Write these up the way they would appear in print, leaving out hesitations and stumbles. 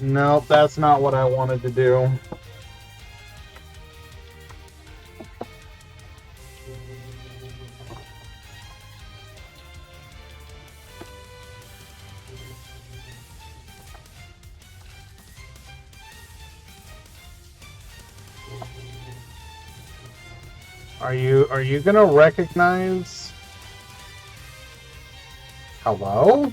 Nope, that's not what I wanted to do. Are you gonna recognize? Hello?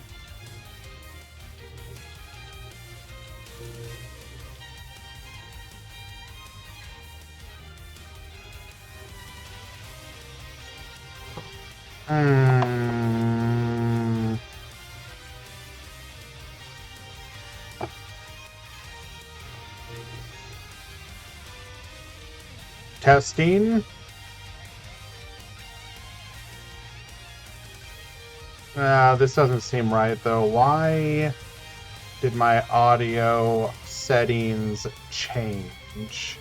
Hmm. Testing? This doesn't seem right though. Why did my audio settings change?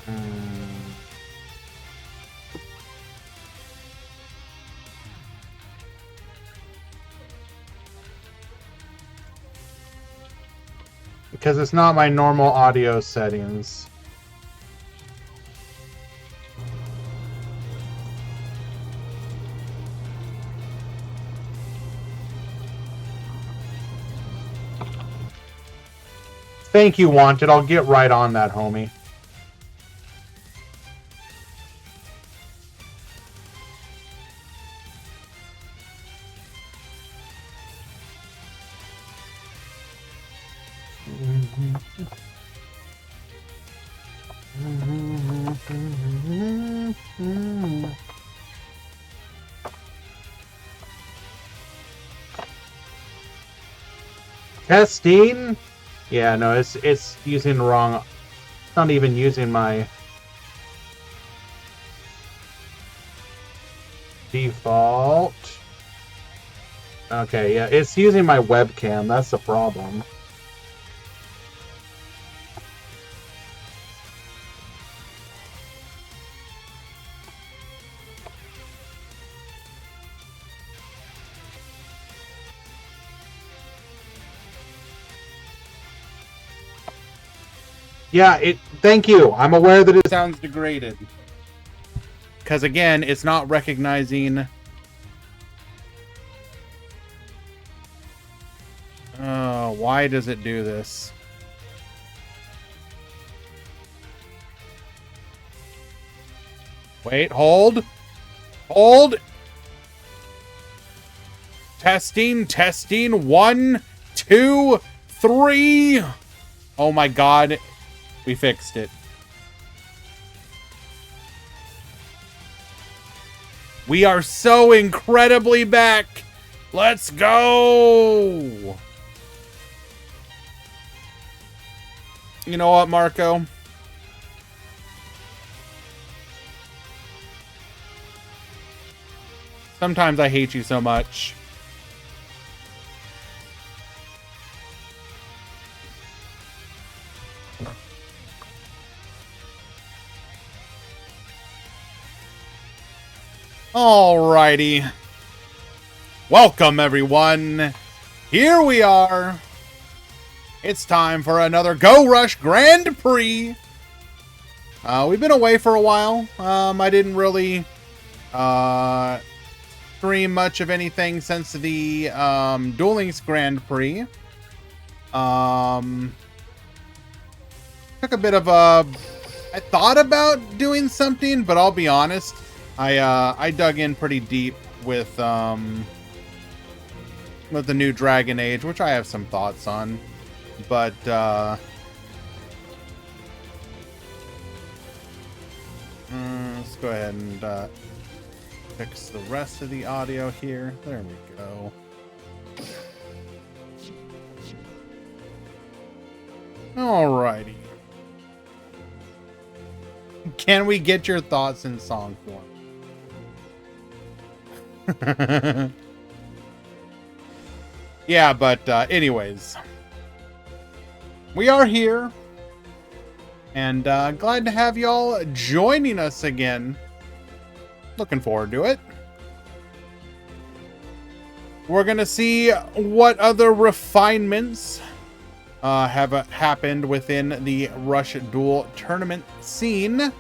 Hmm. Because it's not my normal audio settings. Thank you, Wanted. I'll get right on that, homie. Testing? Yeah, no, it's using the wrong. It's not even using my default. Okay, yeah, it's using my webcam. That's the problem. Yeah, thank you. I'm aware that it sounds degraded. Because again, it's not recognizing. Oh, why does it do this? Wait, hold. Hold. Testing, testing. 1, 2, 3. Oh my god. We fixed it. We are so incredibly back. Let's go. You know what, Marco? Sometimes I hate you so much. Alrighty. Welcome, everyone. Here we are. It's time for another Go Rush Grand Prix. We've been away for a while. I didn't really stream much of anything since the Duel Links Grand Prix. Took a bit of a... I thought about doing something, but I'll be honest. I dug in pretty deep with the new Dragon Age, which I have some thoughts on. But let's go ahead and fix the rest of the audio here. There we go. Alrighty. Can we get your thoughts in song form? Yeah, but anyways, we are here, and glad to have y'all joining us again. Looking forward to it. We're going to see what other refinements have happened within the Rush Duel tournament scene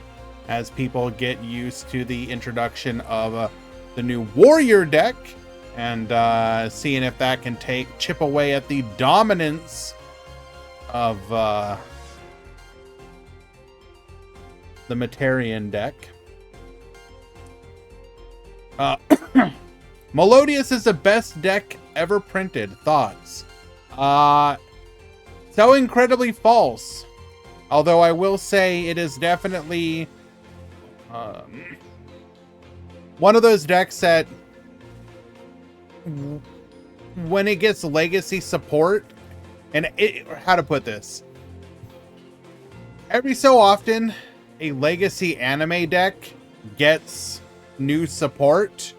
as people get used to the introduction of the new Warrior deck and seeing if that can chip away at the dominance of the Materian deck. Melodious is the best deck ever printed. Thoughts? So incredibly false. Although I will say it is definitely one of those decks that when it gets legacy support, and how to put this, every so often a legacy anime deck gets new support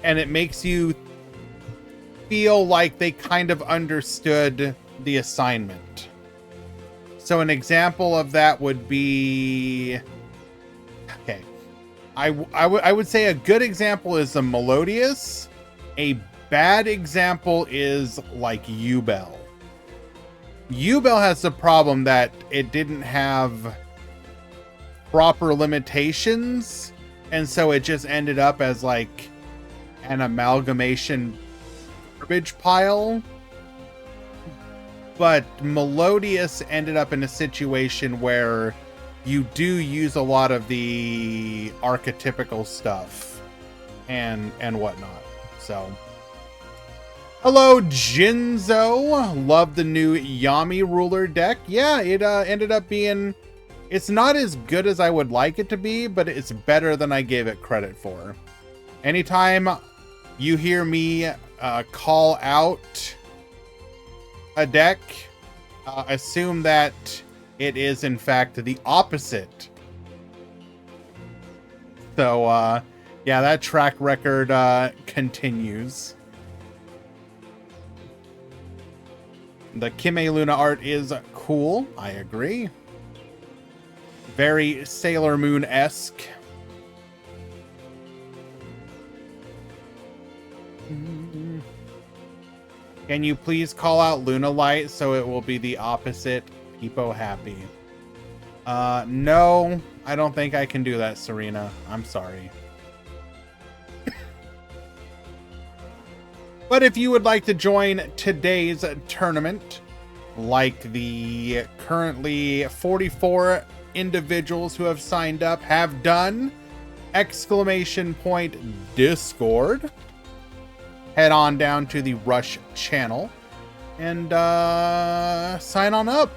and it makes you feel like they kind of understood the assignment. So an example of that would be, okay, I would say a good example is the Melodious. A bad example is like Ubel. Ubel has the problem that it didn't have proper limitations, and so it just ended up as like an amalgamation garbage pile. But Melodious ended up in a situation where you do use a lot of the archetypical stuff and whatnot. So, hello, Jinzo. Love the new Yami Ruler deck. Yeah, it ended up being... It's not as good as I would like it to be, but it's better than I gave it credit for. Anytime you hear me call out a deck, assume that it is in fact the opposite. So yeah, that track record continues. The Kime Luna art is cool, I agree. Very Sailor Moon-esque. Can you please call out Luna Light so it will be the opposite? Peepo happy. No, I don't think I can do that, Serena. I'm sorry. But if you would like to join today's tournament, like the currently 44 individuals who have signed up have done, ! Discord. Head on down to the Rush channel and sign on up.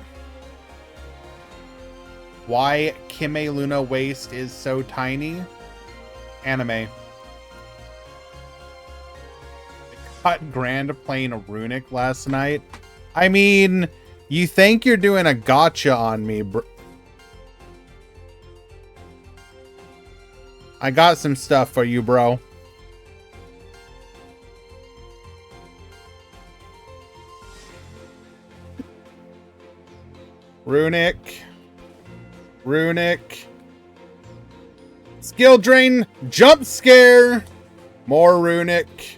Why Kime Luna waist is so tiny? Anime. Cut Grand playing Runic last night. I mean, you think you're doing a gotcha on me, bro. I got some stuff for you, bro. Runic. Skill drain. Jump scare. More Runic.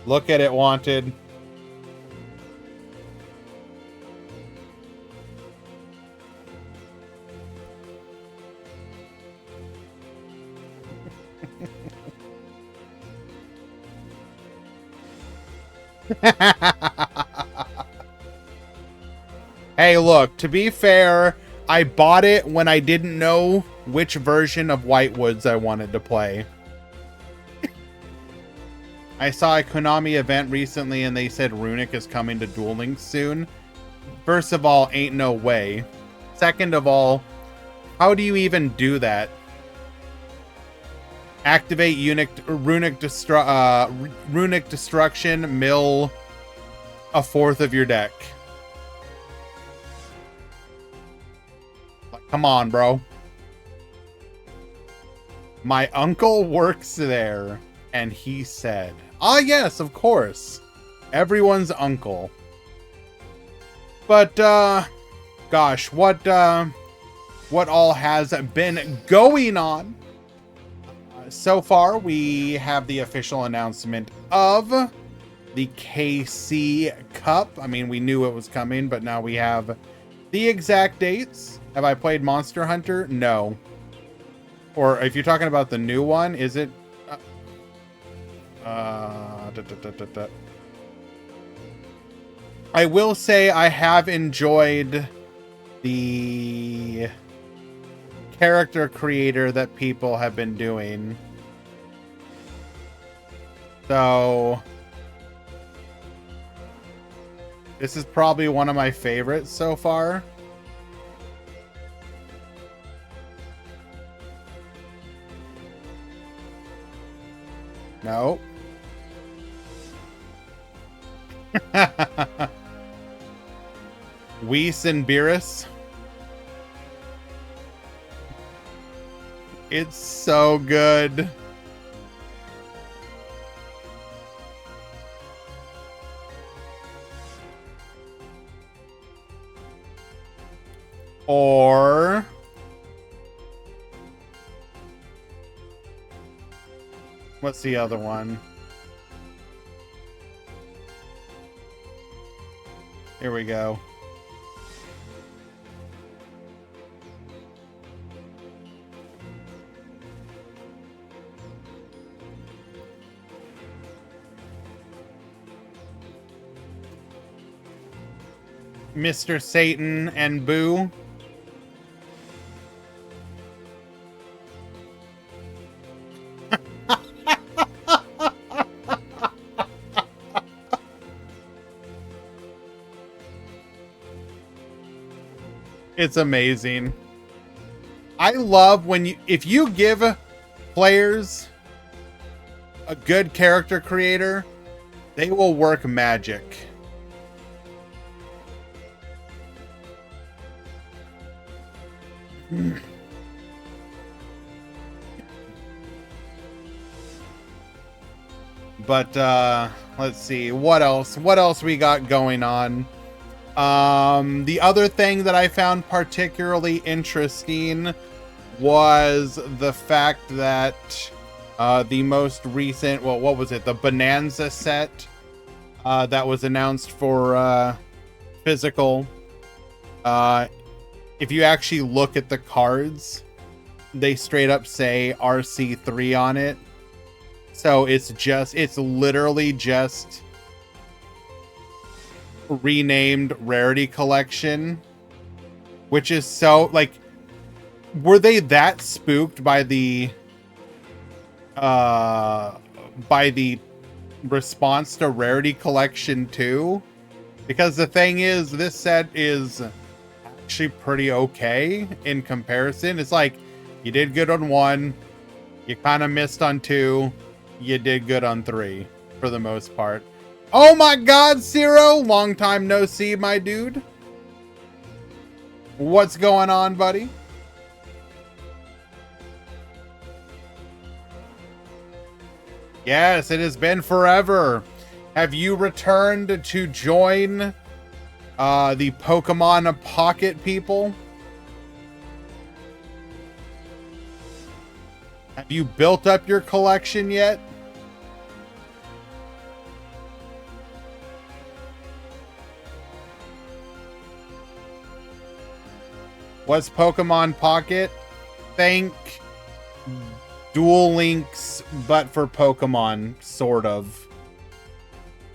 Look at it, Wanted. Hey, look, to be fair, I bought it when I didn't know which version of Whitewoods I wanted to play. I saw a Konami event recently and they said Runic is coming to Duel Links soon. First of all, ain't no way. Second of all, how do you even do that? Activate Runic Destruction, mill a fourth of your deck. Like, come on, bro. My uncle works there, and he said, ah, yes, of course. Everyone's uncle. But, gosh, what what all has been going on. So far, we have the official announcement of the KC Cup. I mean, we knew it was coming, but now we have the exact dates. Have I played Monster Hunter? No. Or if you're talking about the new one, is it... I will say I have enjoyed the character creator that people have been doing. So this is probably one of my favorites so far. No. Whis and Beerus. It's so good. Or what's the other one? Here we go. Mr. Satan and Boo. It's amazing. I love when if you give players a good character creator, they will work magic. But let's see what else we got going on. The other thing that I found particularly interesting was the fact that the most recent, well, what was it? The Bonanza set that was announced for physical. If you actually look at the cards, they straight up say RC3 on it. So it's literally just renamed Rarity Collection, which is so, like, were they that spooked by the response to Rarity Collection 2? Because the thing is, this set is actually pretty okay in comparison. It's like, you did good on 1, you kind of missed on 2, you did good on 3 for the most part. Oh my god, Zero! Long time no see, my dude. What's going on, buddy? Yes, it has been forever. Have you returned to join the Pokemon Pocket people? Have you built up your collection yet? What's Pokemon Pocket? Think Duel Links, but for Pokemon, sort of.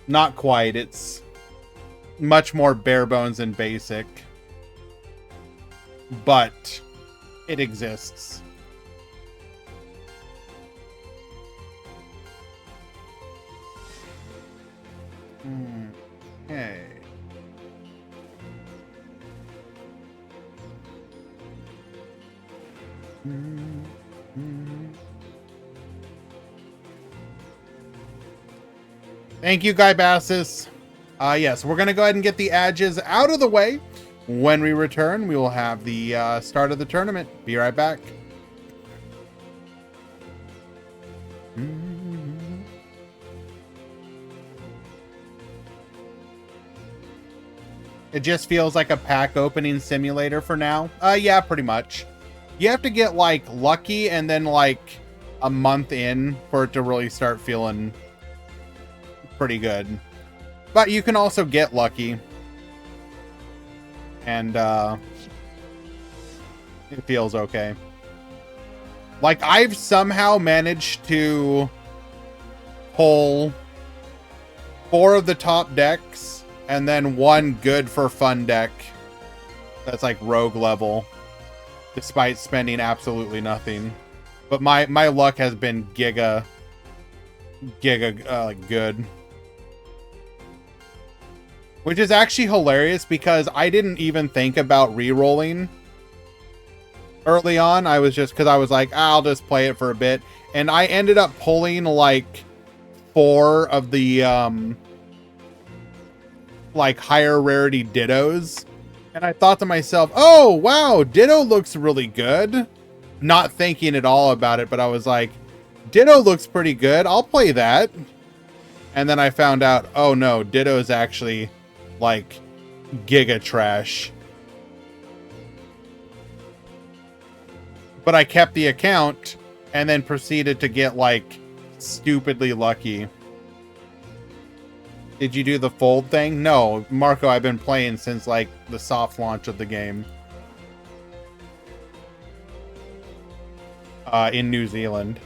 Not quite. It's much more bare bones and basic. But it exists. Okay. Thank you, Guy Bassis. Yes, we're going to go ahead and get the edges out of the way. When we return, we will have the start of the tournament. Be right back. It just feels like a pack opening simulator for now. Yeah, pretty much. You have to get, like, lucky and then, like, a month in for it to really start feeling pretty good. But you can also get lucky. And, it feels okay. Like, I've somehow managed to pull 4 of the top decks and then 1 good for fun deck that's like rogue level, despite spending absolutely nothing. But my luck has been giga good. Which is actually hilarious because I didn't even think about re-rolling early on. I was just, because I was like, I'll just play it for a bit. And I ended up pulling like 4 of the like higher rarity Dittos. And I thought to myself, oh wow, Ditto looks really good. Not thinking at all about it, but I was like, Ditto looks pretty good. I'll play that. And then I found out, oh no, Ditto is actually like giga trash. But I kept the account and then proceeded to get like stupidly lucky. Did you do the fold thing? No, Marco, I've been playing since like the soft launch of the game. In New Zealand.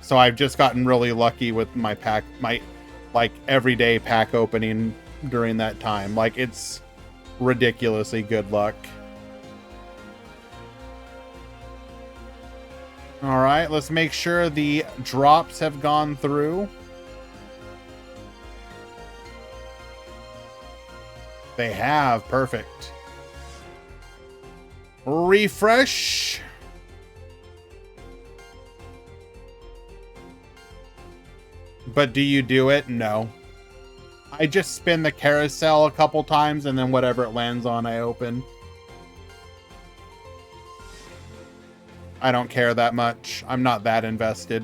So I've just gotten really lucky with my pack, my like everyday pack opening during that time. Like it's ridiculously good luck. All right, let's make sure the drops have gone through. They have. Perfect. Refresh. But do you do it? No. I just spin the carousel a couple times and then whatever it lands on, I open. I don't care that much. I'm not that invested.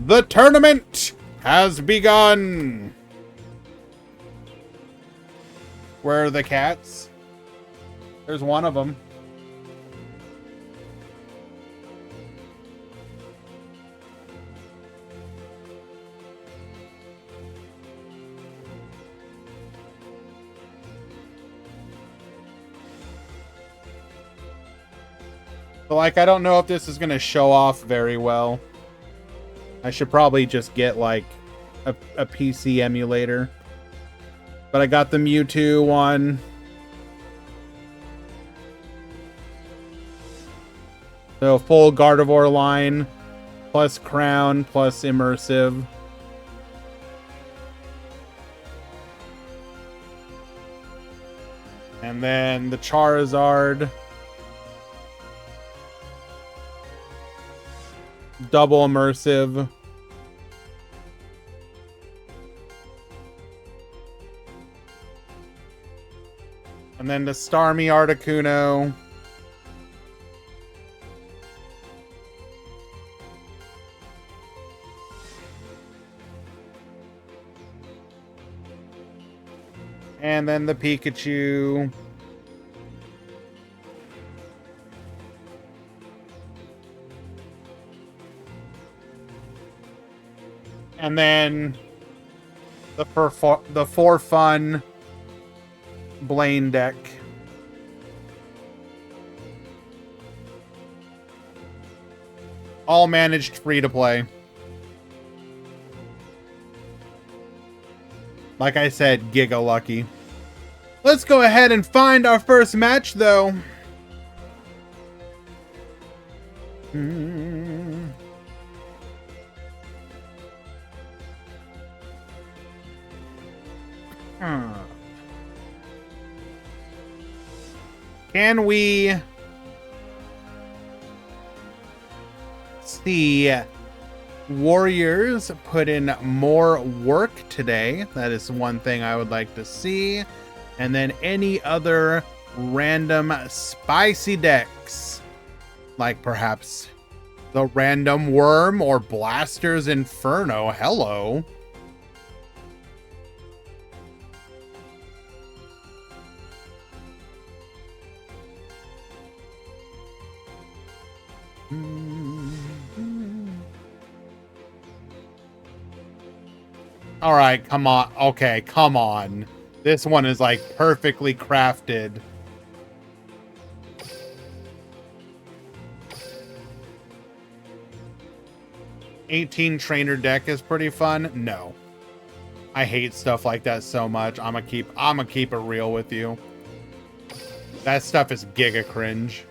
The tournament has begun. Where are the cats? There's one of them. So, like, I don't know if this is going to show off very well. I should probably just get, like, a PC emulator. But I got the Mewtwo one. So, full Gardevoir line, plus Crown, plus Immersive. And then the Charizard. Double Immersive. And then the Starmie Articuno. And then the Pikachu. And then the for fun Blaine deck. All managed free to play. Like I said, giga lucky. Let's go ahead and find our first match, though. Can we see Warriors put in more work today? That is one thing I would like to see. And then any other random spicy decks, like perhaps The Random Worm or Blaster's Inferno. Hello. All right, come on. Okay, come on. This one is like perfectly crafted. $18 trainer deck is pretty fun. No. I hate stuff like that so much. I'm gonna keep it real with you. That stuff is giga cringe.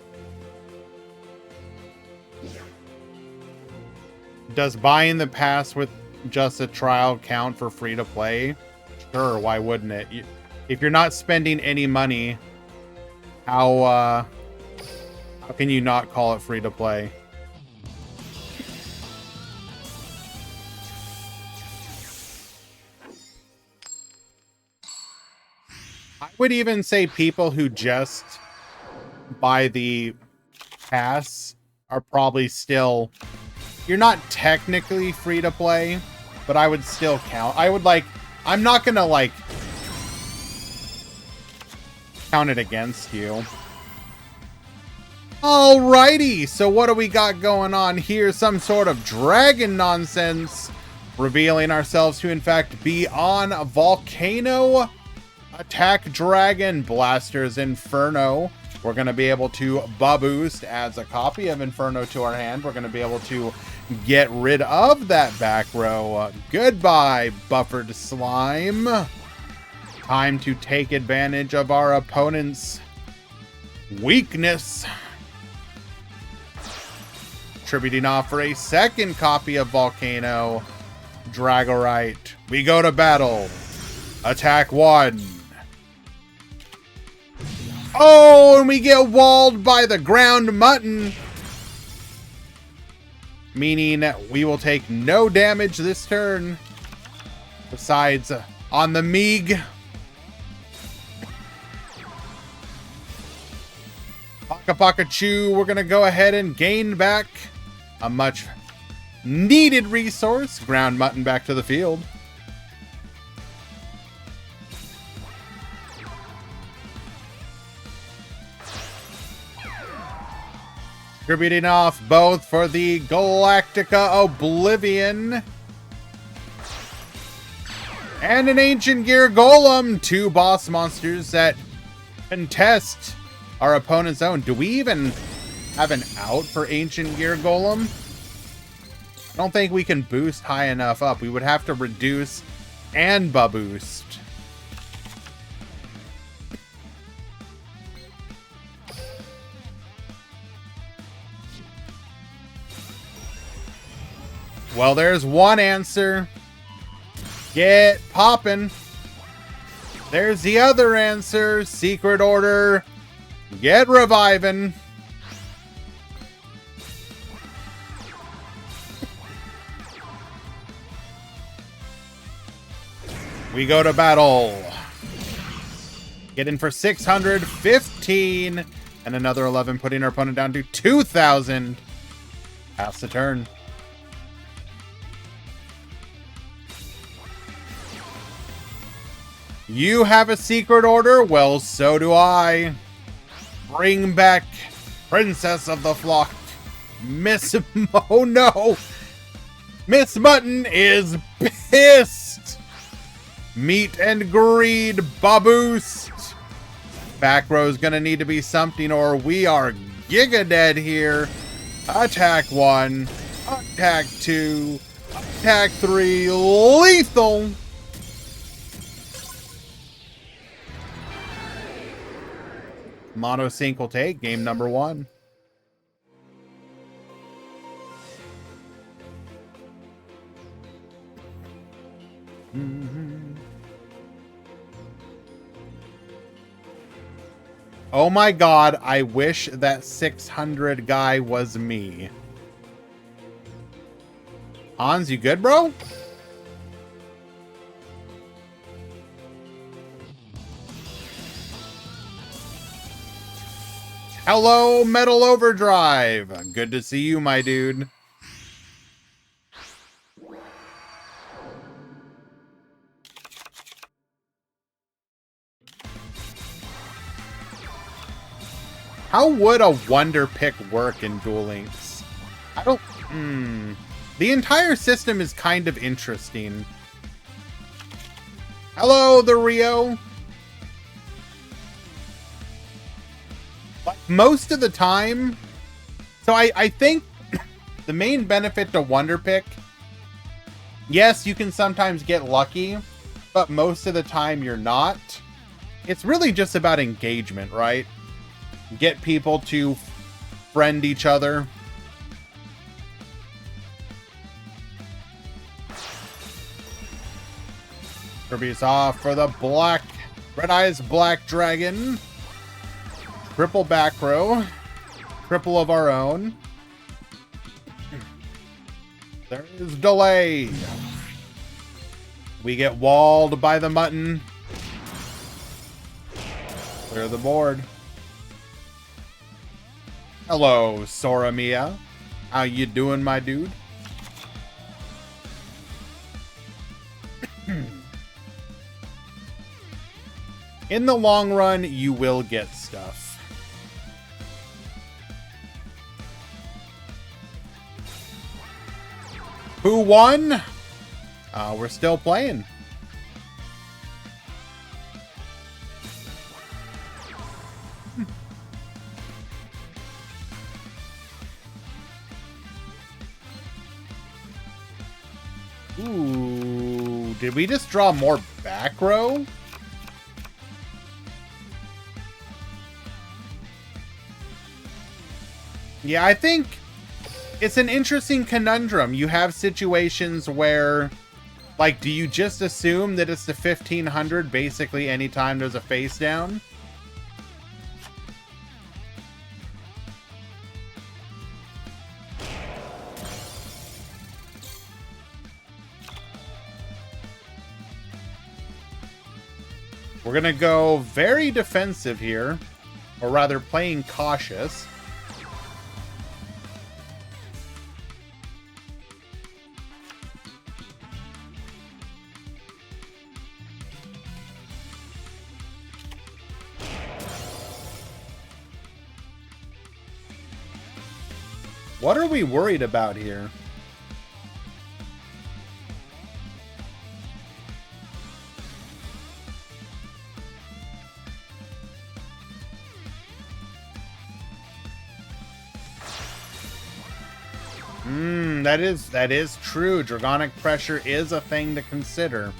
Does buying the pass with just a trial count for free to play? Sure, why wouldn't it? If you're not spending any money, how can you not call it free to play? I would even say people who just buy the pass are probably still... You're not technically free to play, but I would still count. I'm not gonna like count it against you. Alrighty, so what do we got going on here? Some sort of dragon nonsense, revealing ourselves to in fact be on a volcano. Attack Dragon, Blaster's Inferno. We're going to be able to boost, adds a copy of Inferno to our hand. We're going to be able to get rid of that back row. Goodbye, buffered slime. Time to take advantage of our opponent's weakness. Contributing off for a second copy of Volcano. Dragorite. We go to battle. Attack 1. Oh, and we get walled by the ground mutton. Meaning we will take no damage this turn. Besides, on the Meeg. Paka Paka Chew, we're going to go ahead and gain back a much needed resource. Ground mutton back to the field. Contributing off both for the Galactica Oblivion and an Ancient Gear Golem. Two boss monsters that contest our opponent's own. Do we even have an out for Ancient Gear Golem? I don't think we can boost high enough up. We would have to reduce and boost. Well, there's one answer. Get poppin'. There's the other answer. Secret order. Get reviving. We go to battle. Get in for 615. And another 11, putting our opponent down to 2,000. Pass the turn. You have a secret order? Well, so do I. Bring back Princess of the Flock. Oh no! Miss Mutton is pissed! Meat and greed, boost. Back row's gonna need to be something or we are giga dead here. Attack 1, attack 2, attack 3, lethal! Mono Sync will take game number 1. Oh my god, I wish that 600 guy was me. Hans, you good, bro? Hello, Metal Overdrive. Good to see you, my dude. How would a Wonder Pick work in Duel Links? I don't... The entire system is kind of interesting. Hello, the Rio. Like, most of the time... So I think the main benefit to Wonder Pick... Yes, you can sometimes get lucky, but most of the time you're not. It's really just about engagement, right? Get people to friend each other. Kirby's off for the black, Red Eyes Black Dragon. Triple back row. Triple of our own. There is delay. We get walled by the mutton. Clear the board. Hello, Soramia. How you doing, my dude? In the long run, you will get stuff. Who won? We're still playing. Ooh, did we just draw more back row? Yeah, I think it's an interesting conundrum. You have situations where, like, do you just assume that it's the 1500 basically anytime there's a face down? We're going to go very defensive here, or rather playing cautious. What are we worried about here? That is true. Dragonic pressure is a thing to consider.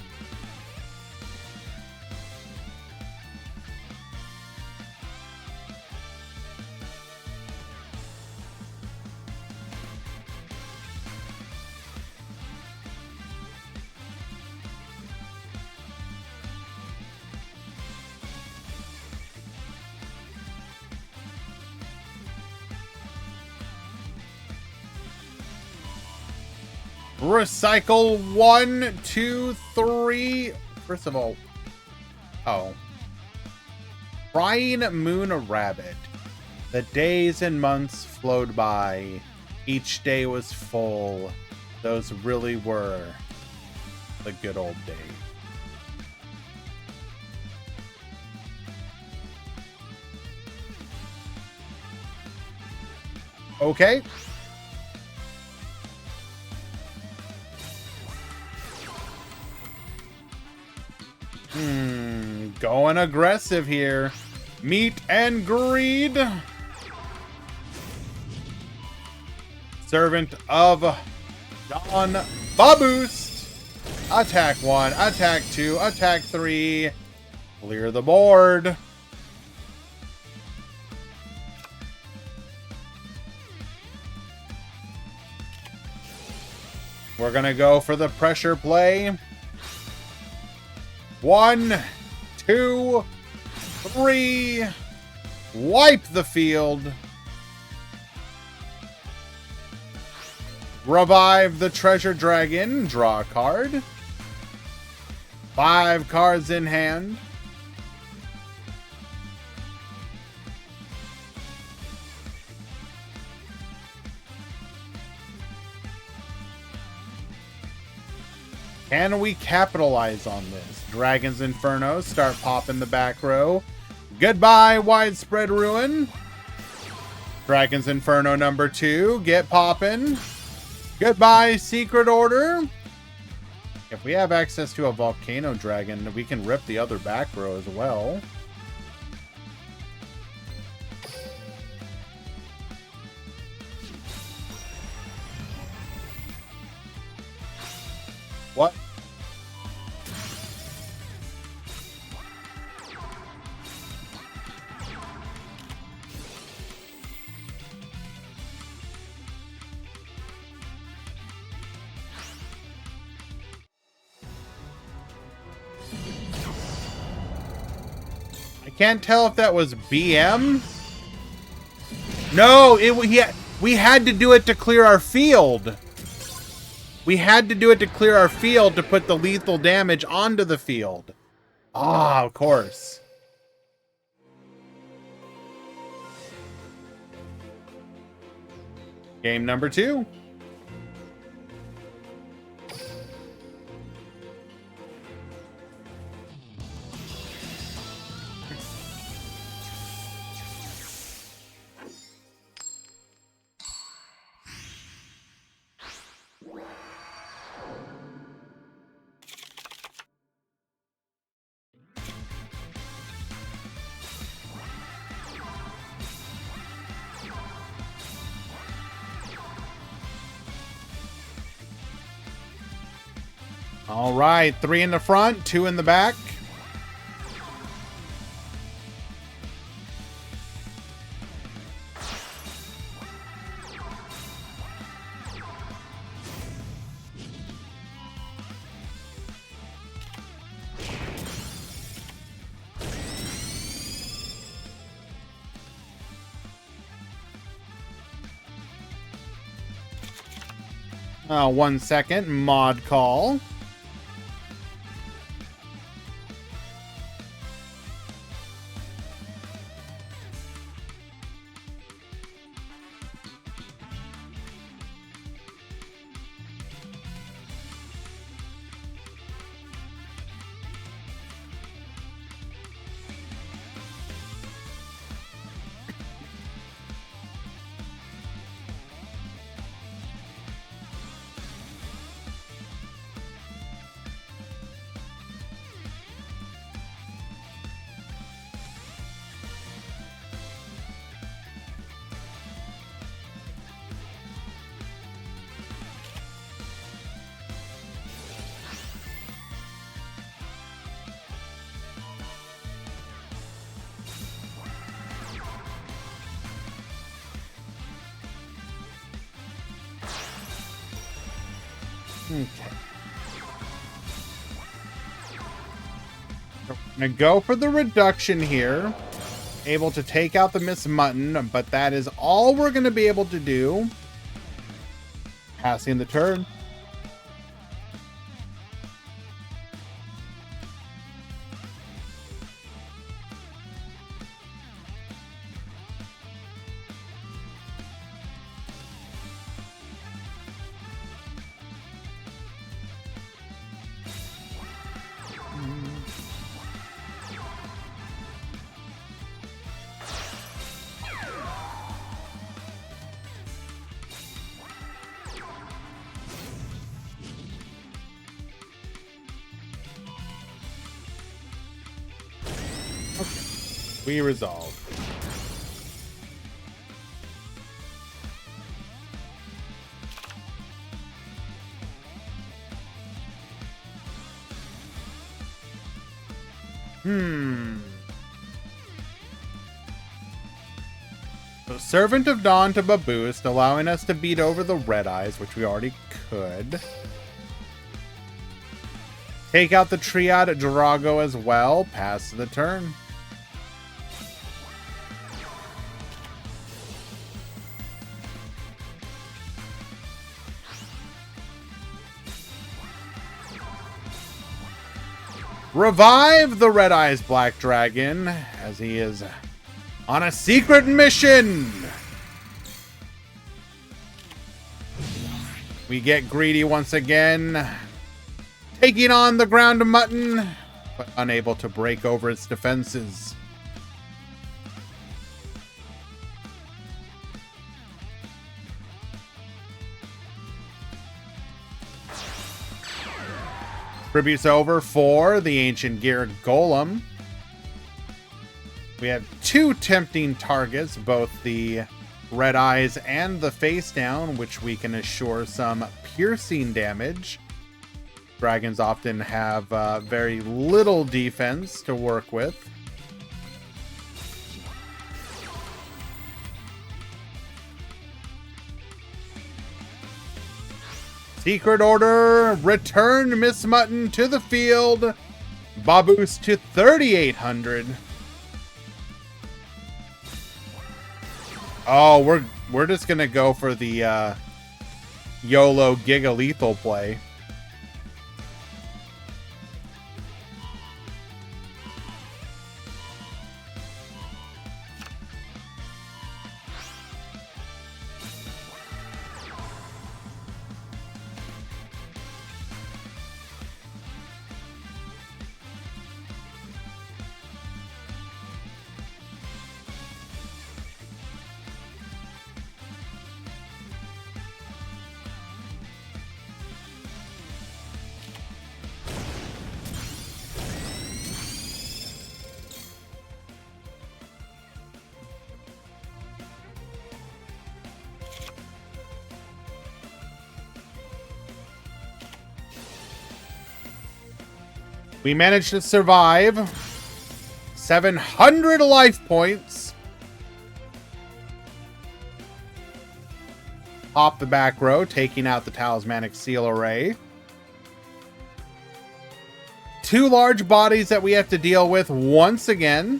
Recycle 1, 2, 3. First of all, Crying Moon Rabbit. The days and months flowed by. Each day was full. Those really were the good old days. Okay. Going aggressive here. Meet and greed. Servant of Don Baboost. Attack 1, attack 2, attack 3. Clear the board. We're gonna go for the pressure play. 1, 2, 3. Wipe the field. Revive the treasure dragon. Draw a card. 5 cards in hand. Can we capitalize on this? Dragon's Inferno, start popping the back row. Goodbye, Widespread Ruin. Dragon's Inferno number 2. Get poppin'. Goodbye, Secret Order. If we have access to a Volcano Dragon, we can rip the other back row as well. What? I can't tell if that was BM. No, we had to do it to clear our field. We had to do it to clear our field to put the lethal damage onto the field. Ah, of course. Game number 2. All right, 3 in the front, 2 in the back. Oh, 1 second, mod call. Okay. I'm gonna go for the reduction here. Able to take out the Miss Mutton, but that is all we're gonna be able to do. Passing the turn. We resolve. So Servant of Dawn to boost, allowing us to beat over the Red Eyes, which we already could. Take out the Triad Drago as well. Pass the turn. Revive the Red Eyes Black Dragon, as he is on a secret mission. We get greedy once again, taking on the ground mutton, but unable to break over its defenses. Tributes over for the Ancient Gear Golem. We have two tempting targets, both the Red Eyes and the Face Down, which we can assure some piercing damage. Dragons often have very little defense to work with. Secret Order, return Miss Mutton to the field. Babus to 3,800. Oh, we're just gonna go for the YOLO Giga Lethal play. We managed to survive. 700 life points. Pop the back row, taking out the Talismanic Seal Array. Two large bodies that we have to deal with once again.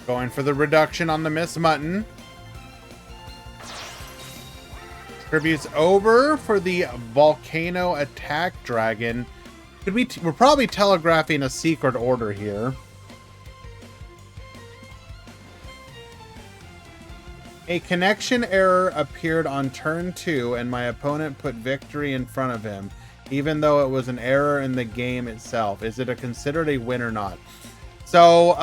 Going for the reduction on the Miss Mutton. Tributes over for the Volcano Attack Dragon. We're probably telegraphing a Secret Order here. A connection error appeared on turn 2 and my opponent put victory in front of him, even though it was an error in the game itself. Is it considered a win or not? So,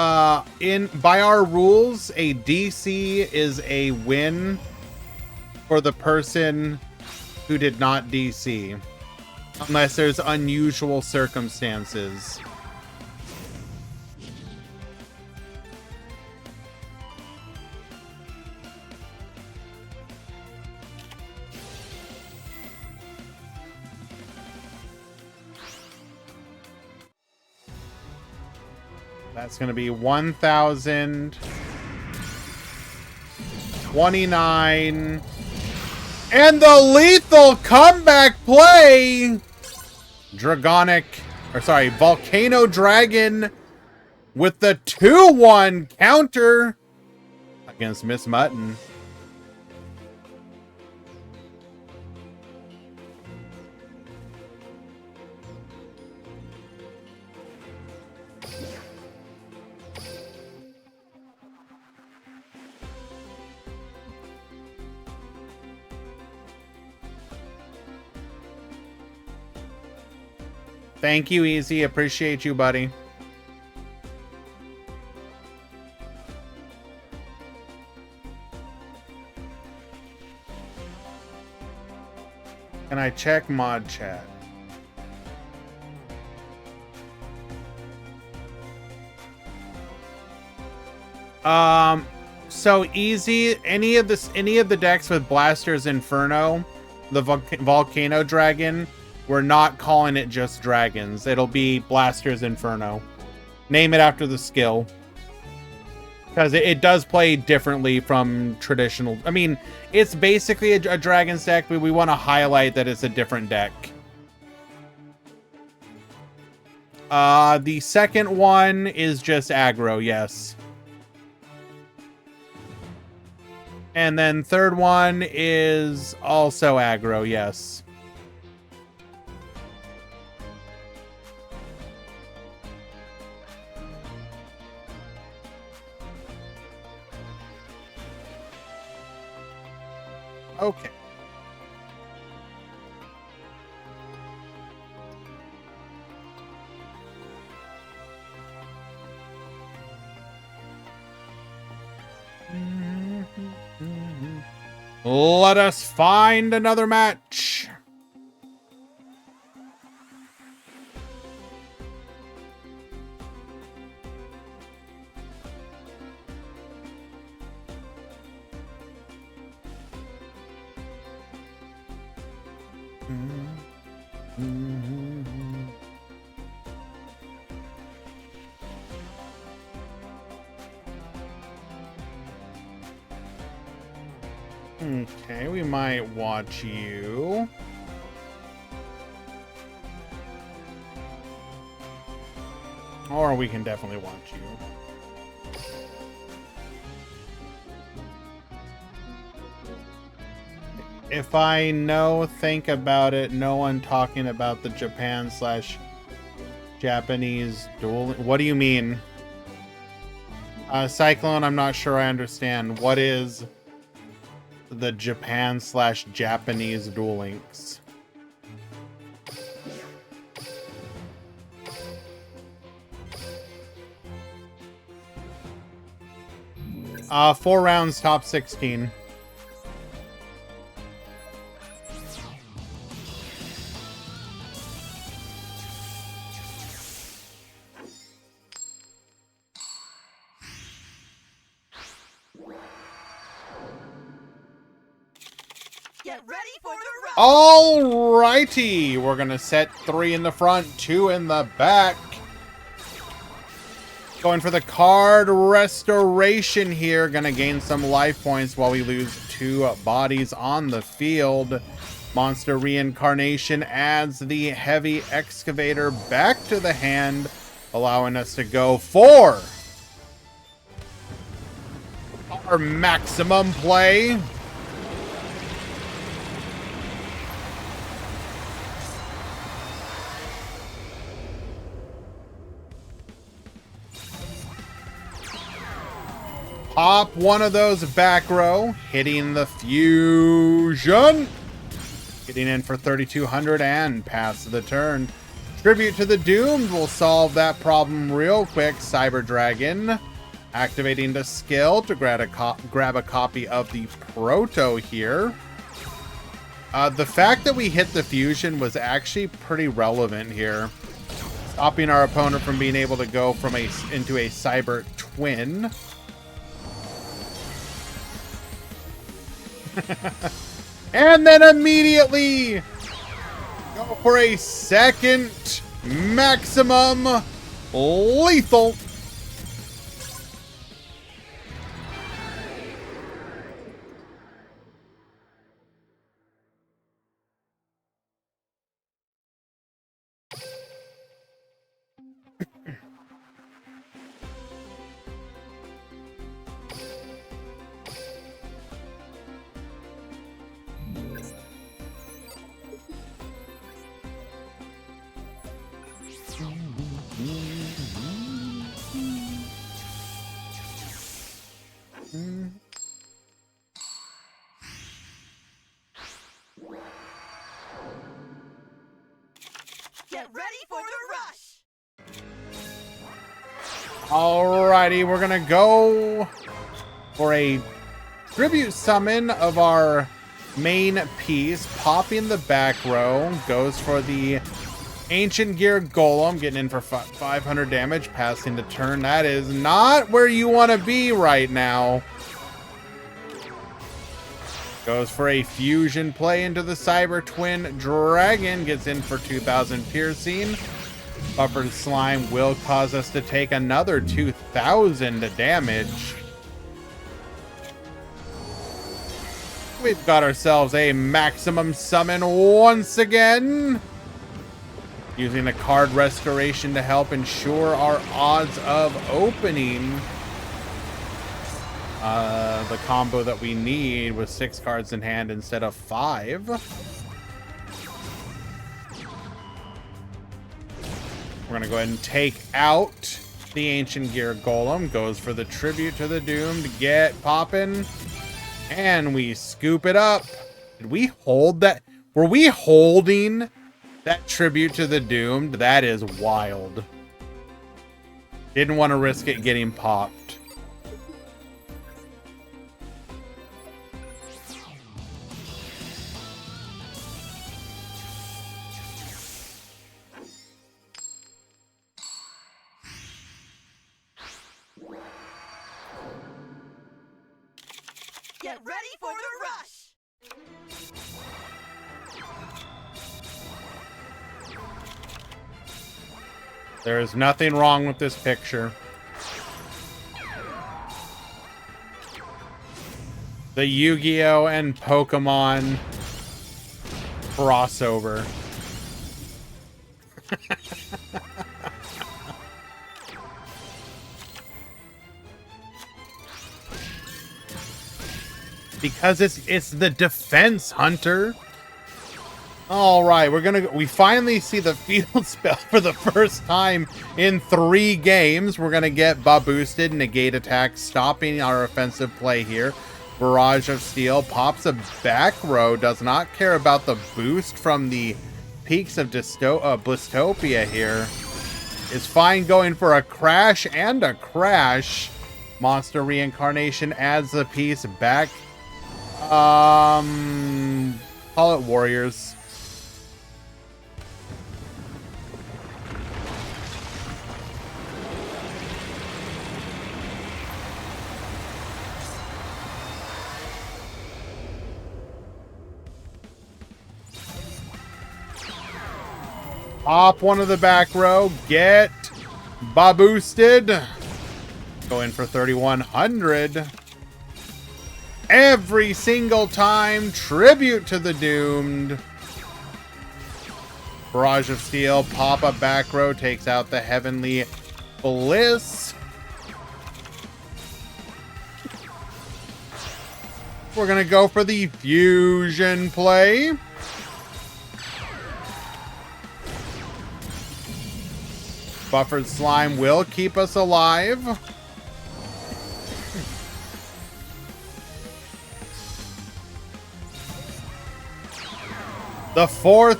by our rules, a DC is a win for the person who did not DC, unless there's unusual circumstances. That's going to be 1,029. And the lethal comeback play! Volcano Dragon with the 2-1 counter against Miss Mutton. Thank you, Easy. Appreciate you, buddy. Can I check mod chat? So Easy, any of the decks with Blaster's Inferno, the Volcano Dragon, we're not calling it just dragons. It'll be Blaster's Inferno. Name it after the skill. Because it does play differently from traditional... I mean, it's basically a dragon's deck, but we want to highlight that it's a different deck. The second one is just aggro, yes. And then third one is also aggro, yes. Okay. Let us find another match. Okay, we might watch you. Or we can definitely watch you. If I think about it, no one talking about the Japan/Japanese duel. What do you mean? Cyclone, I'm not sure I understand. What is the Japan/Japanese Duel Links? Four rounds, top 16. Get ready for the rush. Alrighty, we're gonna set 3 in the front, 2 in the back. Going for the card restoration here. Gonna gain some life points while we lose 2 bodies on the field. Monster Reincarnation adds the Heavy Excavator back to the hand, allowing us to go for our maximum play. Pop one of those back row, hitting the fusion. Getting in for 3,200 and pass the turn. Tribute to the Doomed will solve that problem real quick. Cyber Dragon activating the skill to grab a copy of the Proto here. The fact that we hit the fusion was actually pretty relevant here, stopping our opponent from being able to go from into a Cyber Twin. And then immediately go for a second maximum lethal. Get ready for the rush. Alrighty, we're gonna go for a tribute summon of our main piece. Popping the back row, goes for the Ancient Gear Golem, getting in for 500 damage, passing the turn. That is not where you want to be right now. Goes for a fusion play into the Cyber Twin Dragon, gets in for 2,000 piercing. Buffered Slime will cause us to take another 2,000 damage. We've got ourselves a maximum summon once again. Using a card restoration to help ensure our odds of opening the combo that we need with 6 cards in hand instead of 5. We're going to go ahead and take out the Ancient Gear Golem. Goes for the Tribute to the Doomed. Get poppin'. And we scoop it up. Did we hold that? Were we holding that tribute to the doomed? That is wild. Didn't want to risk it getting popped. Get ready for the rush. There is nothing wrong with this picture. The Yu-Gi-Oh! And Pokemon crossover. Because it's the defense, Hunter. All right, we finally see the field spell for the first time in 3 games. We're gonna get boosted, negate attack, stopping our offensive play here. Barrage of Steel pops a back row, does not care about the boost from the peaks of Blistopia here. Is fine going for a crash and a crash. Monster Reincarnation adds the piece back. Call it Warriors. Pop one of the back row. Get boosted. Go in for 3,100. Every single time. Tribute to the doomed. Barrage of Steel. Pop a back row. Takes out the Heavenly Bliss. We're going to go for the fusion play. Buffered Slime will keep us alive. The 4th.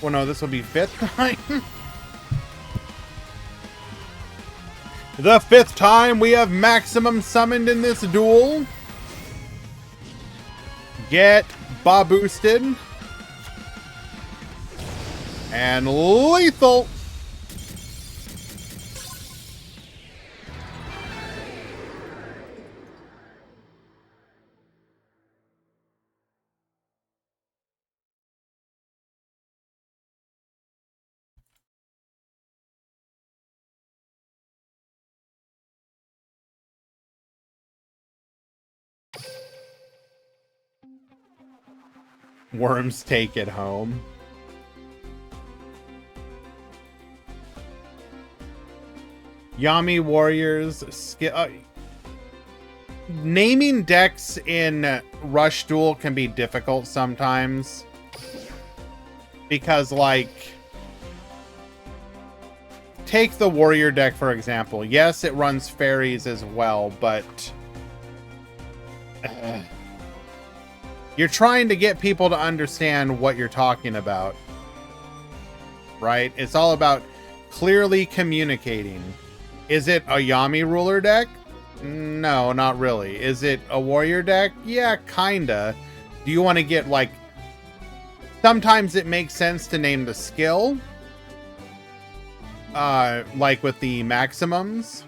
Well, no, this will be 5th time. The 5th time we have maximum summoned in this duel. Get boosted. And lethal. Worms take it home. Yami Warriors skill. Naming decks in Rush Duel can be difficult sometimes. Because, like, take the Warrior deck, for example. Yes, it runs fairies as well, but you're trying to get people to understand what you're talking about, right? It's all about clearly communicating. Is it a Yami ruler deck? No, not really. Is it a warrior deck? Yeah, kinda. Do you want to get, like... Sometimes it makes sense to name the skill. Like with the maximums.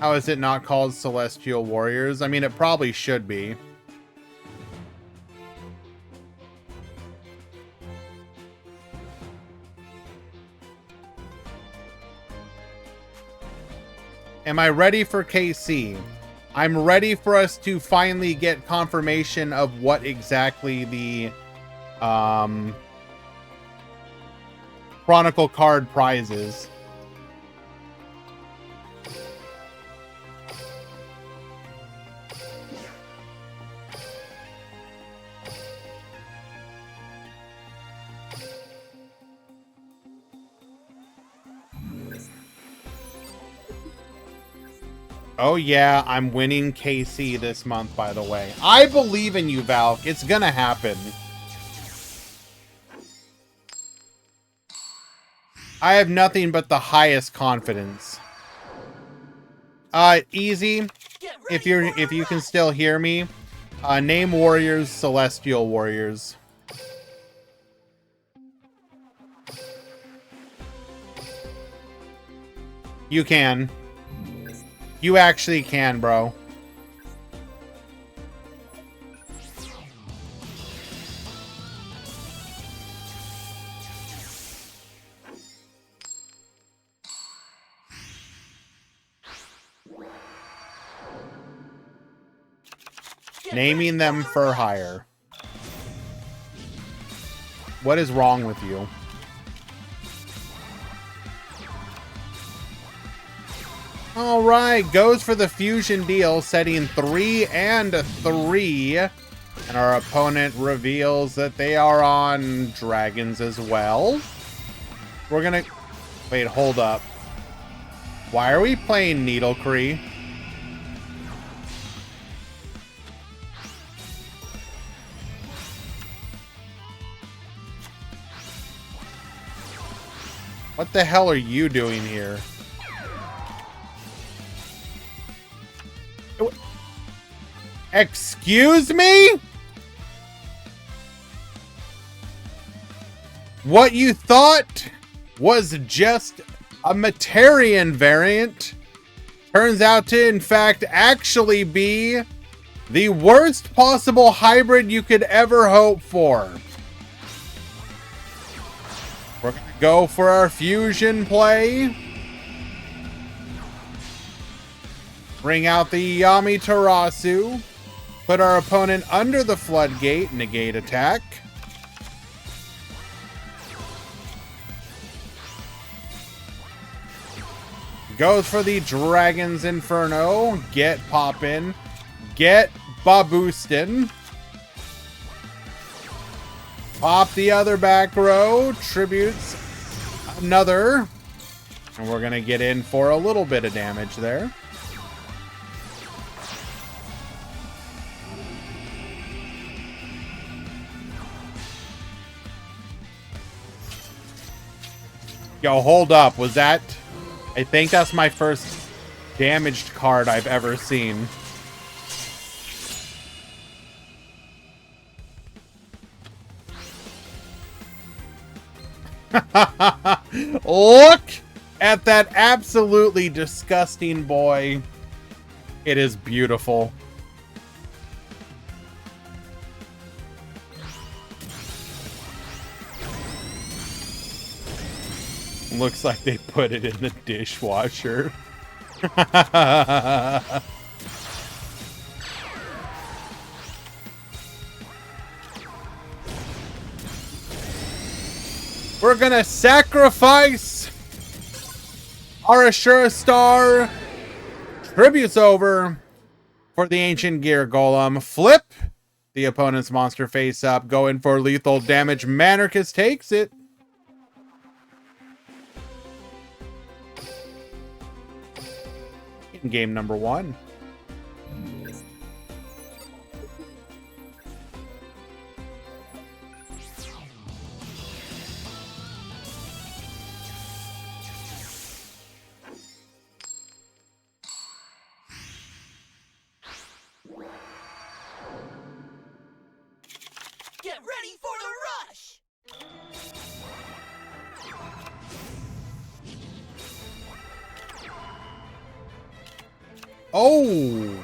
How is it not called Celestial Warriors? I mean, it probably should be. Am I ready for KC? I'm ready for us to finally get confirmation of what exactly the Chronicle card prize is. Oh yeah, I'm winning KC this month, by the way. I believe in you, Valk. It's gonna happen. I have nothing but the highest confidence. Easy. If you can still hear me, name warriors, celestial warriors. You can. You actually can, bro. Naming them for hire. What is wrong with you? All right, goes for the fusion deal, setting 3 and 3. And our opponent reveals that they are on dragons as well. We're gonna... Wait, hold up. Why are we playing Needlecree? What the hell are you doing here? Excuse me? What you thought was just a Materian variant turns out to, in fact, actually be the worst possible hybrid you could ever hope for. We're going to go for our fusion play. Bring out the Yamitarasu. Put our opponent under the floodgate. Negate attack. Goes for the Dragon's Inferno. Get Poppin'. Get Baboostin'. Pop the other back row. Tributes another. And we're going to get in for a little bit of damage there. Yo, hold up. Was that... I think that's my first damaged card I've ever seen. Look at that absolutely disgusting boy. It is beautiful. Looks like they put it in the dishwasher. We're gonna sacrifice our Ashura Star. Tribute's over for the Ancient Gear Golem. Flip the opponent's monster face up. Going for lethal damage. Manarchus takes it. Game number 1. Get ready for the rush! Oh!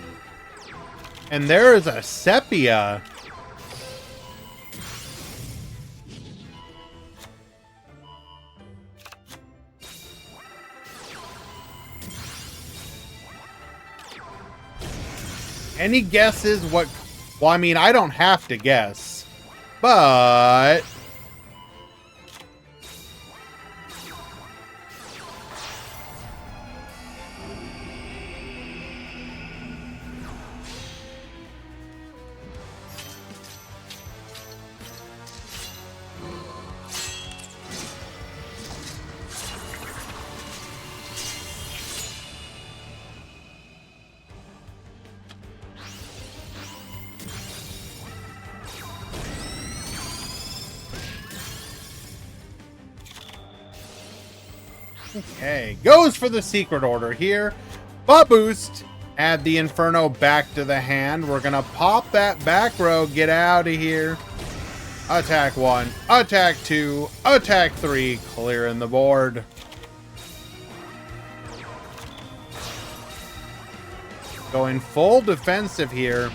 And there is a Sepia. Any guesses what... Well, I mean, I don't have to guess. But... Okay, goes for the secret order here. But boost. Add the Inferno back to the hand. We're going to pop that back row. Get out of here. Attack 1, attack 2, attack 3. Clearing the board. Going full defensive here.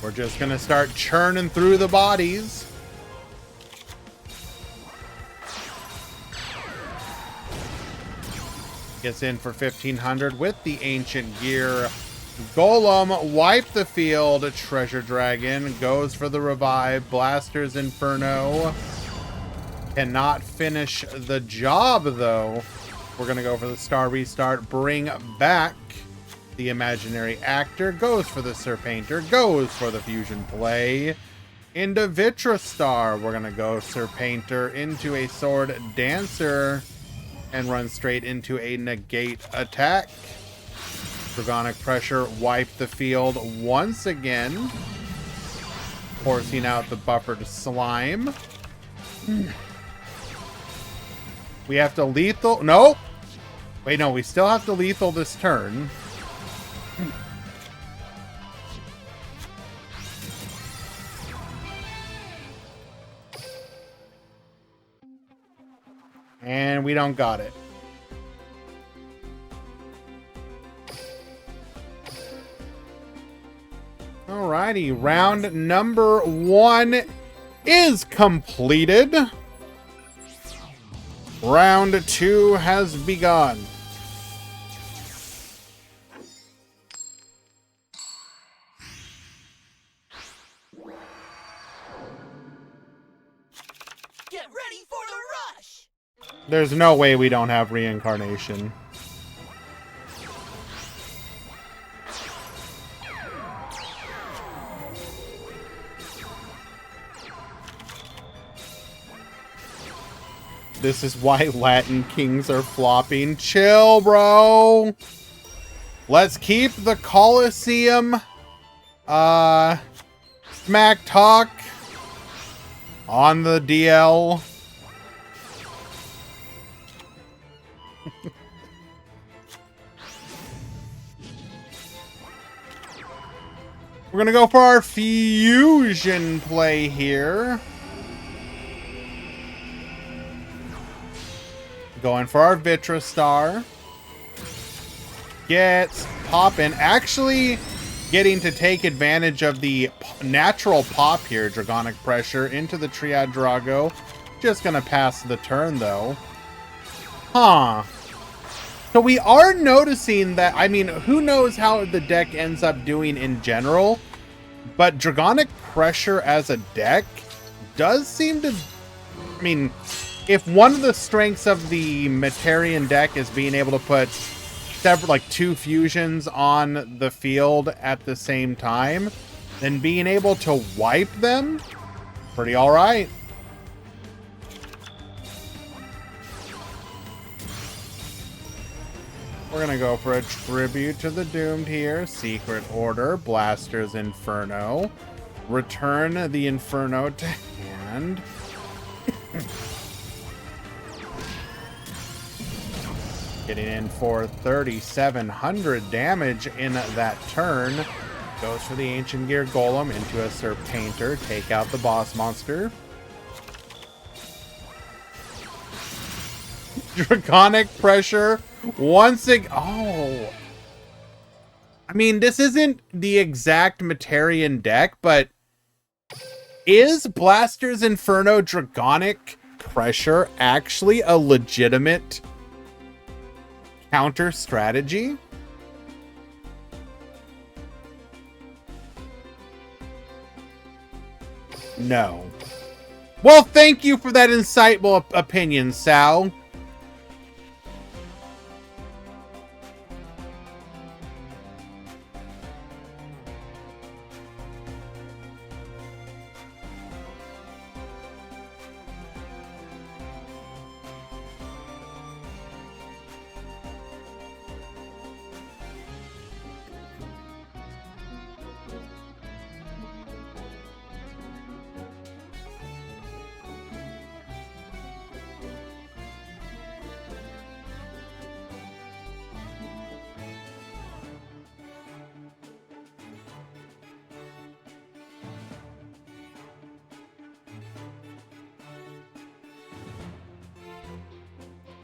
We're just going to start churning through the bodies. Gets in for 1,500 with the Ancient Gear. Golem, wipe the field. Treasure Dragon goes for the revive. Blaster's Inferno. Cannot finish the job, though. We're going to go for the Star Restart. Bring back the Imaginary Actor. Goes for the Serpainter. Goes for the Fusion Play. Into Vitrastar. We're going to go Serpainter into a Sword Dancer. And run straight into a negate attack. Dragonic Pressure, wipe the field once again. Forcing out the buffered slime. We have to lethal... Nope! Wait, no, we still have to lethal this turn. And we don't got it. Alrighty, round number 1 is completed. Round 2 has begun. Get ready for the rush! There's no way we don't have reincarnation. This is why Latin Kings are flopping. Chill, bro. Let's keep the Colosseum smack talk on the DL. We're going to go for our fusion play here. Going for our Vitrastar. Gets popping. Actually getting to take advantage of the natural pop here. Dragonic Pressure into the Triad Drago. Just going to pass the turn, though. Huh. So we are noticing that, I mean, who knows how the deck ends up doing in general, but Dragonic Pressure as a deck does seem to, I mean, if one of the strengths of the Materian deck is being able to put several, like 2 fusions on the field at the same time, then being able to wipe them, pretty all right. We're going to go for a Tribute to the Doomed here. Secret Order. Blaster's Inferno. Return the Inferno to hand. Getting in for 3,700 damage in that turn. Goes for the Ancient Gear Golem into a Serpainter. Take out the boss monster. Dragonic Pressure. Once again. Oh. I mean, this isn't the exact Materian deck, but is Blaster's Inferno Dragonic Pressure actually a legitimate counter strategy? No. Well, thank you for that insightful opinion, Sal.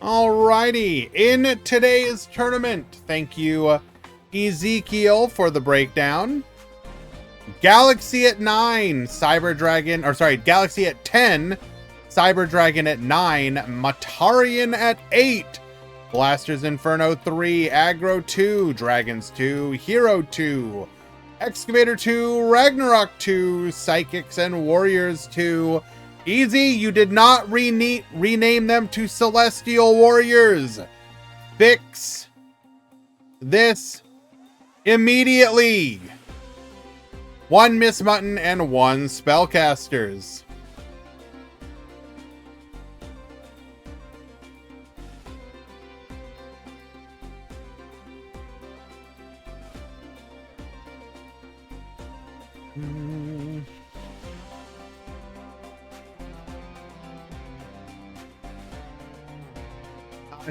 Alrighty, in today's tournament, thank you, Ezekiel, for the breakdown. Galaxy at 9, Cyber Dragon, or sorry, Galaxy at 10, Cyber Dragon at 9, Matarian at 8, Blasters Inferno 3, Aggro 2, Dragons 2, Hero 2, Excavator 2, Ragnarok 2, Psychics and Warriors 2. Easy, you did not rename them to Celestial Warriors. Fix this immediately. 1 Miss Mutton and 1 Spellcasters.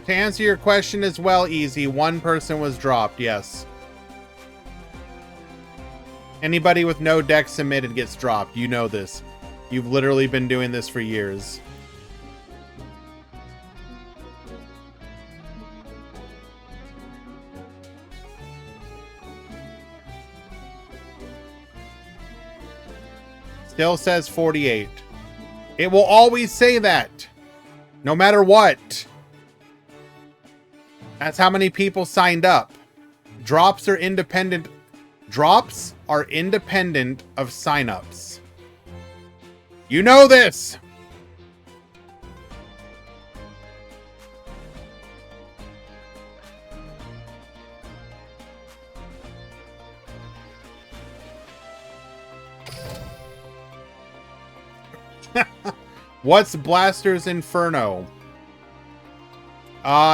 To answer your question as well, Easy, 1 person was dropped, yes. Anybody with no deck submitted gets dropped. You know this. You've literally been doing this for years. Still says 48. It will always say that. No matter what. That's how many people signed up. Drops are independent. Drops are independent of signups. You know this. What's Blaster's Inferno?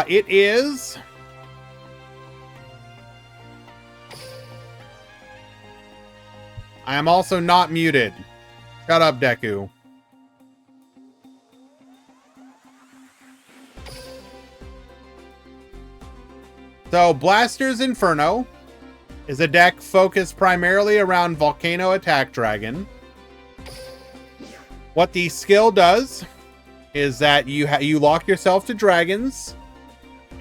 It is... I am also not muted. Shut up, Deku. So, Blaster's Inferno is a deck focused primarily around Volcano Attack Dragon. What the skill does is that you lock yourself to dragons,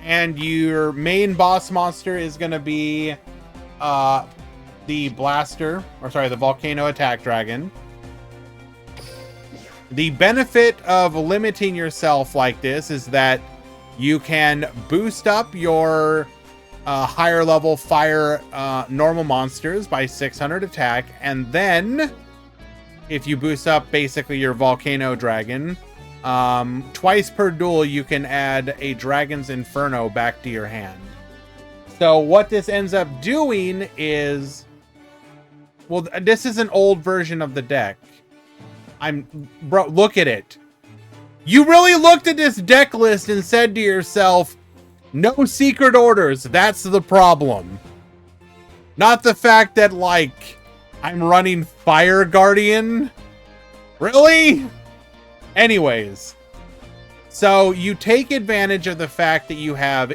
and your main boss monster is going to be the Volcano Attack Dragon. The benefit of limiting yourself like this is that you can boost up your higher level fire normal monsters by 600 attack, and then if you boost up basically your Volcano Dragon, twice per duel you can add a Dragon's Inferno back to your hand. So what this ends up doing is, well, this is an old version of the deck. Bro, look at it. You really looked at this deck list and said to yourself, no secret orders, that's the problem. Not the fact that, like, I'm running Fire Guardian? Really? Anyways. So you take advantage of the fact that you have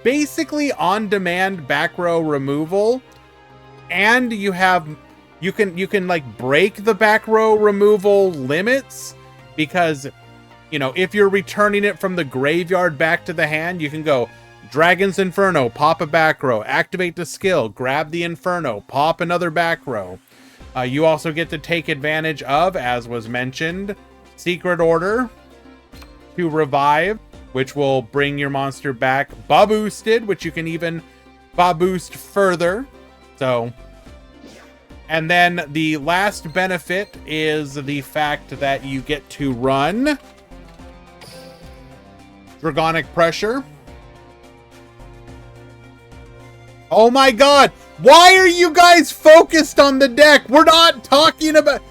basically on-demand back row removal, and you can like break the back row removal limits, because, you know, if you're returning it from the graveyard back to the hand, you can go Dragon's Inferno, pop a back row, activate the skill, grab the Inferno, pop another back row. You also get to take advantage of, as was mentioned, Secret Order to revive, which will bring your monster back boosted, which you can even boost further. So, and then the last benefit is the fact that you get to run Dragonic Pressure. Oh my god! Why are you guys focused on the deck? We're not talking about...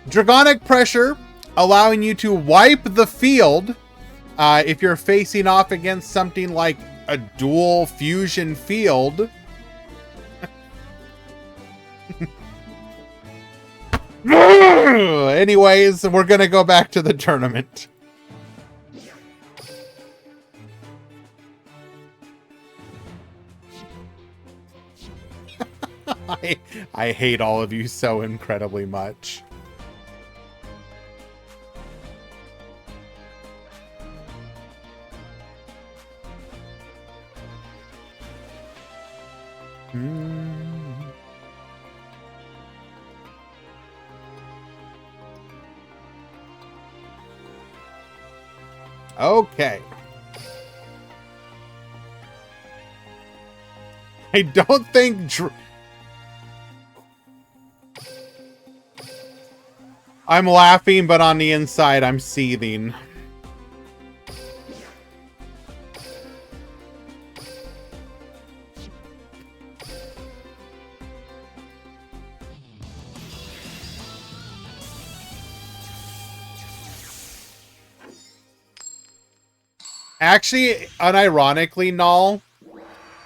Dragonic Pressure, allowing you to wipe the field if you're facing off against something like a dual fusion field. Anyways, we're gonna go back to the tournament. I hate all of you so incredibly much. Okay. I don't think... I'm laughing, but on the inside, I'm seething. Actually, unironically, Null,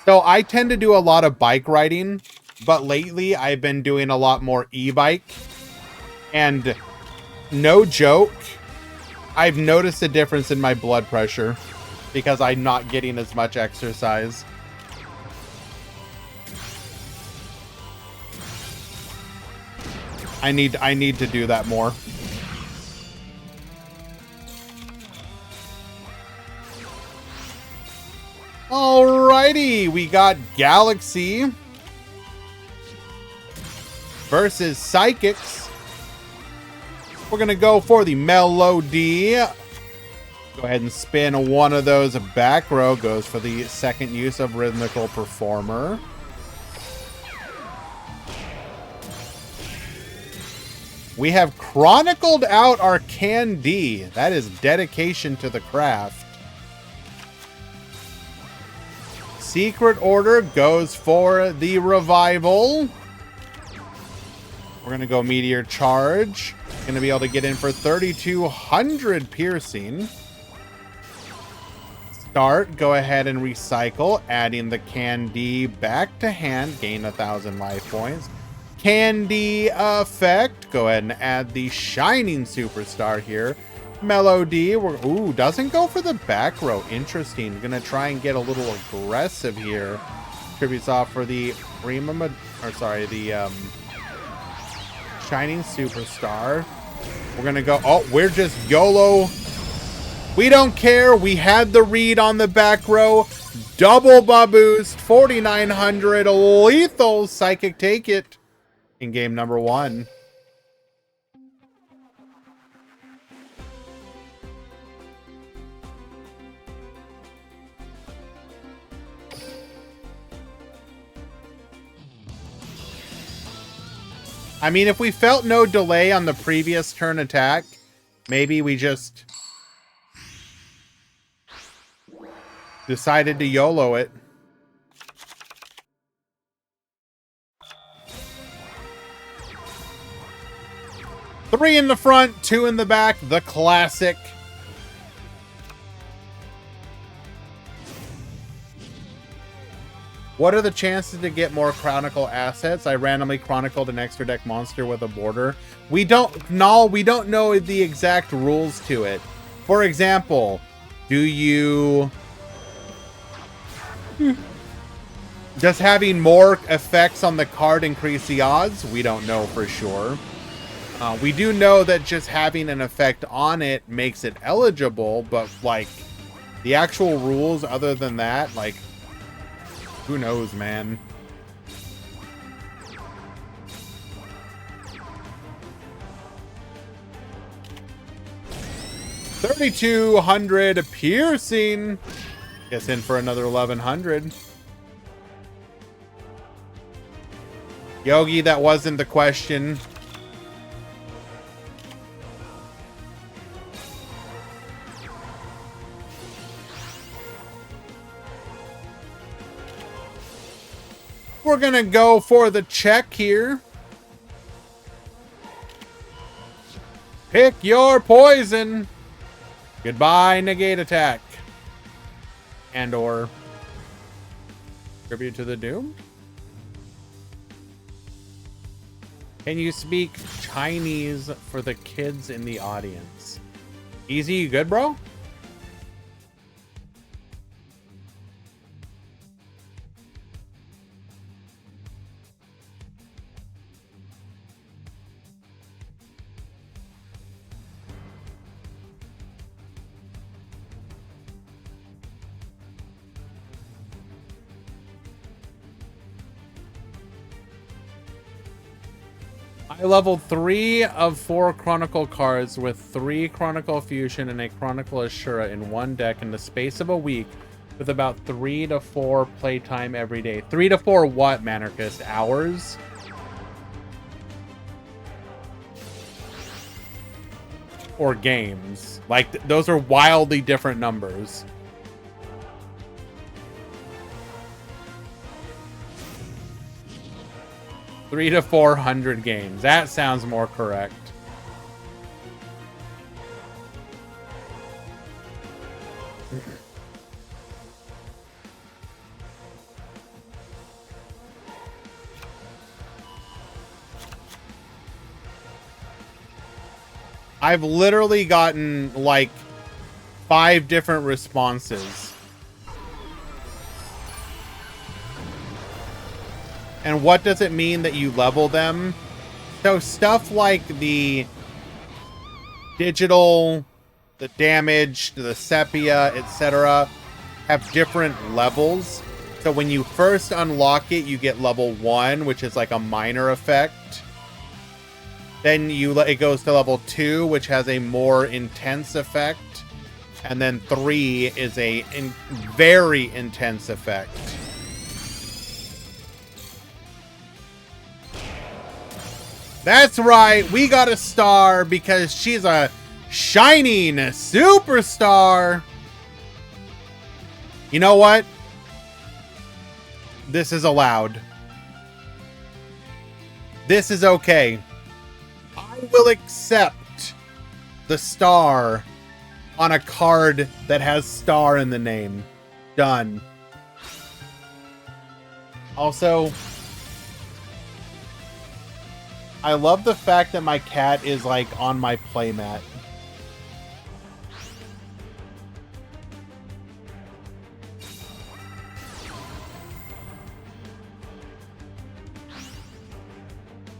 so I tend to do a lot of bike riding, but lately I've been doing a lot more e-bike. And no joke, I've noticed a difference in my blood pressure because I'm not getting as much exercise. I need to do that more. Alrighty, we got Galaxy versus Psychics. We're gonna go for the Melody. Go ahead and spin one of those back row. Goes for the second use of Rhythmical Performer. We have chronicled out our Candy. That is dedication to the craft. Secret Order goes for the Revival. We're going to go Meteor Charge. Going to be able to get in for 3,200 piercing. Start. Go ahead and recycle. Adding the Candy back to hand. Gain 1,000 life points. Candy effect. Go ahead and add the Shining Superstar here. Melody. Ooh, doesn't go for the back row. Interesting. Gonna try and get a little aggressive here. Tributes off for the Prima, or sorry, the Shining Superstar. We're gonna go. Oh, we're just YOLO. We don't care. We had the read on the back row. Double boost. 4,900 lethal psychic. Take it in game number 1. I mean, if we felt no delay on the previous turn attack, maybe we just decided to YOLO it. Three in the front, 2 in the back, the classic. What are the chances to get more Chronicle assets? I randomly chronicled an extra deck monster with a border. We don't know the exact rules to it. For example, do you... Does having more effects on the card increase the odds? We don't know for sure. We do know that just having an effect on it makes it eligible, but like the actual rules other than that, like, who knows, man? $3,200 piercing. Guess in for another 1,100. Yogi, that wasn't the question. We're gonna go for the check here. Pick your poison. Goodbye, negate attack. And or tribute to the doom. Can you speak Chinese for the kids in the audience? Easy, you good, bro? I leveled 3 of 4 Chronicle cards with 3 Chronicle Fusion and a Chronicle Ashura in one deck in the space of a week with about 3 to 4 playtime every day. 3 to 4 what, Manarchist? Hours? Or games? Like, those are wildly different numbers. $300 to 400 games. That sounds more correct. I've literally gotten like 5 different responses. And what does it mean that you level them? So stuff like the digital, the damage, the sepia, etc. have different levels. So when you first unlock it, you get level 1, which is like a minor effect. Then it goes to level 2, which has a more intense effect. And then 3 is a very intense effect. That's right, we got a star because she's a shining superstar. You know what? This is allowed. This is okay. I will accept the star on a card that has star in the name. Done. Also, I love the fact that my cat is like on my playmat.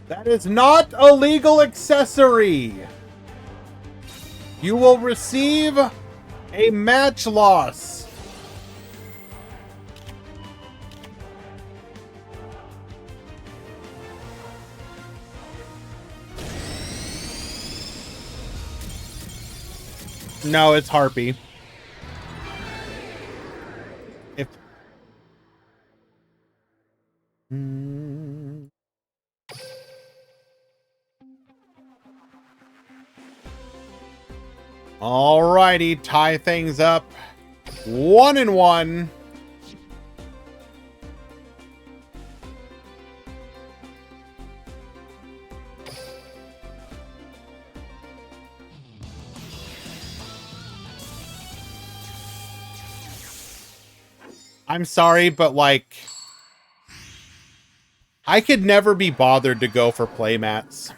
That is not a legal accessory. You will receive a match loss. No, it's Harpy. If... Alrighty, tie things up. 1-1. I'm sorry, but like, I could never be bothered to go for playmats.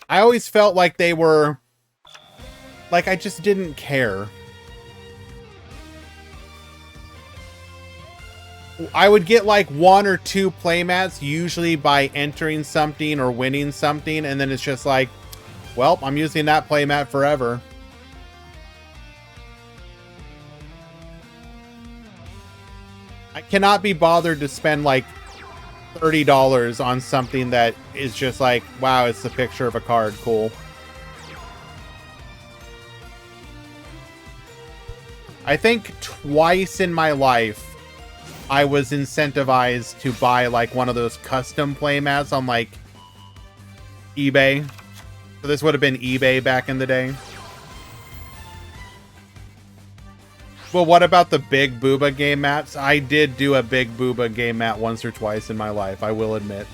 I always felt like they were, like, I just didn't care. I would get like 1 or 2 playmats, usually by entering something or winning something, and then it's just like, well, I'm using that playmat forever. I cannot be bothered to spend like $30 on something that is just like, wow, it's the picture of a card, cool. I think twice in my life I was incentivized to buy like one of those custom playmats on like eBay. So this would have been eBay back in the day. Well, what about the Big Booba game mats? I did do a Big Booba game mat once or twice in my life, I will admit.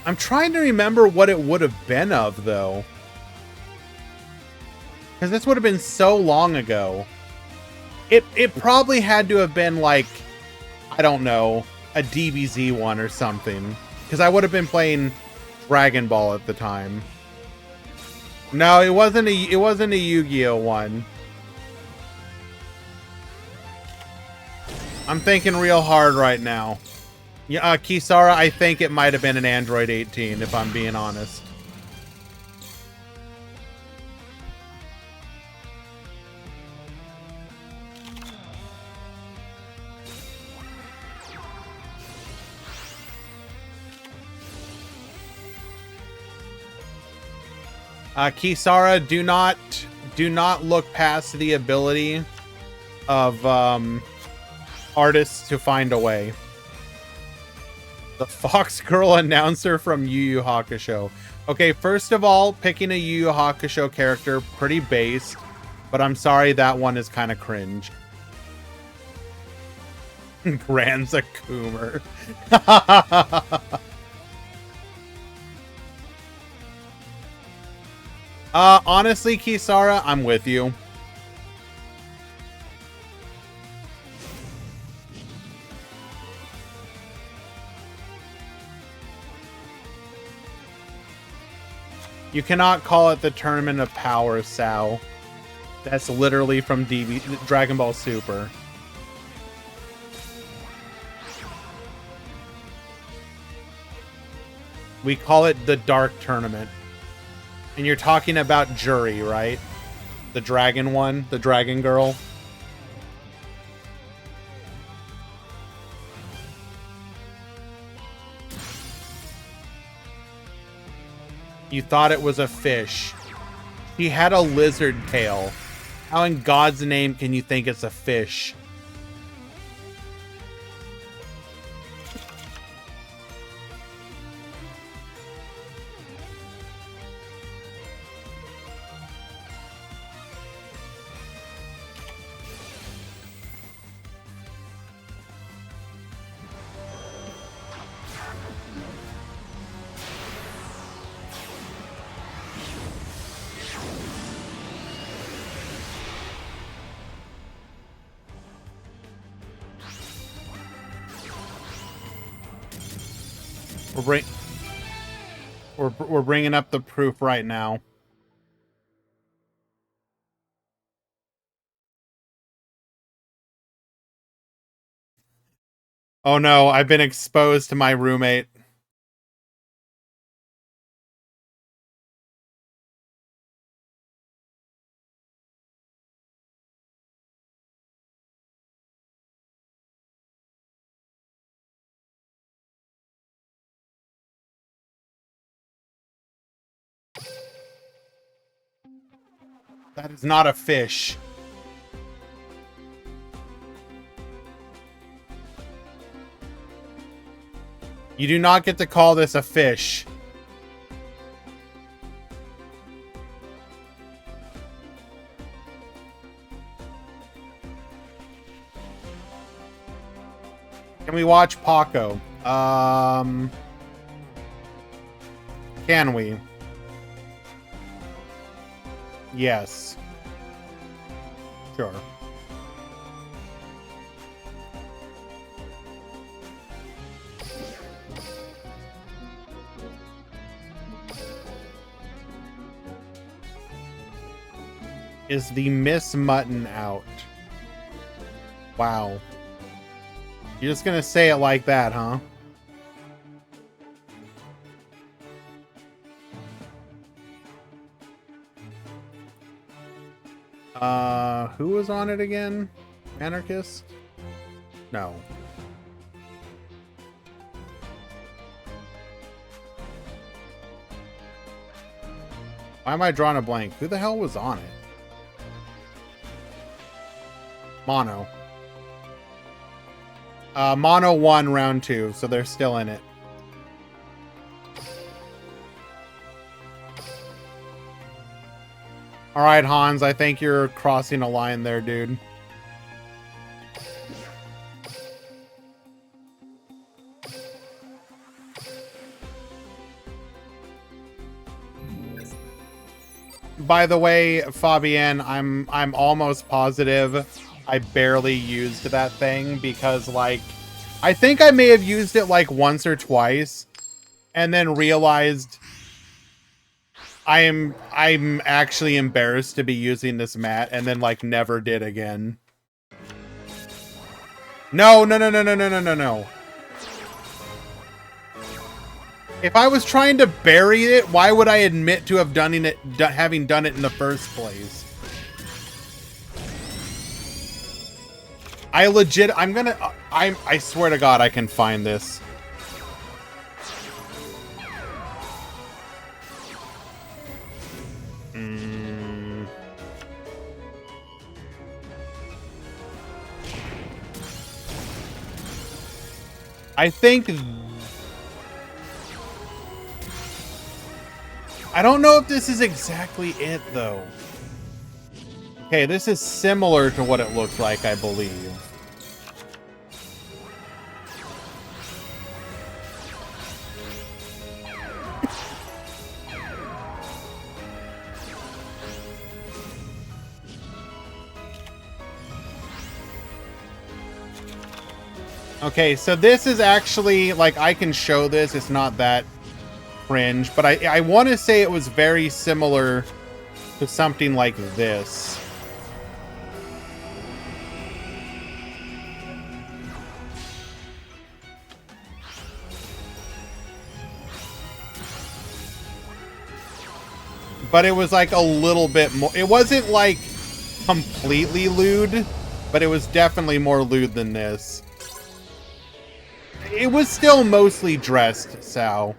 I'm trying to remember what it would have been of, though. Because this would have been so long ago. It probably had to have been, like, I don't know, a DBZ one or something. Because I would have been playing Dragon Ball at the time. No, it wasn't a Yu-Gi-Oh one. I'm thinking real hard right now. Yeah, Kisara, I think it might have been an Android 18, if I'm being honest. Kisara, do not look past the ability of artists to find a way. The Fox Girl announcer from Yu Yu Hakusho. Okay, first of all, picking a Yu Yu Hakusho character, pretty based, but I'm sorry, that one is kind of cringe. Granza Coomer. Honestly, Kisara, I'm with you. You cannot call it the Tournament of Power, Sao. That's literally from Dragon Ball Super. We call it the Dark Tournament. And you're talking about Jury, right? The dragon one, the dragon girl. You thought it was a fish. She had a lizard tail. How in God's name can you think it's a fish? We're bringing up the proof right now. Oh no, I've been exposed to my roommate. That is not a fish. You do not get to call this a fish. Can we watch Paco? Can we? Yes. Sure. Is the Miss Mutton out? Wow. You're just gonna say it like that, huh? Who was on it again? Anarchist? No. Why am I drawing a blank? Who the hell was on it? Mono. Mono won round 2, so they're still in it. Alright, Hans, I think you're crossing a line there, dude. By the way, Fabienne, I'm almost positive I barely used that thing because, like, I think I may have used it like once or twice and then realized I'm actually embarrassed to be using this mat and then like never did again. No. If I was trying to bury it, why would I admit to have having done it in the first place? I swear to God I can find this. I think... I don't know if this is exactly it, though. Okay, this is similar to what it looked like, I believe. Okay, so this is actually, like, I can show this. It's not that cringe, but I want to say it was very similar to something like this. But it was like a little bit more. It wasn't like completely lewd, but it was definitely more lewd than this. It was still mostly dressed, Sal.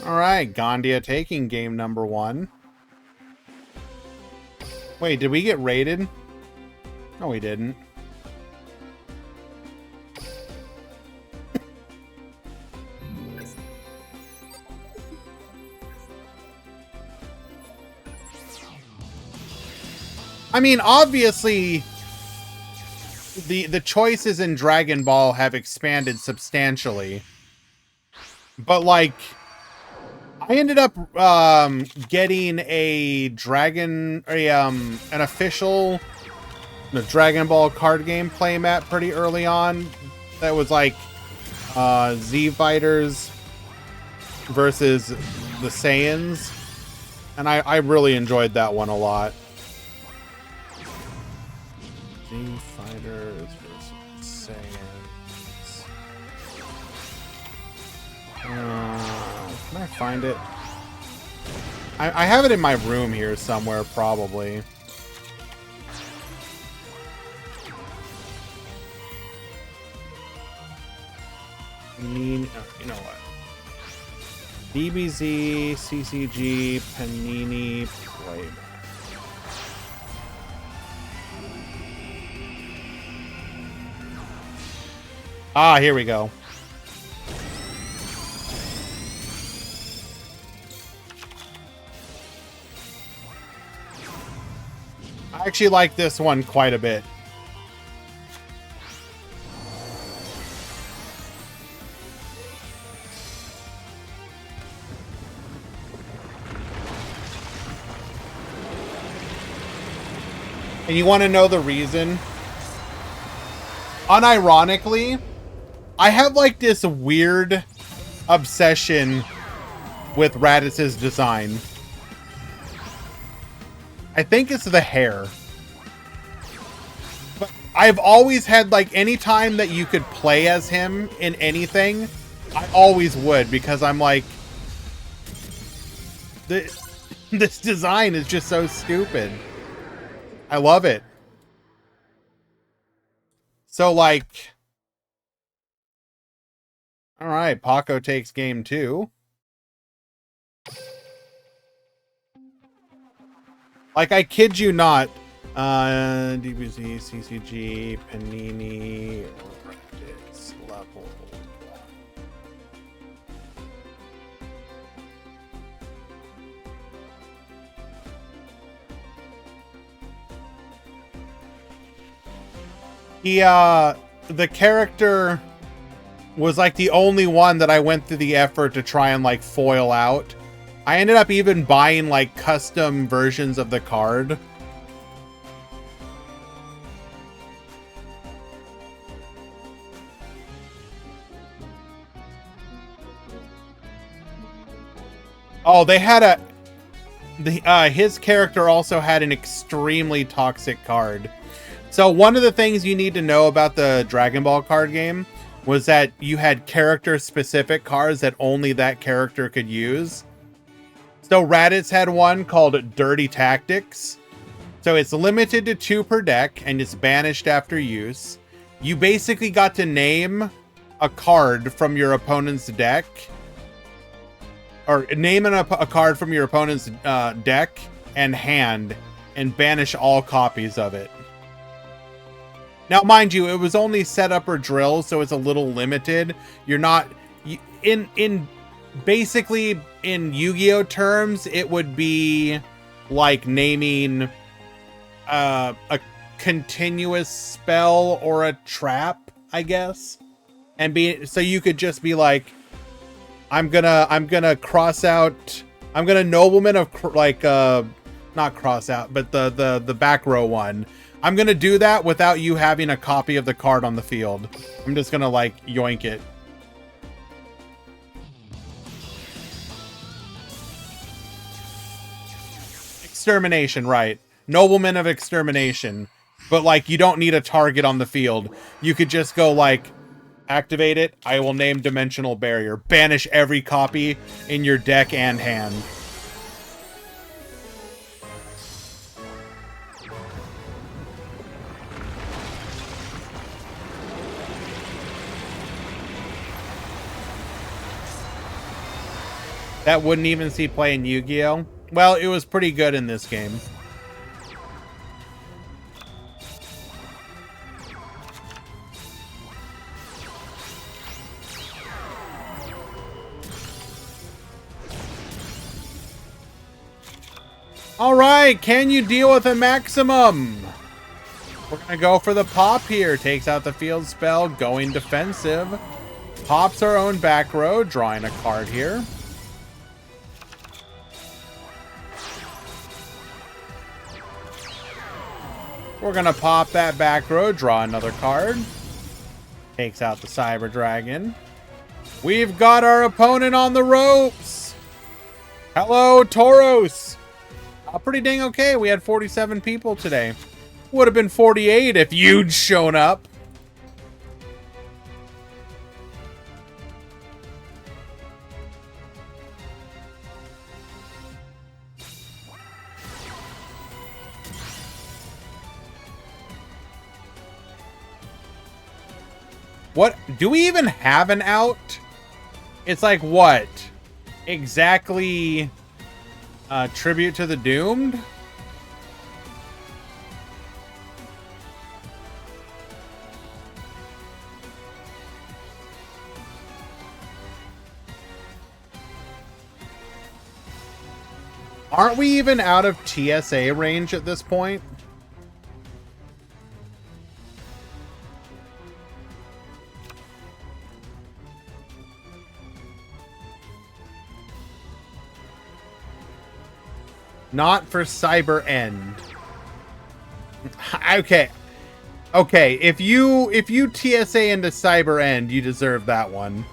Alright, Gandia taking game number 1. Wait, did we get raided? No, we didn't. I mean, obviously, the choices in Dragon Ball have expanded substantially. But, like, I ended up getting an official Dragon Ball card game playmat pretty early on. That was like Z Fighters versus the Saiyans. And I really enjoyed that one a lot. Z Fighters versus Saiyans. Can I find it? I have it in my room here somewhere, probably. You know what? DBZ, CCG, Panini, Playback. Ah, here we go. I actually like this one quite a bit. And you want to know the reason? Unironically, I have like this weird obsession with Raditz's design. I think it's the hair. But I've always had, like, any time that you could play as him in anything, I always would, because I'm like, this design is just so stupid. I love it. So, like, all right, Paco takes game 2. Like, I kid you not, DBZ, CCG, Panini, Raditz, level 1. The character was like the only one that I went through the effort to try and like foil out. I ended up even buying like custom versions of the card. Oh, they had his character also had an extremely toxic card. So one of the things you need to know about the Dragon Ball card game was that you had character-specific cards that only that character could use. So Raditz had one called Dirty Tactics, So it's limited to 2 per deck, and it's banished after use. You basically got to name a card from your opponent's deck. Or name a card from your opponent's deck and hand, and banish all copies of it. Now, mind you, it was only setup or drill, so it's a little limited. You're not... Basically, in Yu-Gi-Oh terms, it would be like naming a continuous spell or a trap, I guess. And so you could just be like, I'm gonna cross out, I'm gonna Nobleman of not cross out, but the back row one. I'm gonna do that without you having a copy of the card on the field. I'm just gonna like yoink it. Extermination, right. Nobleman of Extermination. But like, you don't need a target on the field. You could just go like, activate it. I will name Dimensional Barrier. Banish every copy in your deck and hand. That wouldn't even see play in Yu-Gi-Oh! Well, it was pretty good in this game. Alright, can you deal with a maximum? We're gonna go for the pop here. Takes out the field spell, going defensive. Pops our own back row, drawing a card here. We're gonna pop that back row, draw another card. Takes out the Cyber Dragon. We've got our opponent on the ropes. Hello, Tauros. Pretty dang okay. We had 47 people today. Would have been 48 if you'd shown up. What? Do we even have an out? It's like what? Exactly... Tribute to the Doomed? Aren't we even out of TSA range at this point? Not for Cyber End. Okay. Okay, if you TSA into Cyber End, you deserve that one.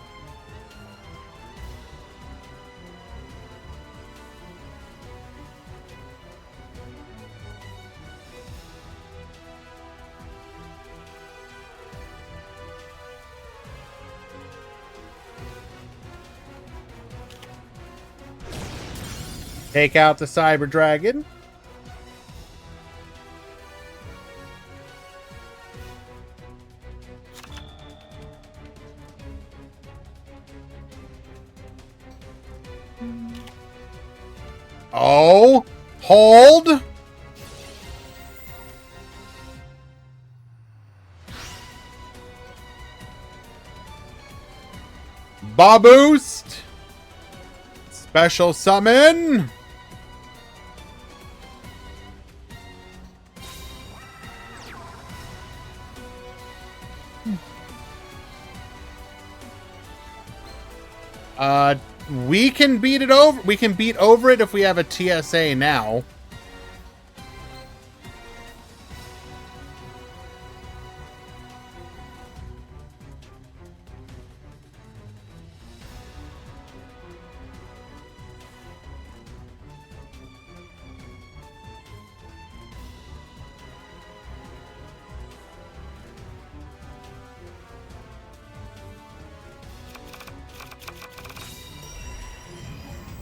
Take out the Cyber Dragon. Oh, hold. Boost. Special summon. We can beat it over. We can beat over it if we have a TSA now.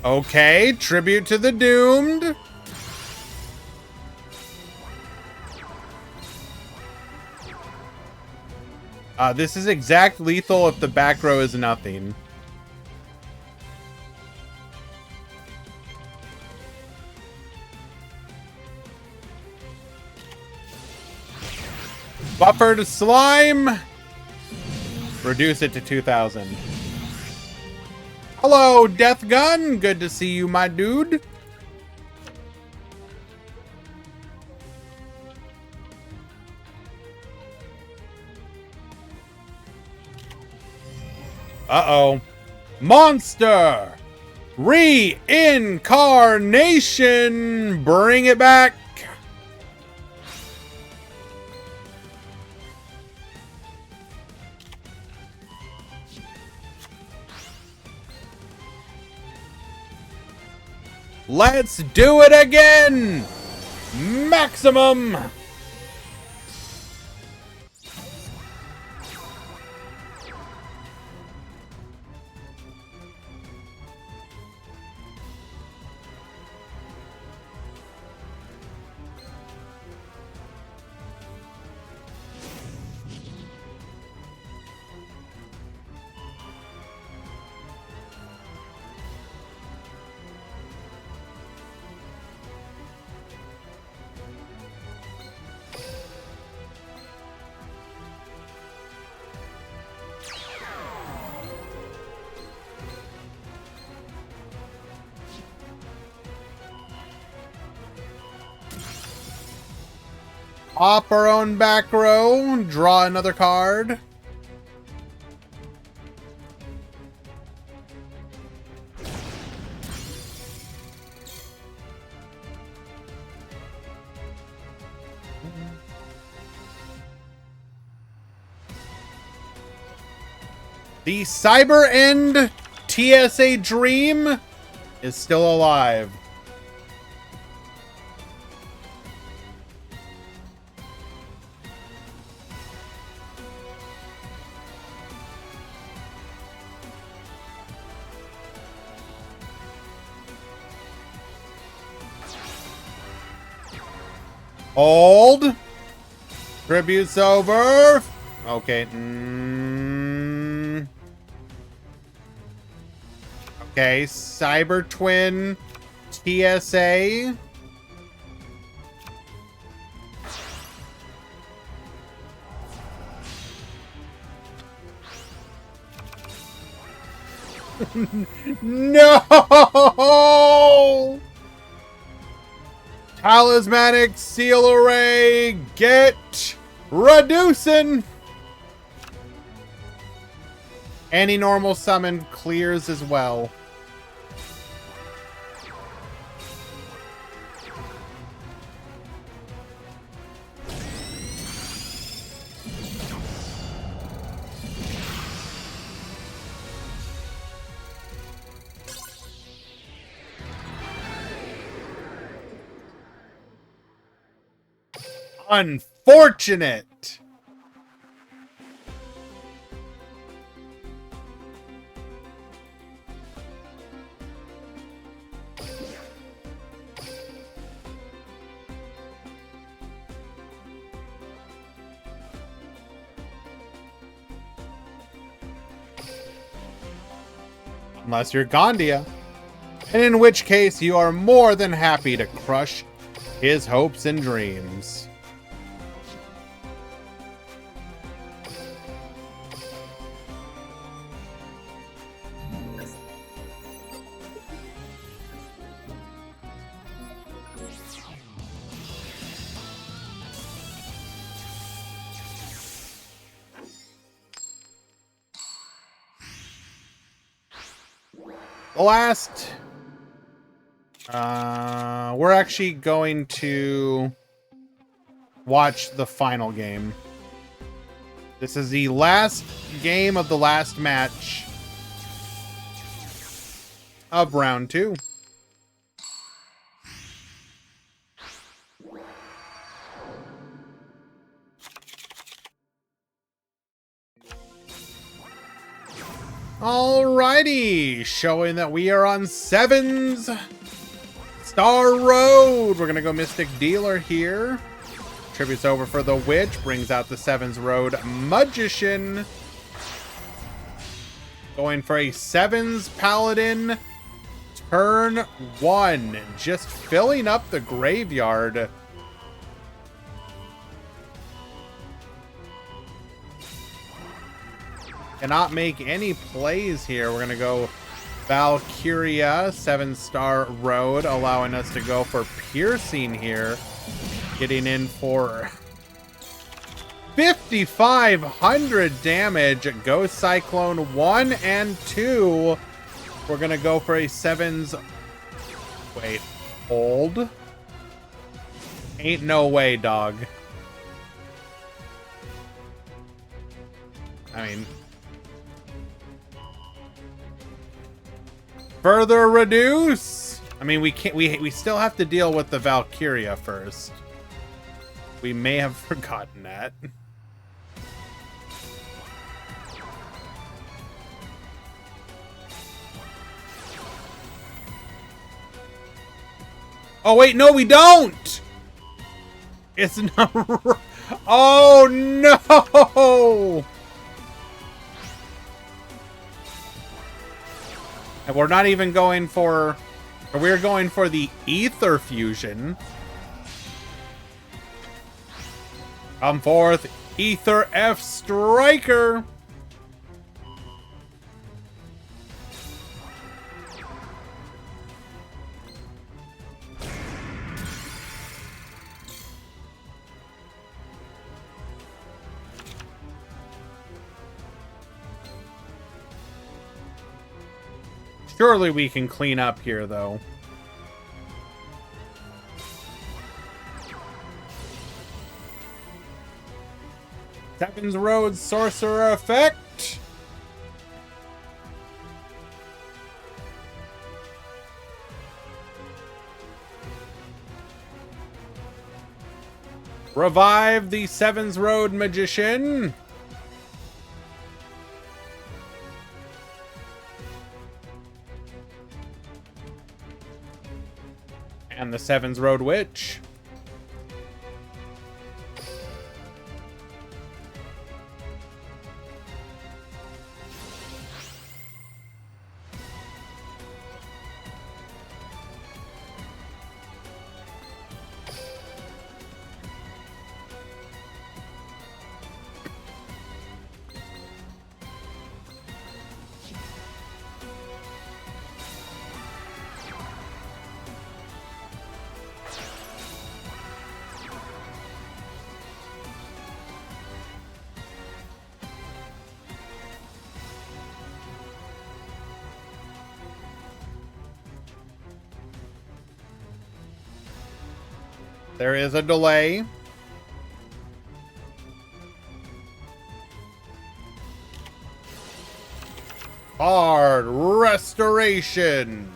Okay, tribute to the Doomed. This is exact lethal if the back row is nothing. Buffer to slime. Reduce it to 2,000. Hello, Death Gun. Good to see you, my dude. Uh-oh. Monster! Reincarnation! Bring it back! Let's do it again! Maximum! Pop our own back row. Draw another card. The Cyber End TSA Dream is still alive. Hold. Tribute's over. Okay. Okay. Cyber Twin. TSA. No! Talismanic Seal Array, get reducing. Any normal summon clears as well. Unfortunate. Unless you're Gandia. And in which case you are more than happy to crush his hopes and dreams. Last, we're actually going to watch the final game. This is the last game of the last match of round 2. Alrighty, showing that we are on 7's Star Road. We're gonna go Mystic Dealer here. tributes over for the Witch. Brings out the Sevens Road Magician. Going for a Sevens Paladin. Turn 1. Just filling up the graveyard. Cannot make any plays here. We're going to go Valkyria, 7-star Road, allowing us to go for Piercing here. Getting in for 5,500 damage. Ghost Cyclone 1 and 2. We're going to go for a 7s. Wait, hold. Ain't no way, dog. I mean, further reduce. I mean, we can't. We still have to deal with the Valkyria first. We may have forgotten that. Oh wait, no, we don't. It's not. Oh no. And we're not even going for... We're going for the Ether Fusion. Come forth, Ether F Striker. Surely we can clean up here, though. Sevens Road Sorcerer Effect. Revive the Sevens Road Magician. And the Sevens Road Witch. There is a delay. Hard Restoration.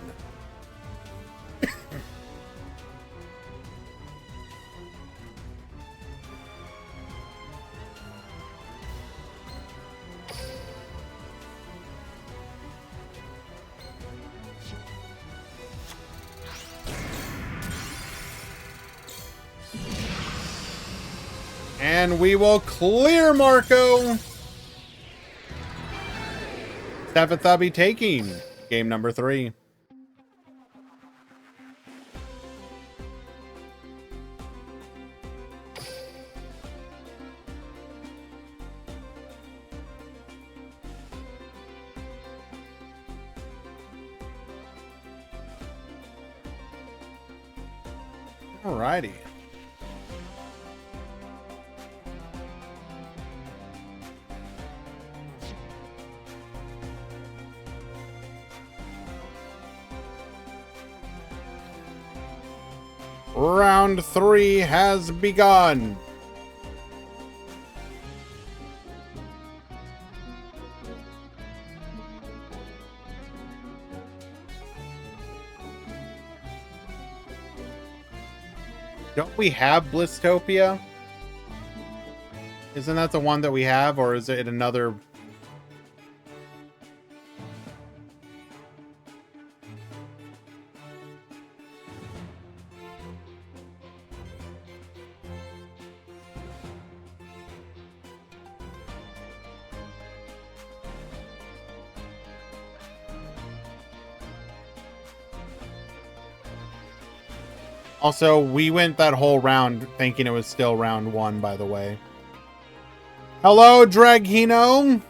And we will clear Marco. 7th I'll be taking game number 3. Alrighty. Round 3 has begun. Don't we have Blistopia? Isn't that the one that we have, or is it another? Also, we went that whole round thinking it was still round 1, by the way. Hello, Draghino!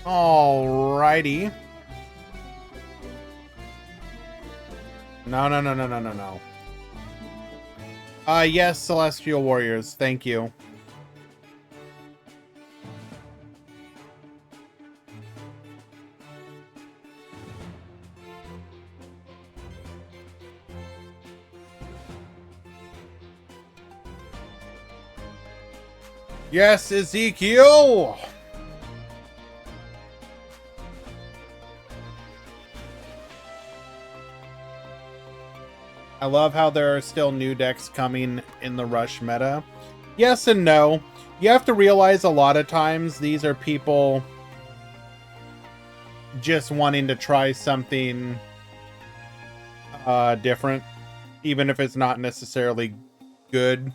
Alrighty. No. Yes, Celestial Warriors. Thank you. Yes, Ezekiel! I love how there are still new decks coming in the Rush meta. Yes and no. You have to realize a lot of times these are people just wanting to try something different, even if it's not necessarily good.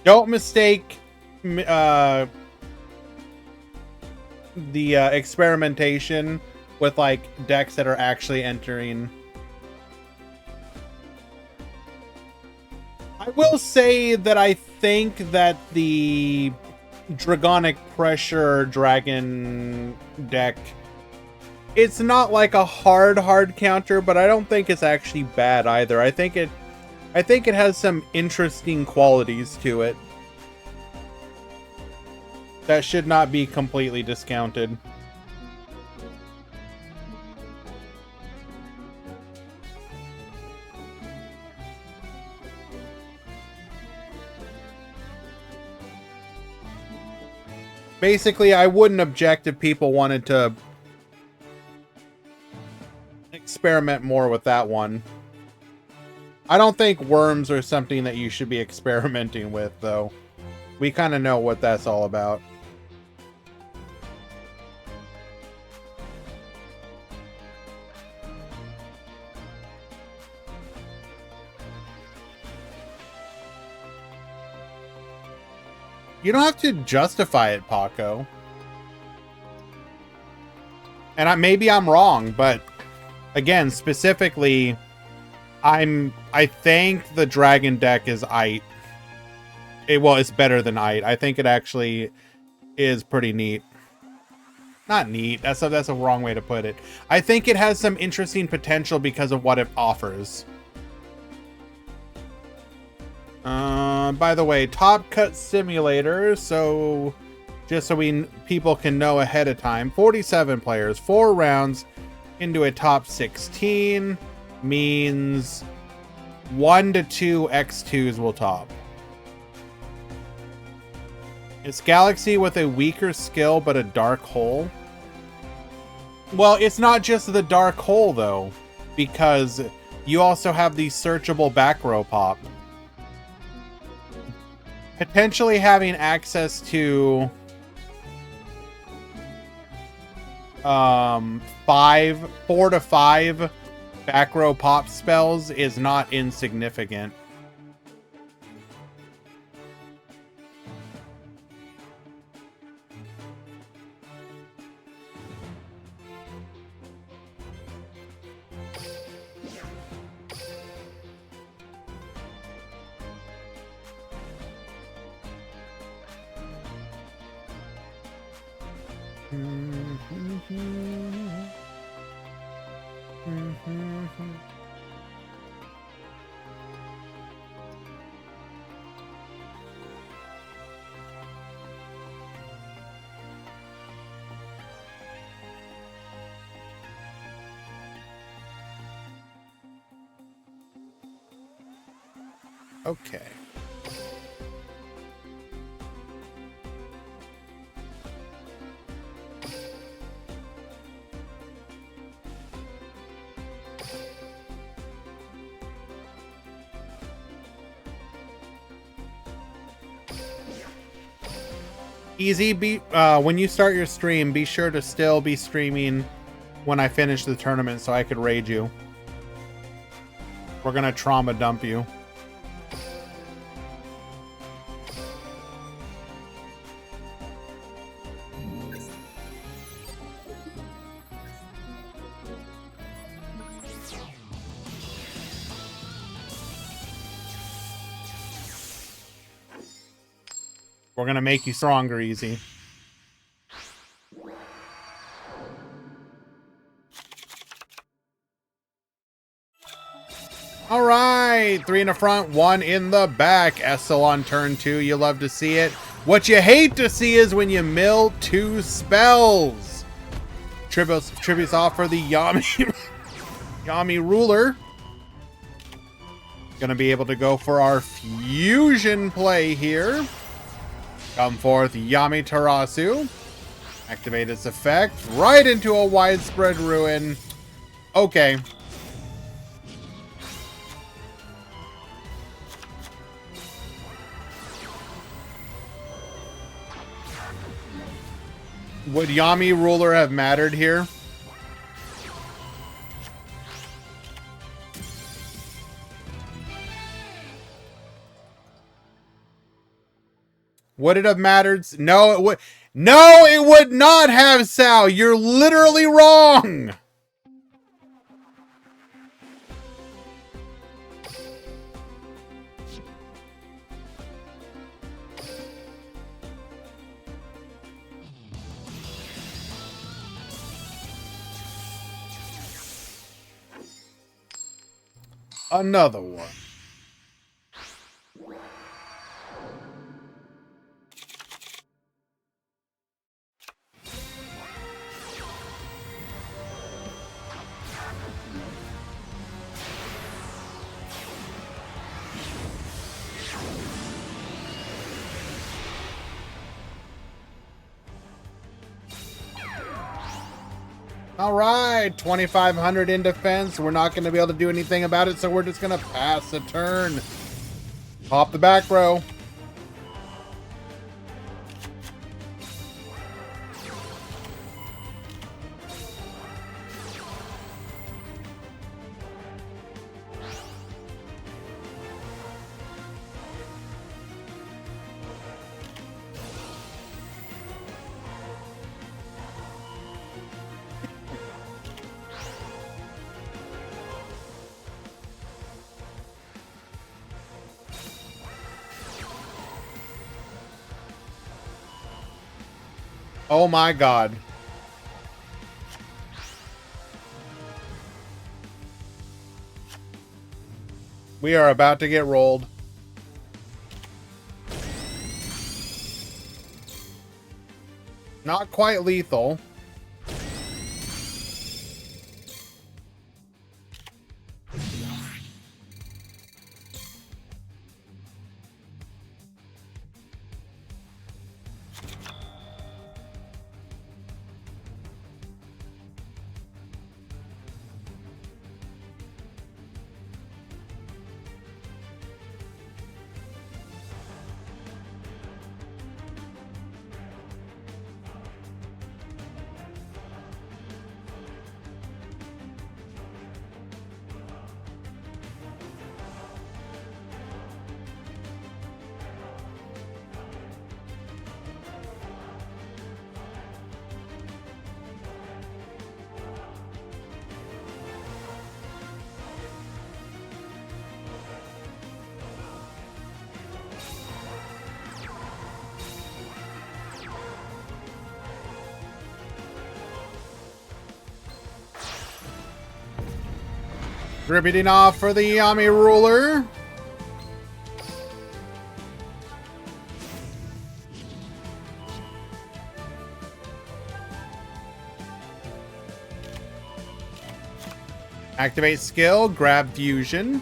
Don't mistake the experimentation with like decks that are actually entering. I will say that I think that the Dragonic Pressure Dragon deck, it's not like a hard counter, but I don't think it's actually bad either. I think it has some interesting qualities to it that should not be completely discounted. Basically, I wouldn't object if people wanted to experiment more with that one. I don't think worms are something that you should be experimenting with, though. We kind of know what that's all about. You don't have to justify it, Paco. And maybe I'm wrong, but again, specifically, I think the dragon deck is Ite. Well, it's better than Ite. I think it actually is pretty neat. Not neat. That's a wrong way to put it. I think it has some interesting potential because of what it offers. By the way, Top Cut Simulator, so just so people can know ahead of time, 47 players, 4 rounds into a top 16 means 1 to 2 X2s will top. It's Galaxy with a weaker skill but a dark hole. Well, it's not just the dark hole though, because you also have the searchable back row pop. Potentially having access to 4 to 5 back row pop spells is not insignificant. Okay. Easy. When you start your stream, be sure to still be streaming when I finish the tournament so I could raid you. We're gonna trauma dump you. We're gonna make you stronger, Easy. All right, 3 in the front, 1 in the back. Essel on turn 2. You love to see it. What you hate to see is when you mill 2 spells. Tributes off for the Yami, Yami Ruler. Gonna be able to go for our fusion play here. Come forth, Yami Tarasu. Activate its effect right into a widespread ruin. Okay. Would Yami Ruler have mattered here? Would it have mattered? No, it would. No, it would not have, Sal. You're literally wrong. Another one. All right, 2,500 in defense. We're not going to be able to do anything about it, so we're just going to pass a turn. Pop the back row. Oh my God. We are about to get rolled. Not quite lethal. Riveting off for the Yami Ruler. Activate skill, grab fusion.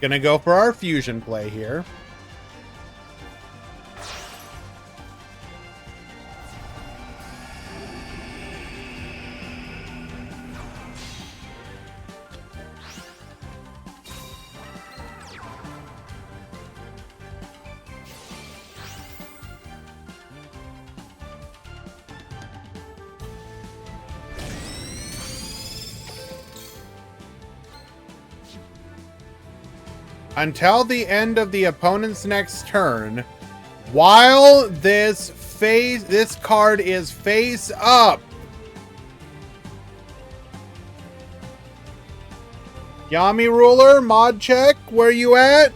Gonna go for our fusion play here. Until the end of the opponent's next turn, while this card is face up. Yami Ruler, mod check, where you at?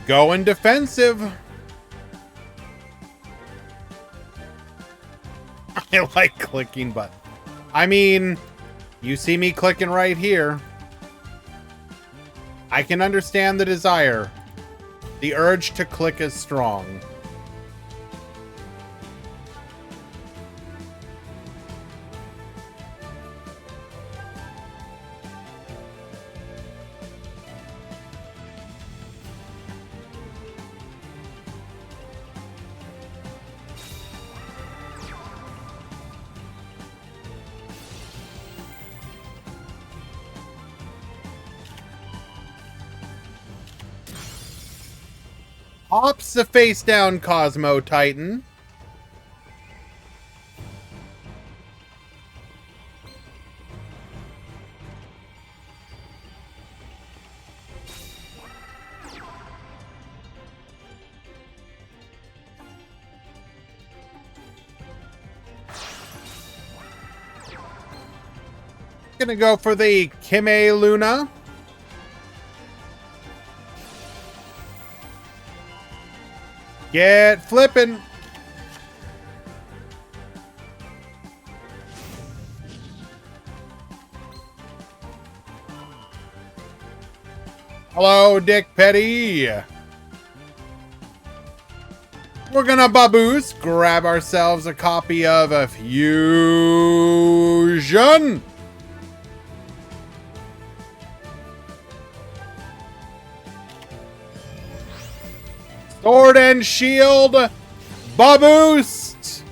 Going defensive. I like clicking buttons. I mean, you see me clicking right here. I can understand the desire. The urge to click is strong. Hops the face down Cosmo Titan. Gonna go for the Kime Luna. Get flippin'. Hello, Dick Petty. We're gonna baboose, grab ourselves a copy of a fusion. Sword and shield, baboost.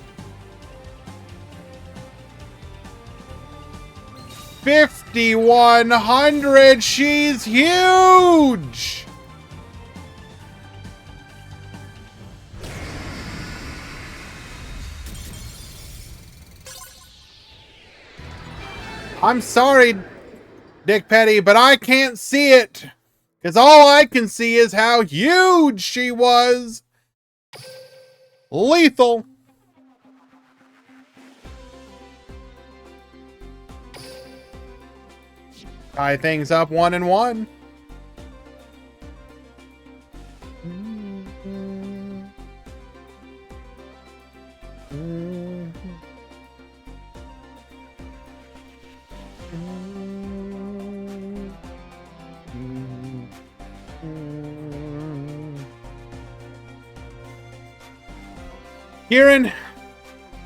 5,100. She's huge. I'm sorry, Dick Petty, but I can't see it. Because all I can see is how huge she was. Lethal. Tie things up 1-1. Kieran,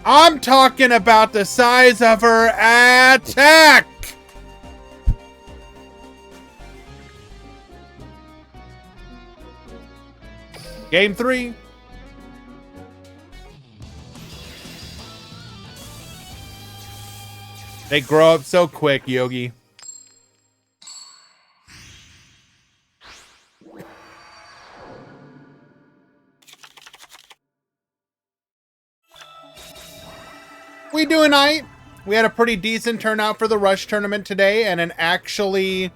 I'm talking about the size of her attack. Game 3. They grow up so quick, Yogi. We do a night. We had a pretty decent turnout for the Rush tournament today, and an actually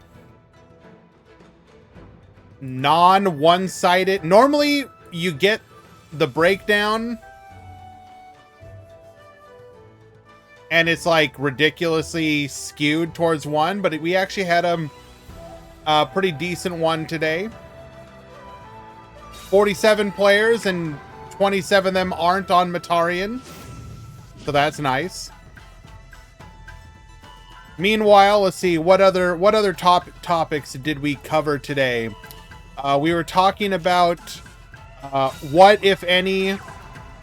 non-one-sided. Normally, you get the breakdown and it's like ridiculously skewed towards one, but we actually had a pretty decent one today. 47 players and 27 of them aren't on Matarian, so that's nice. Meanwhile, let's see, what other topics did we cover today? We were talking about what, if any,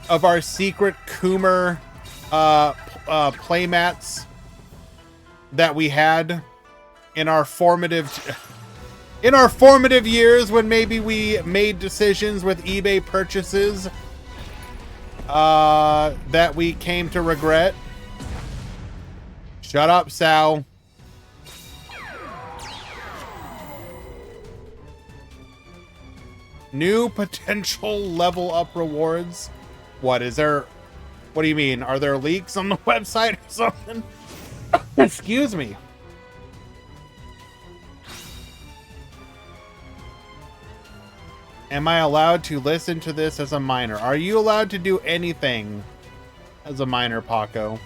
of our secret Coomer playmats that we had in our formative years, when maybe we made decisions with eBay purchases that we came to regret. Shut up, Sal. New potential level up rewards. What is there? What do you mean? Are there leaks on the website or something? Excuse me. Am I allowed to listen to this as a minor? Are you allowed to do anything as a minor, Paco?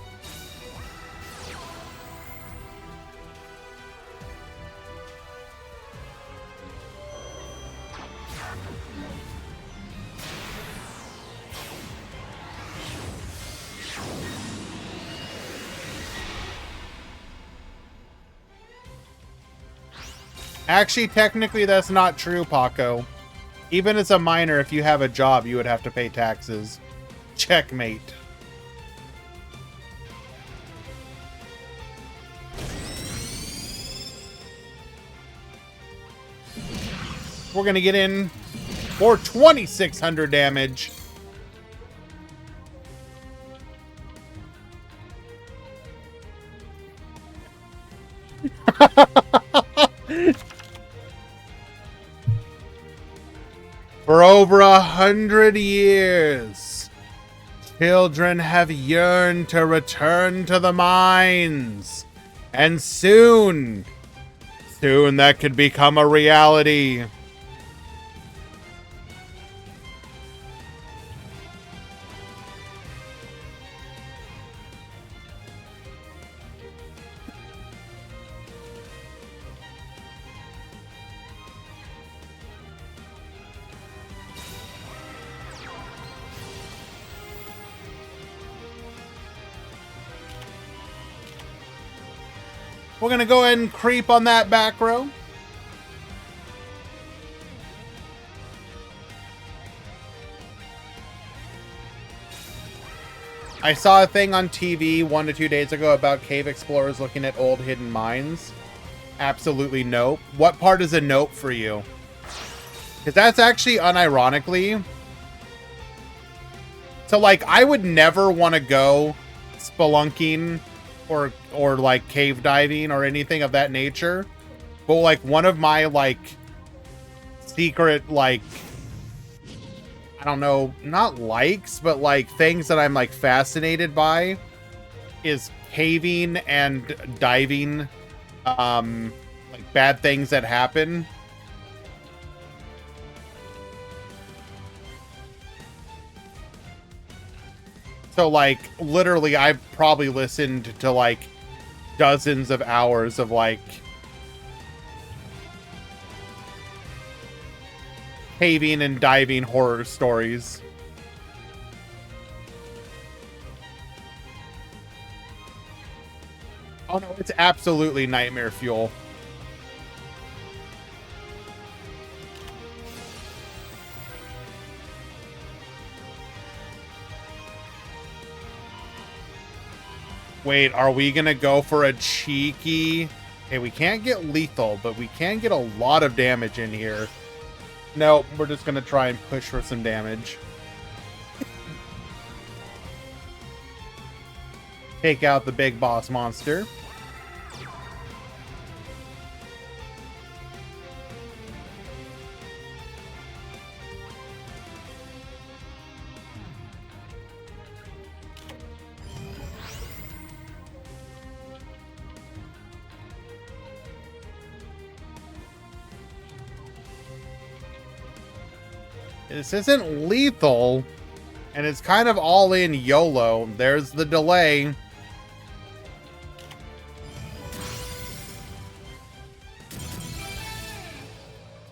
Actually, technically, that's not true, Paco. Even as a minor, if you have a job, you would have to pay taxes. Checkmate. We're gonna get in for 2,600 damage. For over 100 years, children have yearned to return to the mines. And soon that could become a reality. We're going to go ahead and creep on that back row. I saw a thing on TV 1 to 2 days ago about cave explorers looking at old hidden mines. Absolutely nope. What part is a nope for you? Because that's actually unironically. So, like, I would never want to go spelunking or like cave diving or anything of that nature, but like one of my like secret, like, I don't know, not likes, but like things that I'm like fascinated by is caving and diving, like bad things that happen. So, like, literally, I've probably listened to, like, dozens of hours of, like, caving and diving horror stories. Oh, no, it's absolutely nightmare fuel. Wait, are we gonna go for a cheeky... Okay, we can't get lethal, but we can get a lot of damage in here. No, we're just gonna try and push for some damage. Take out the big boss monster. This isn't lethal, and it's kind of all in YOLO. There's the delay.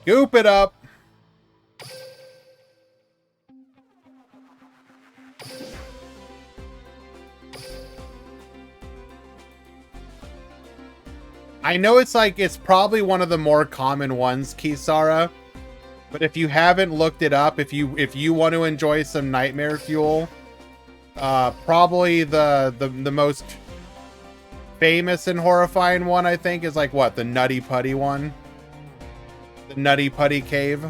Scoop it up. I know it's probably one of the more common ones, Kisara. But if you haven't looked it up, if you want to enjoy some nightmare fuel, probably the most famous and horrifying one, I think, is like what, the Nutty Putty one? The Nutty Putty Cave.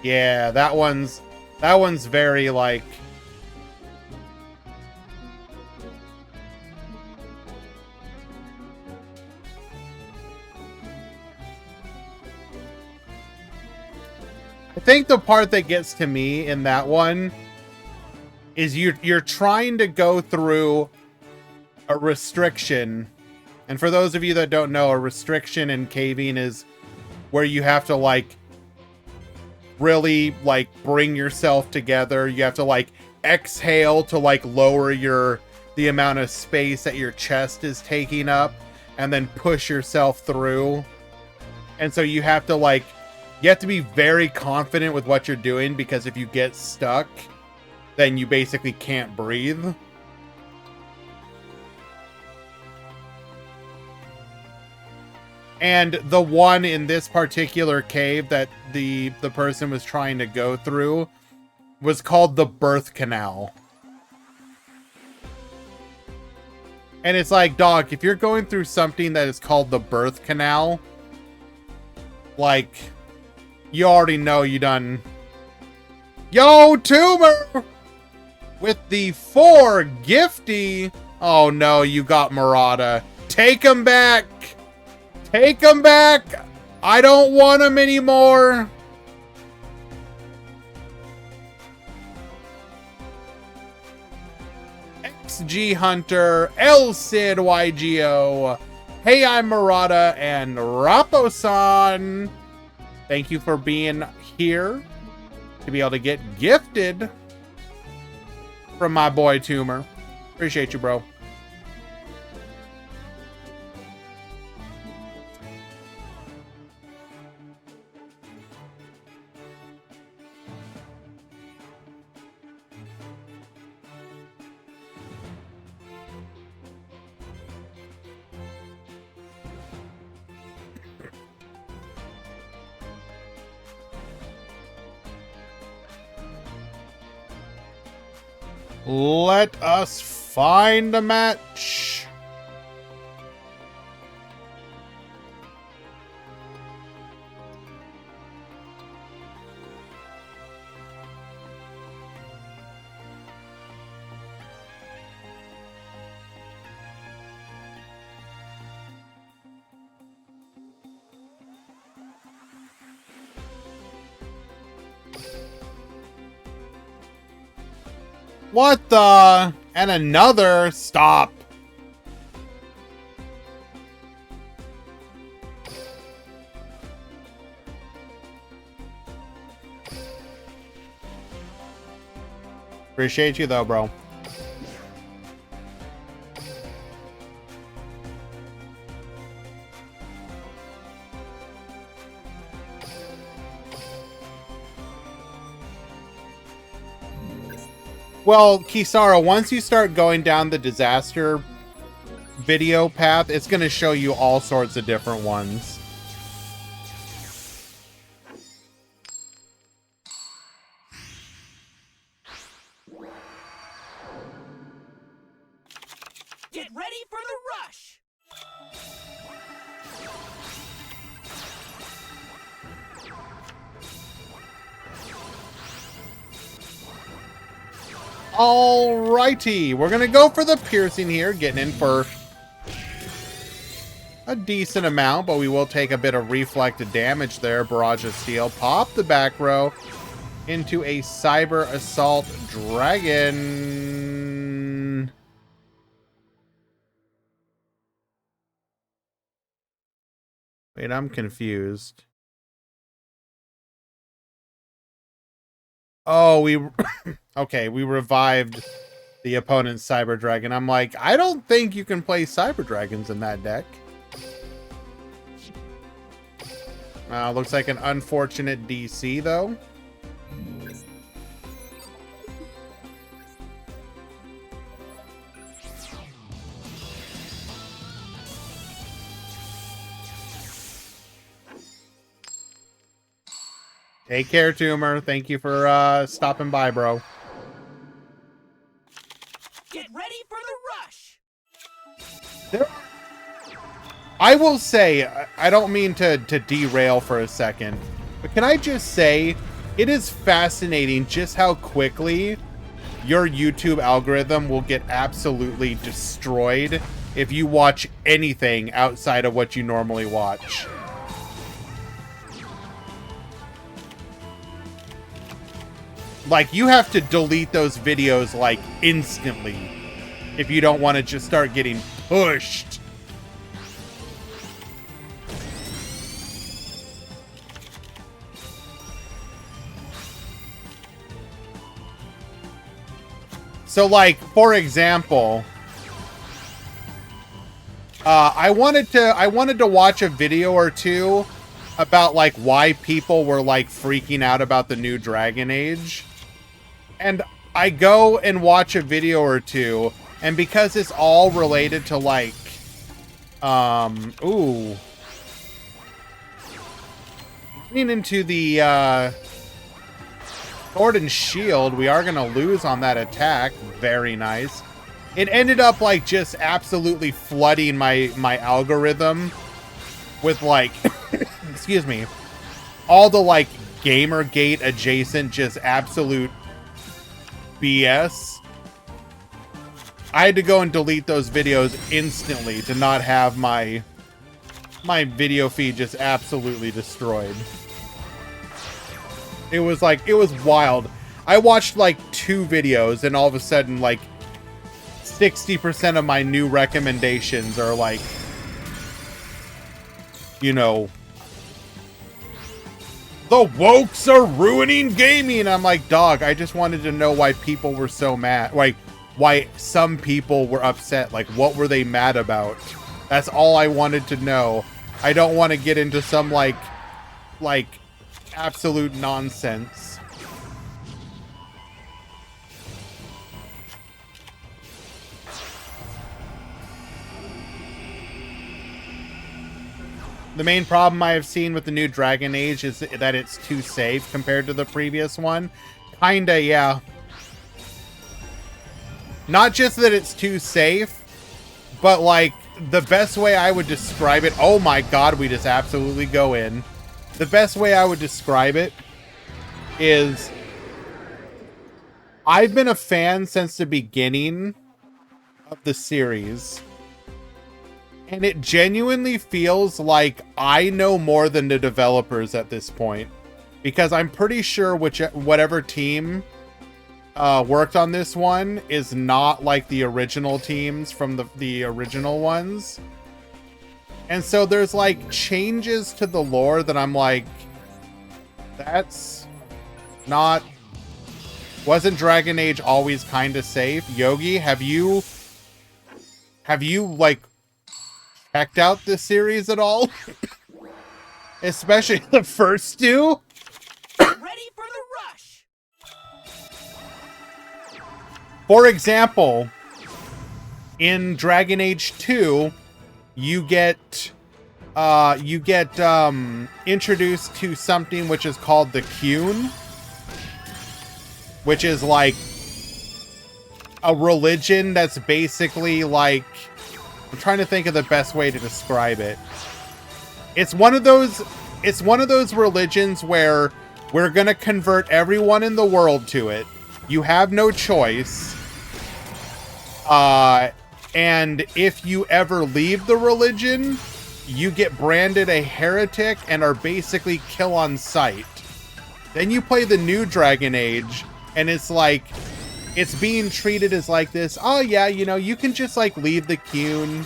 Yeah, that one's very like I think the part that gets to me in that one is you're trying to go through a restriction. And for those of you that don't know, a restriction in caving is where you have to like really like bring yourself together. You have to like exhale to like lower the amount of space that your chest is taking up and then push yourself through. And so you have to be very confident with what you're doing, because if you get stuck, then you basically can't breathe. And the one in this particular cave that the person was trying to go through was called the birth canal. And it's like, dog, if you're going through something that is called the birth canal, like, you already know you done. Yo, Tumor! With the 4 gifty. Oh no, you got Murata. Take him back! Take him back! I don't want him anymore! XG Hunter, El Cid YGO, Hey I'm Murata, and Rapo-san. Thank you for being here to be able to get gifted from my boy Tumor. Appreciate you, bro. Let us find a match. What the? And another? Stop. Appreciate you though, bro. Well, Kisara, once you start going down the disaster video path, it's going to show you all sorts of different ones. Get ready for the rush! Alrighty, we're gonna go for the piercing here, getting in for a decent amount, but we will take a bit of reflected damage there. Barrage of Steel, pop the back row into a Cyber Assault Dragon. Wait, I'm confused. Oh, we... Okay, we revived the opponent's Cyber Dragon. I'm like, I don't think you can play Cyber Dragons in that deck. Looks like an unfortunate DC, though. Take care, Tumor. Thank you for stopping by, bro. Get ready for the rush. I will say, I don't mean to derail for a second, but can I just say, it is fascinating just how quickly your YouTube algorithm will get absolutely destroyed if you watch anything outside of what you normally watch. Like, you have to delete those videos, like, instantly if you don't want to just start getting pushed. So, like, for example, I wanted to watch a video or two about, like, why people were, like, freaking out about the new Dragon Age. And I go and watch a video or two, and because it's all related to, like, ooh. Getting into the, Sword and Shield, we are gonna lose on that attack. Very nice. It ended up, like, just absolutely flooding my algorithm with, like, excuse me, all the, like, Gamergate adjacent, just absolute BS. I had to go and delete those videos instantly to not have my video feed just absolutely destroyed. It was like, it was wild. I watched like 2 videos and all of a sudden like 60% of my new recommendations are like, you know, the wokes are ruining gaming. I'm like, dog, I just wanted to know why people were so mad. Like, why some people were upset. Like, what were they mad about? That's all I wanted to know. I don't want to get into some, like absolute nonsense. The main problem I have seen with the new Dragon Age is that it's too safe compared to the previous one. Kinda, yeah. Not just that it's too safe, but like the best way I would describe it... Oh my god, we just absolutely go in. The best way I would describe it is... I've been a fan since the beginning of the series. And it genuinely feels like I know more than the developers at this point. Because I'm pretty sure whatever team worked on this one is not like the original teams from the original ones. And so there's like changes to the lore that I'm like, that's not... Wasn't Dragon Age always kind of safe? Yogi, have you like checked out this series at all? Especially the first 2? Ready for the rush. For example, in Dragon Age 2, you get introduced to something which is called the Qun, which is like a religion that's basically like... I'm trying to think of the best way to describe it. It's one of those religions where we're going to convert everyone in the world to it. You have no choice. And if you ever leave the religion, you get branded a heretic and are basically kill on sight. Then you play the new Dragon Age, and it's like, it's being treated as like this, oh yeah, you know, you can just like leave the Qun.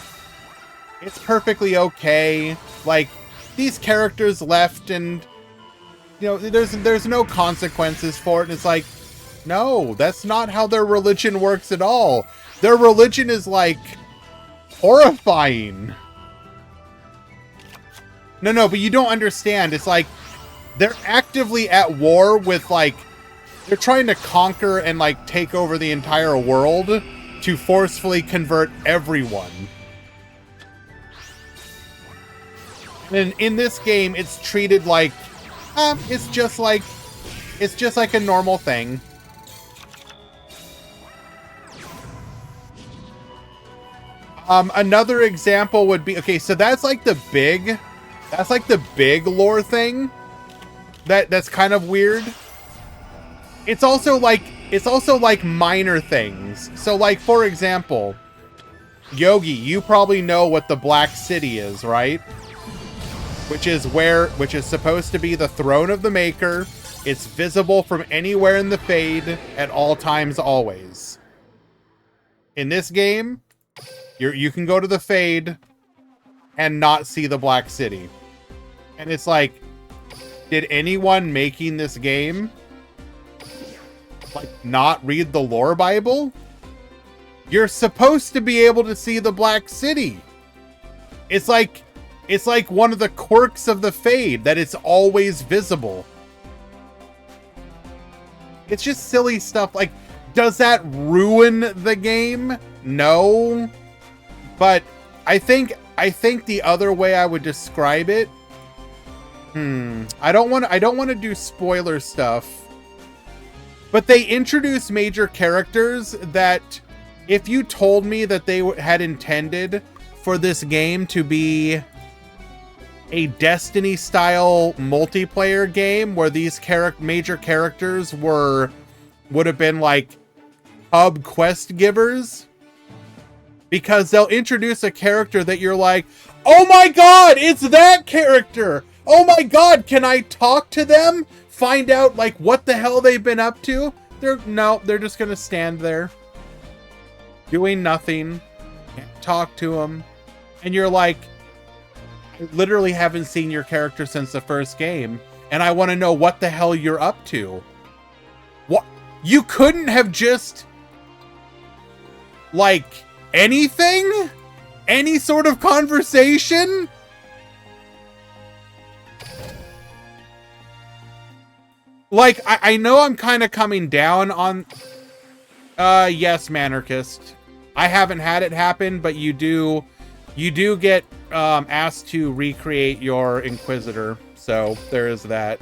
It's perfectly okay. Like, these characters left and, you know, there's no consequences for it. And it's like, No, that's not how their religion works at all. Their religion is, like, horrifying. No, but you don't understand. It's like, they're actively at war with, like, they're trying to conquer and, like, take over the entire world to forcefully convert everyone. And in this game, it's treated like, it's just like a normal thing. Another example would be, okay, so that's like the big lore thing. That's kind of weird. It's also like minor things. So like, for example, Yogi, you probably know what the Black City is, right? Which is supposed to be the throne of the Maker. It's visible from anywhere in the Fade at all times, always. In this game, you can go to the Fade and not see the Black City. And it's like, did anyone making this game, like, not read the lore Bible? You're supposed to be able to see the Black City. It's like one of the quirks of the Fade that it's always visible. It's just silly stuff. Like, does that ruin the game? No. But I think the other way I would describe it, I don't want to do spoiler stuff. But they introduce major characters that, if you told me that they had intended for this game to be a Destiny-style multiplayer game where these major characters would have been like hub quest givers, because they'll introduce a character that you're like, oh my god, it's that character! Oh my god, can I talk to them? Find out, like, what the hell they've been up to? They're just gonna stand there doing nothing. Can't talk to them. And you're like, I literally haven't seen your character since the first game, and I want to know what the hell you're up to. What? You couldn't have just, like, anything? Any sort of conversation? Like, I know I'm kind of coming down on... yes, Manarchist. I haven't had it happen, but you do get asked to recreate your Inquisitor. So, there is that.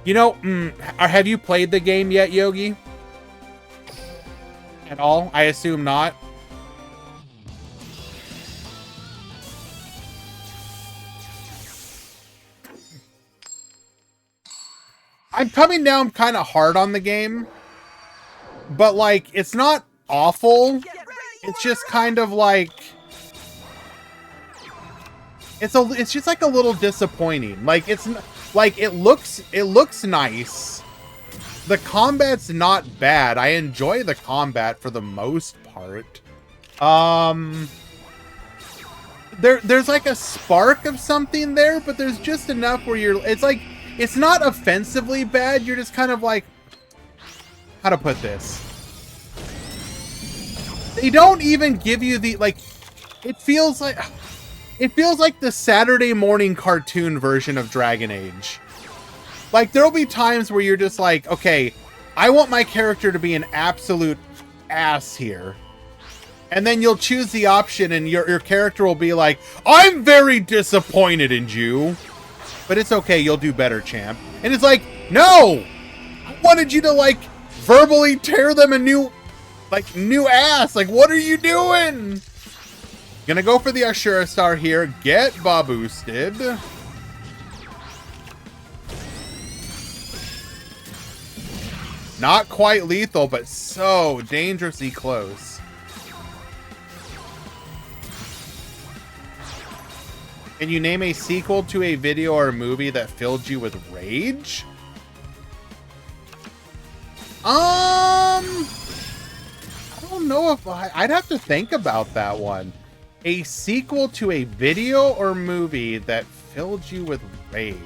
You know, have you played the game yet, Yogi? At all? I assume not. I'm coming down kind of hard on the game, but like, it's not awful. It's just kind of like, it's just like a little disappointing. Like, it's like, it looks nice. The combat's not bad. I enjoy the combat for the most part. There's like a spark of something there, but there's just enough where it's like, it's not offensively bad. You're just kind of like, how to put this? They don't even give you the, like, it feels like the Saturday morning cartoon version of Dragon Age. Like, there'll be times where you're just like, okay, I want my character to be an absolute ass here. And then you'll choose the option and your character will be like, I'm very disappointed in you. But it's okay, you'll do better, champ. And it's like, no! I wanted you to, like, verbally tear them a new ass. Like, what are you doing? Gonna go for the Ashura Star here. Get boosted. Not quite lethal, but so dangerously close. Can you name a sequel to a video or a movie that filled you with rage? don't know if I'd have to think about that one. A sequel to a video or movie that filled you with rage.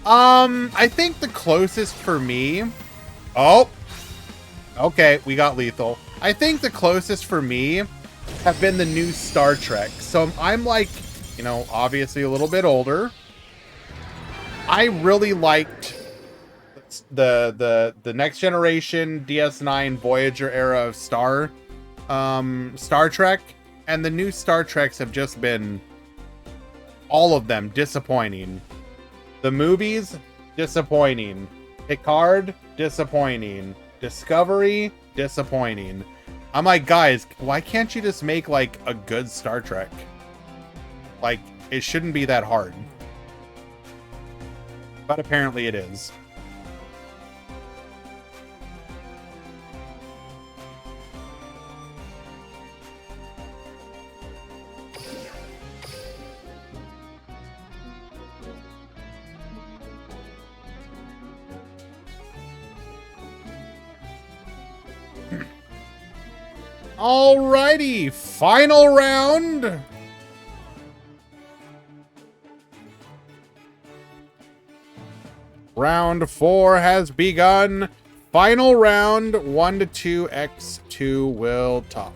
I think the closest for me... Oh! Okay, we got lethal. I think the closest for me have been the new Star Trek. So I'm like, you know, obviously a little bit older. I really liked the Next Generation, DS9, Voyager era of Star Trek, and the new Star Treks have just been, all of them, disappointing. The movies, disappointing. Picard, disappointing. Discovery, disappointing. I'm like, guys, why can't you just make, like, a good Star Trek? Like, it shouldn't be that hard. But apparently it is. Alrighty, final round. Round 4 has begun. Final round, 1 to 2, X2 will top.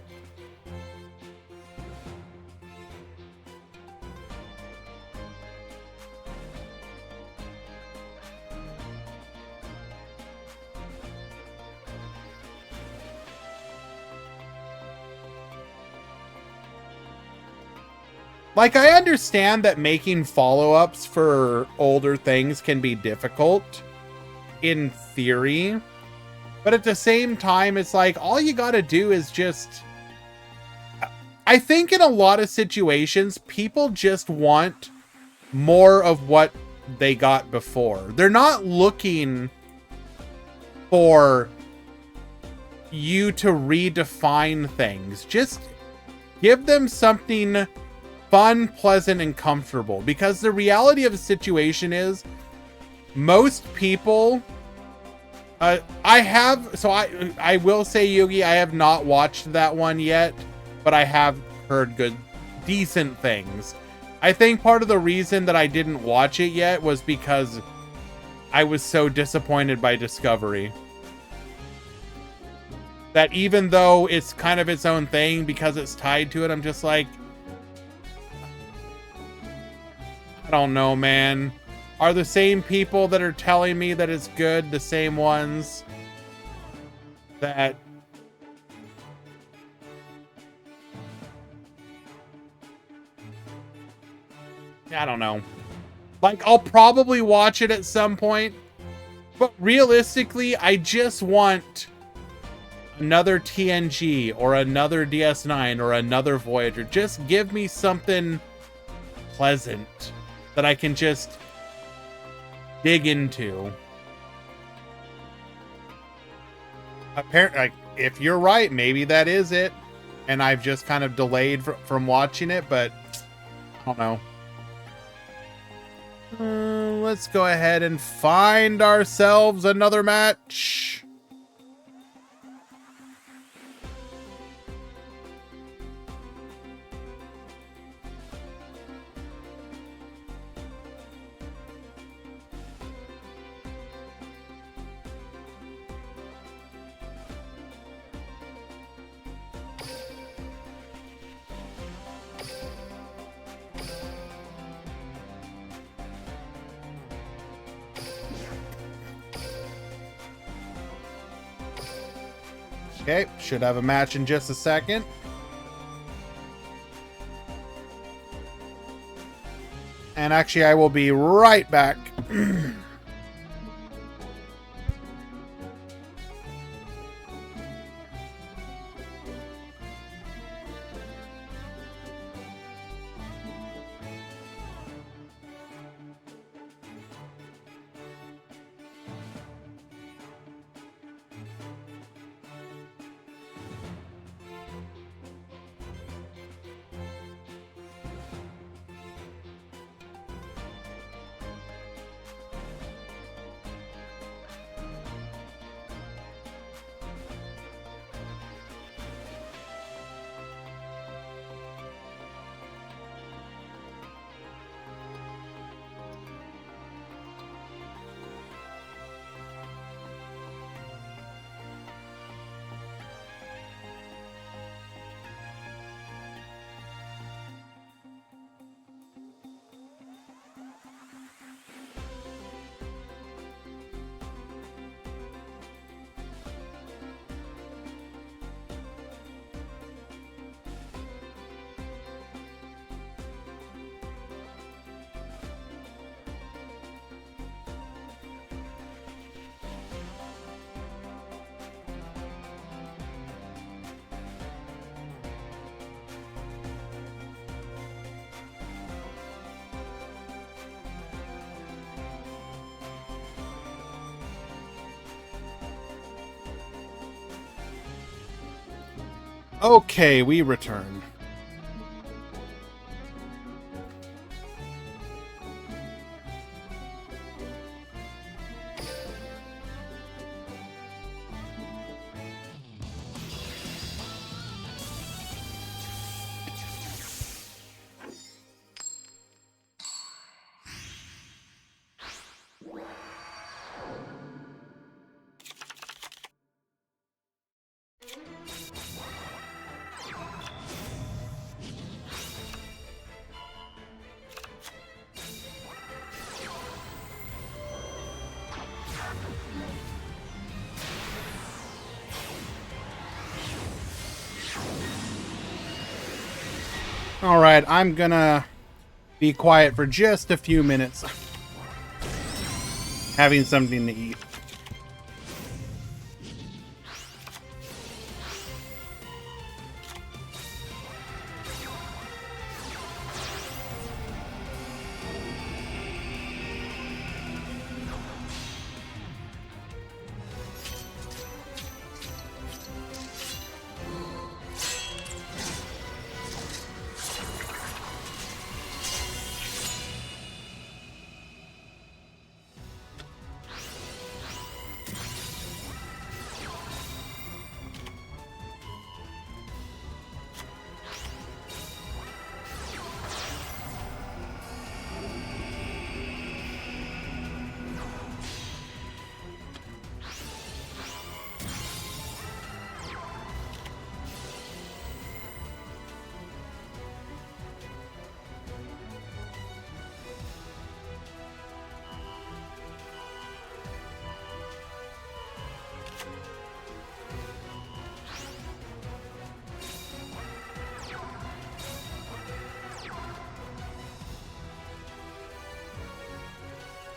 Like, I understand that making follow-ups for older things can be difficult, in theory. But at the same time, it's like, all you gotta do is just... I think in a lot of situations, people just want more of what they got before. They're not looking for you to redefine things. Just give them something fun, pleasant, and comfortable. Because the reality of the situation is, most people... I will say, Yugi, I have not watched that one yet, but I have heard decent things. I think part of the reason that I didn't watch it yet was because I was so disappointed by Discovery. That even though it's kind of its own thing, because it's tied to it, I'm just like, I don't know, man. Are the same people that are telling me that it's good the same ones that... I don't know. Like, I'll probably watch it at some point, but realistically, I just want another TNG or another DS9 or another Voyager. Just give me something pleasant that I can just dig into. Apparently, like, if you're right, maybe that is it, and I've just kind of delayed from watching it, but I don't know. Let's go ahead and find ourselves another match. Okay, should have a match in just a second. And actually, I will be right back. Okay, we return. All right, I'm gonna be quiet for just a few minutes. Having something to eat.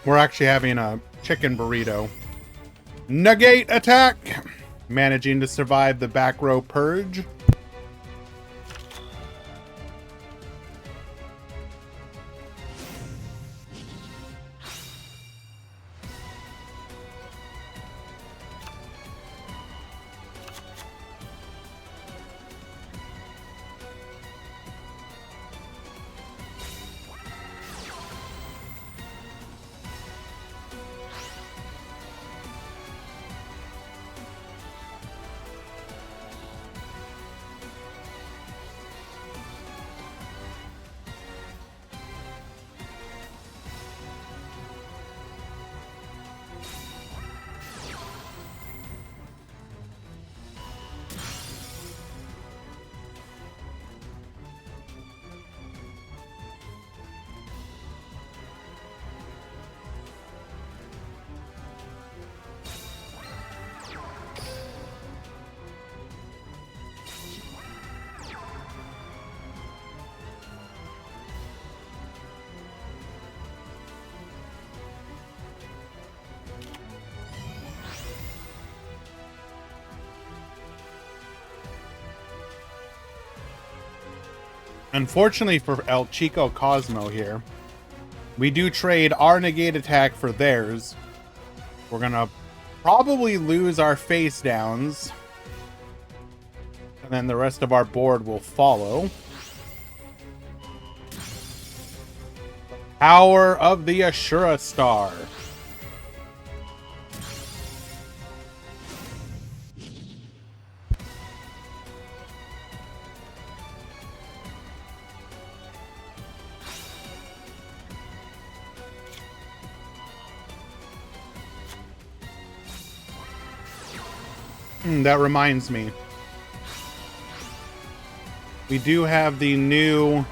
We're actually having a chicken burrito. Nugget attack! Managing to survive the back row purge. Unfortunately for El Chico Cosmo here, we do trade our negate attack for theirs. We're gonna probably lose our face downs. And then the rest of our board will follow. Power of the Ashura Star. That reminds me. We do have the new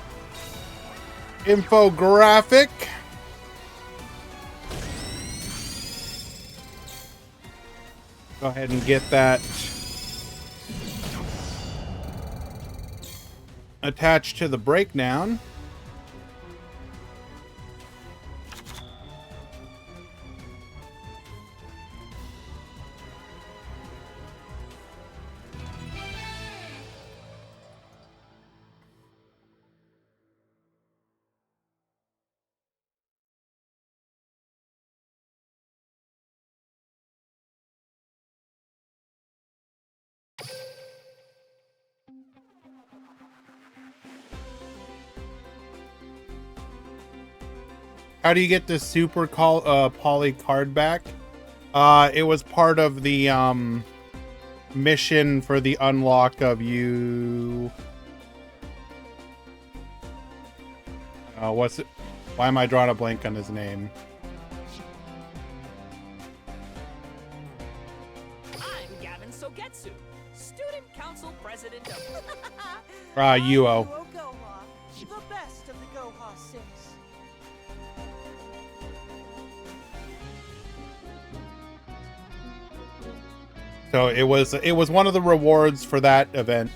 infographic. Go ahead and get that attached to the breakdown. How do you get the super poly card back? It was part of the mission for the unlock of you. What's it? Why am I drawing a blank on his name? I'm Gavin Sogetsu, Student Council President of... Yuo. Goha, the best of the Goha 6. So it was one of the rewards for that event.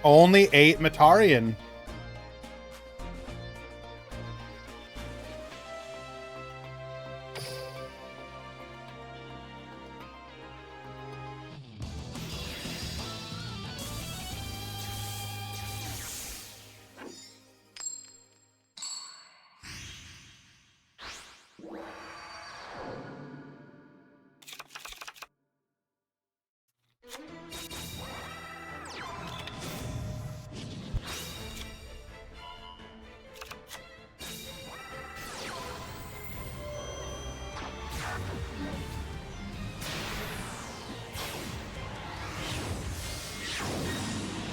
Only 8 Matarian.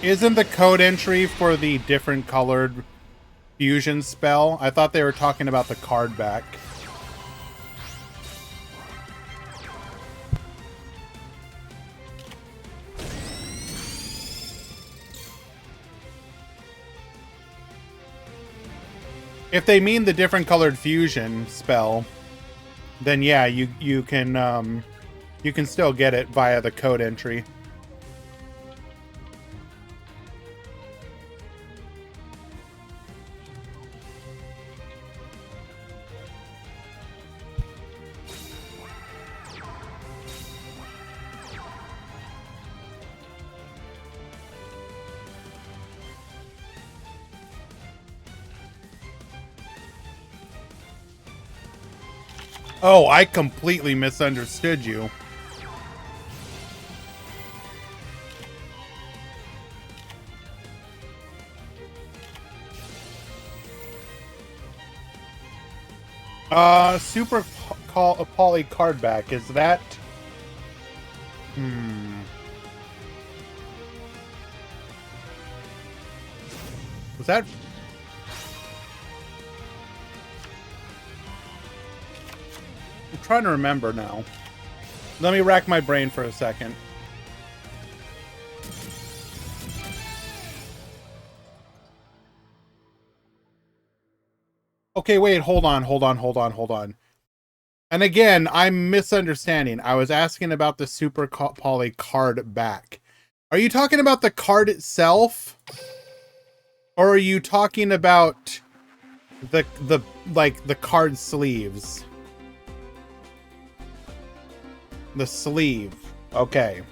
Isn't the code entry for the different colored fusion spell? I thought they were talking about the card back. If they mean the different colored fusion spell, then yeah, you can still get it via the code entry. Oh, I completely misunderstood you. Super poly card back, is that... Was that... I'm trying to remember now. Let me rack my brain for a second. Okay, wait, hold on. And again, I'm misunderstanding. I was asking about the Super Poly card back. Are you talking about the card itself? Or are you talking about the card sleeves? The sleeve. Okay.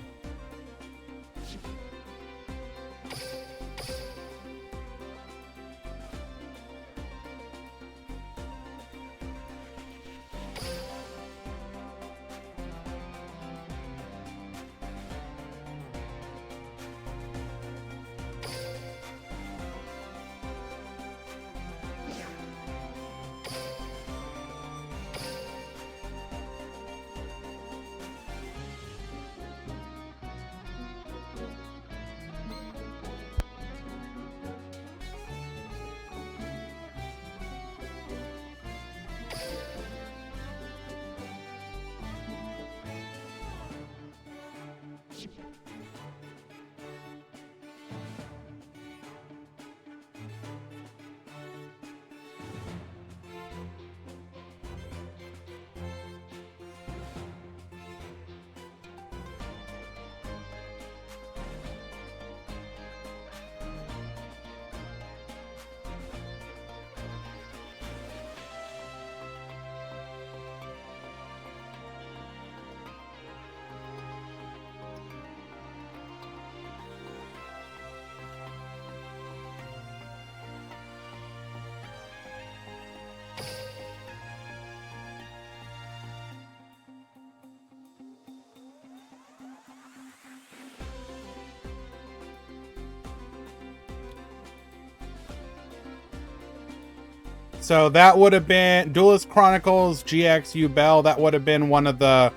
So that would have been Duelist Chronicles GX U Bell. That would have been one of the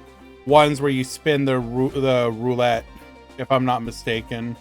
ones where you spin the roulette, if I'm not mistaken.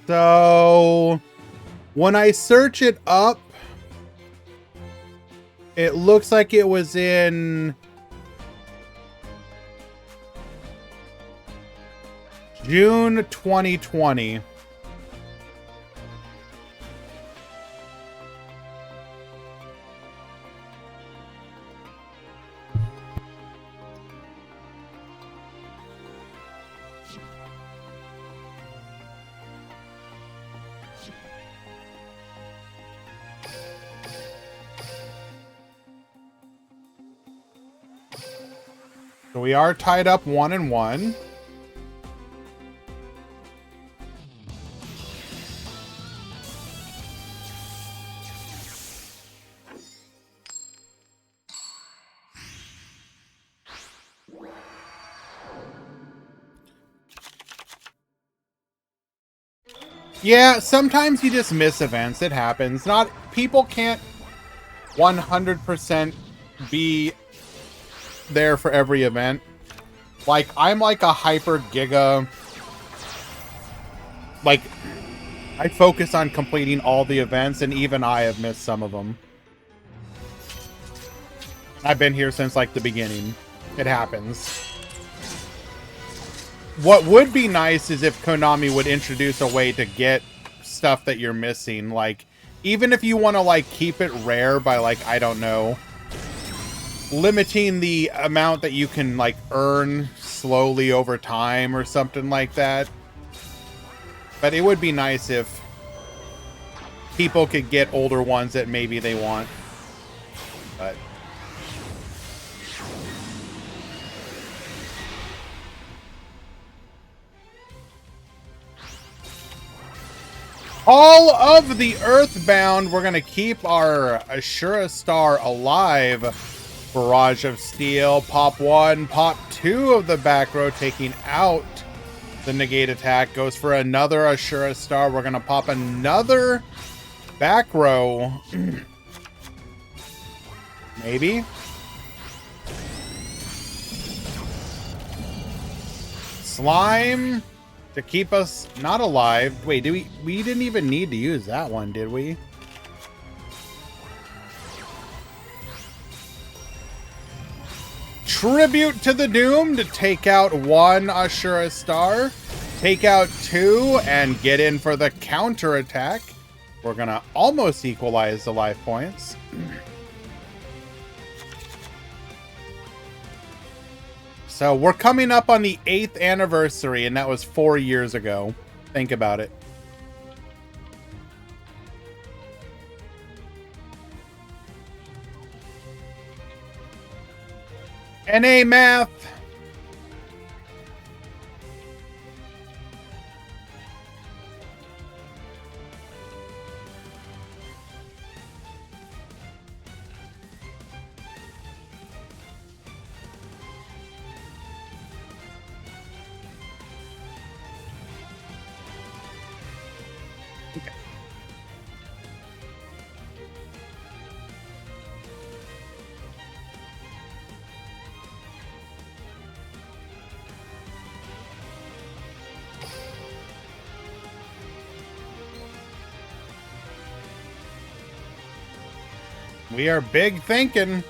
So when I search it up, it looks like it was in June 2020. So we are tied up 1-1. Yeah, sometimes you just miss events. It happens. Not people can't 100% be there for every event. Like, I'm like a hyper giga. Like, I focus on completing all the events, and even I have missed some of them. I've been here since like the beginning. It happens. What would be nice is if Konami would introduce a way to get stuff that you're missing. Like, even if you want to like keep it rare by like, I don't know, limiting the amount that you can like earn slowly over time or something like that. But it would be nice if people could get older ones that maybe they want. But all of the Earthbound, we're going to keep our Ashura Star alive. Barrage of Steel, pop 1, pop 2 of the back row, taking out the negate attack. Goes for another Ashura Star. We're going to pop another back row. Maybe. Slime to keep us not alive. Wait, we didn't even need to use that one, did we? Tribute to the Doom to take out 1 Ashura Star. Take out 2 and get in for the counter attack. We're going to almost equalize the life points. So we're coming up on the 8th anniversary, and that was 4 years ago. Think about it. NA Math. We are big thinking.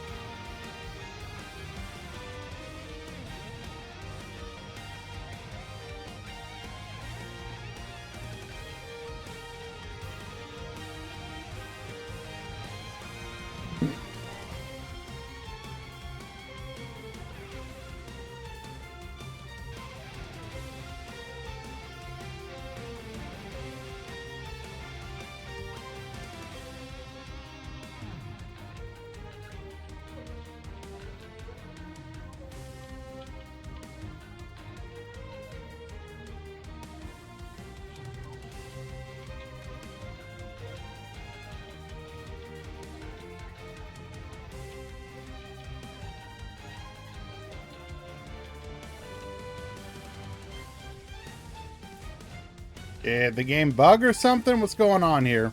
Did the game bug or something? What's going on here?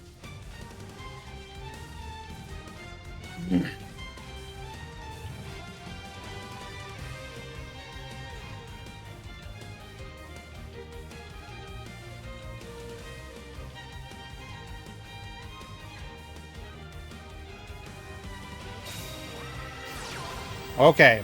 Okay.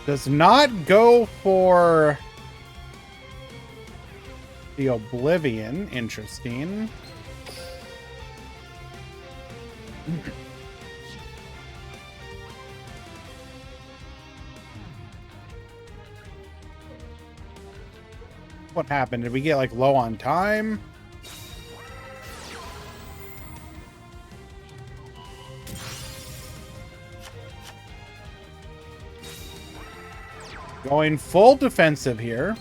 Does not go for the Oblivion. Interesting. What happened? Did we get like low on time? Going full defensive here.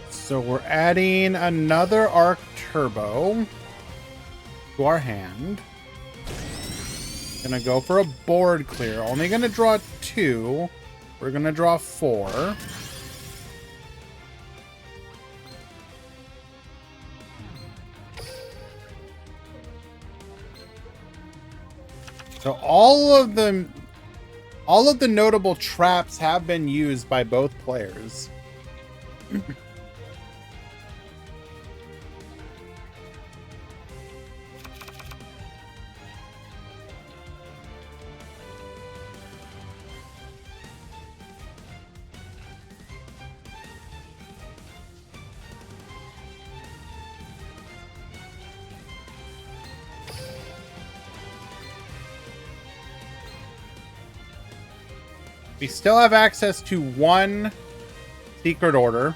So we're adding another Arc Turbo to our hand. Gonna go for a board clear. Only gonna draw 2. We're gonna draw 4. So all of the notable traps have been used by both players. We still have access to 1 secret order.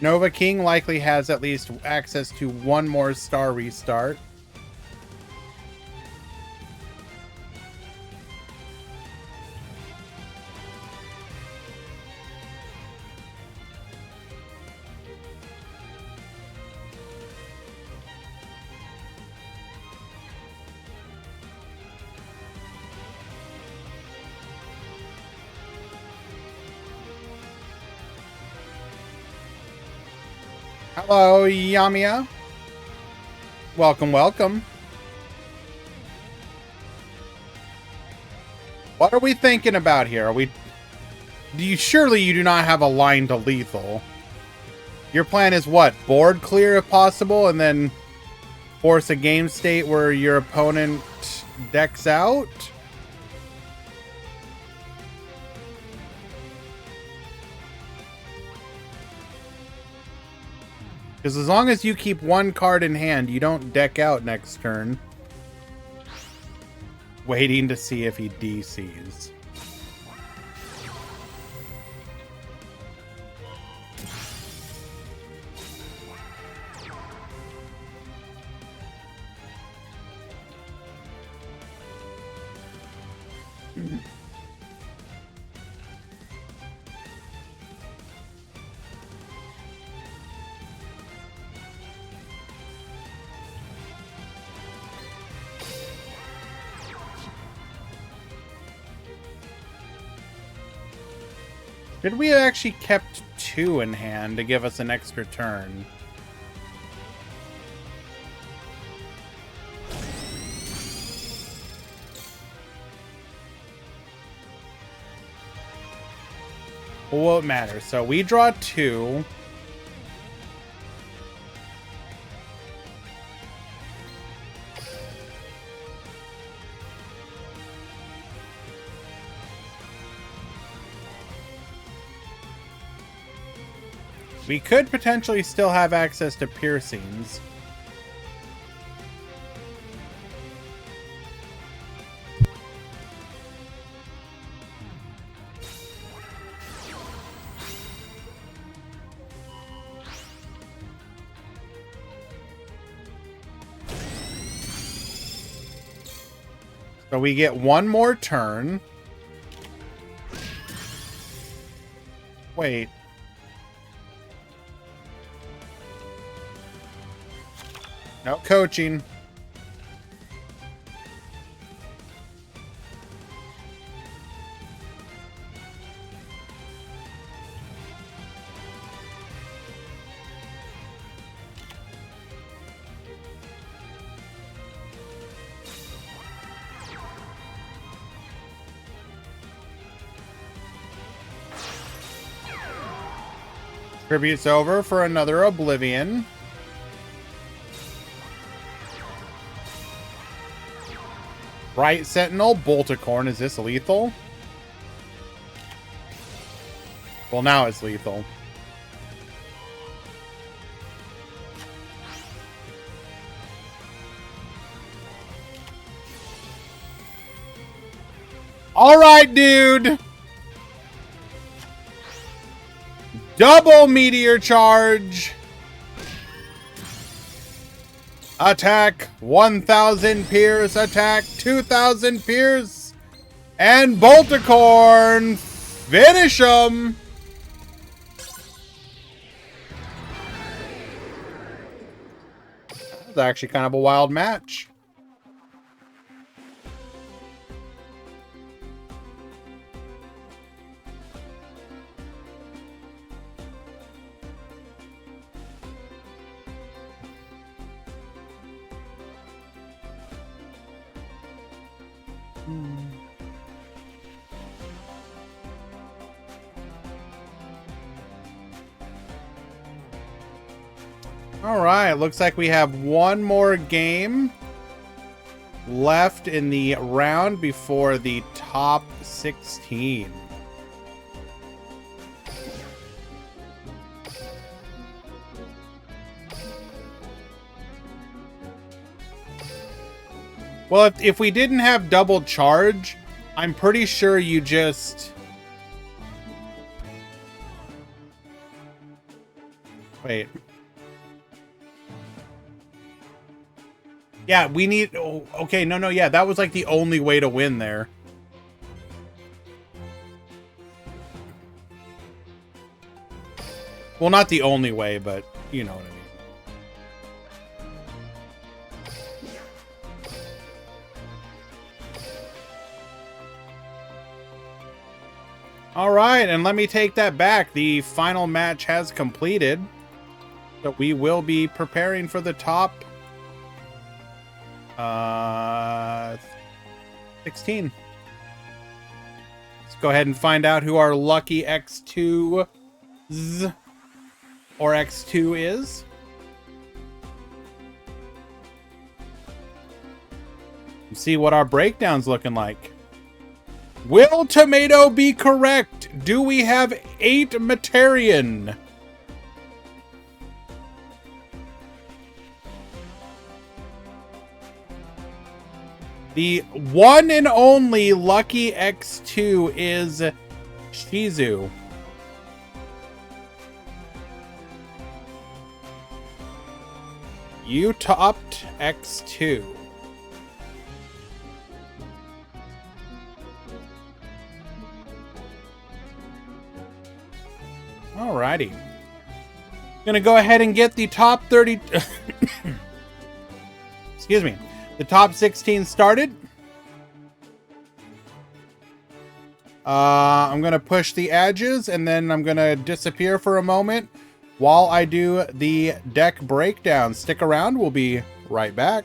Nova King likely has at least access to one more star restart. Hello, Yamiya. Welcome, welcome. What are we thinking about here? Surely you do not have a line to lethal. Your plan is what? Board clear if possible, and then force a game state where your opponent decks out? Because as long as you keep one card in hand, you don't deck out next turn. Waiting to see if he DCs. Should we have actually kept 2 in hand to give us an extra turn? Well, won't matter. So we draw 2. We could potentially still have access to piercings. So we get one more turn. Wait. No coaching. Tribute's over for another Oblivion. Bright Sentinel, Bolticorn. Is this lethal? Well, now it's lethal. All right, dude. Double meteor charge. Attack 1,000 pierce. Attack 2,000 pierce. And Bolticorn. Finish him. That was actually kind of a wild match. All right, looks like we have one more game left in the round before the top 16. Well, if we didn't have double charge, I'm pretty sure you just... Wait. Yeah, we need... Oh, okay, no, yeah, that was like the only way to win there. Well, not the only way, but you know what I mean. All right, and let me take that back. The final match has completed. So we will be preparing for the top 16. Let's go ahead and find out who our lucky X2s or X2 is. And see what our breakdown's looking like. Will tomato be correct? Do we have 8 Materian? The one and only lucky X2 is Shizu. You topped X2. Alrighty. Gonna go ahead and get the top 30... Excuse me. The top 16 started. I'm going to push the edges, and then I'm going to disappear for a moment while I do the deck breakdown. Stick around. We'll be right back.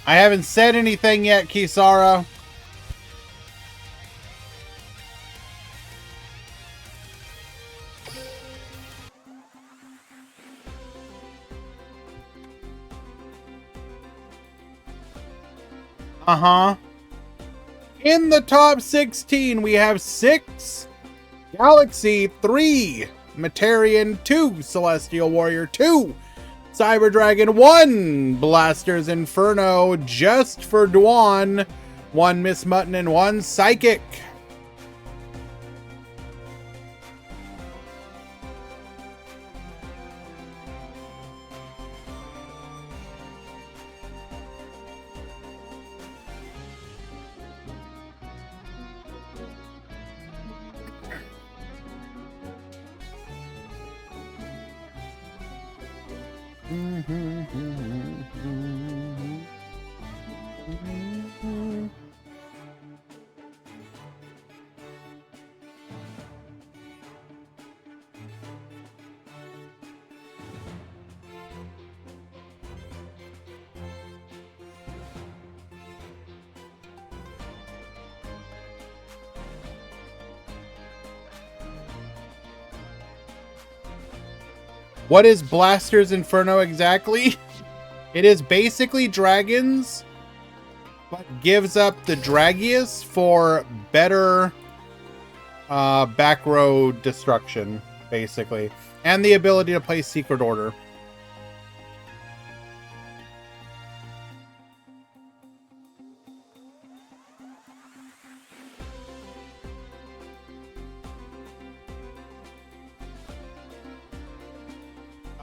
I haven't said anything yet, Kisara. Uh-huh. In the top 16, we have 6 Galaxy, 3 Materian, 2 Celestial Warrior, 2 Cyber Dragon, 1 Blaster's Inferno, just for Dwan, 1 Miss Mutton, and 1 Psychic. What is Blaster's Inferno exactly? It is basically dragons, but gives up the Dragius for better back row destruction, basically. And the ability to play Secret Order.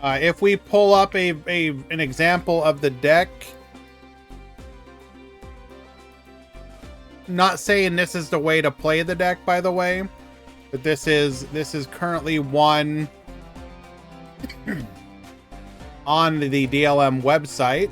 If we pull up an example of the deck, not saying this is the way to play the deck, by the way, but this is currently one on the DLM website.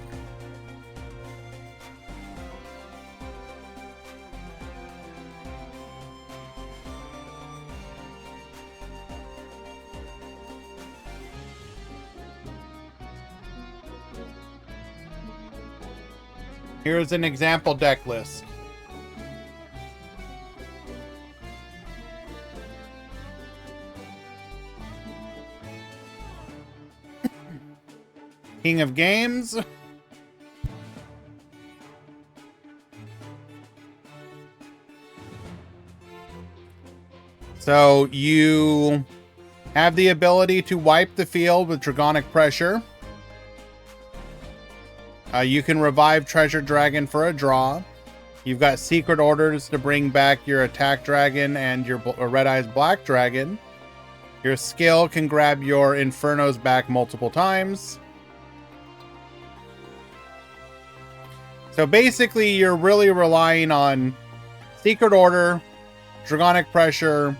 Here's an example deck list. King of Games. So you have the ability to wipe the field with Dragonic Pressure. You can revive Treasure Dragon for a draw. You've got Secret Orders to bring back your Attack Dragon and your Red Eyes Black Dragon. Your skill can grab your Infernos back multiple times. So basically, you're really relying on Secret Order, Dragonic Pressure,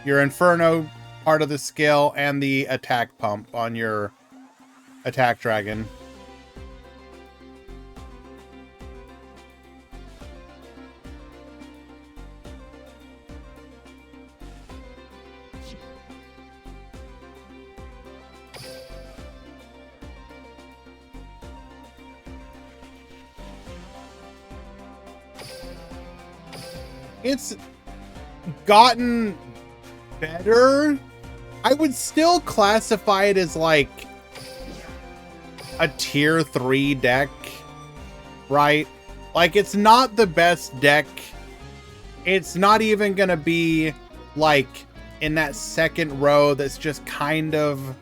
your Inferno part of the skill, and the Attack Pump on your Attack Dragon. It's gotten better. I would still classify it as like a tier 3 deck, right? Like, it's not the best deck. It's not even gonna be like in that second row that's just kind of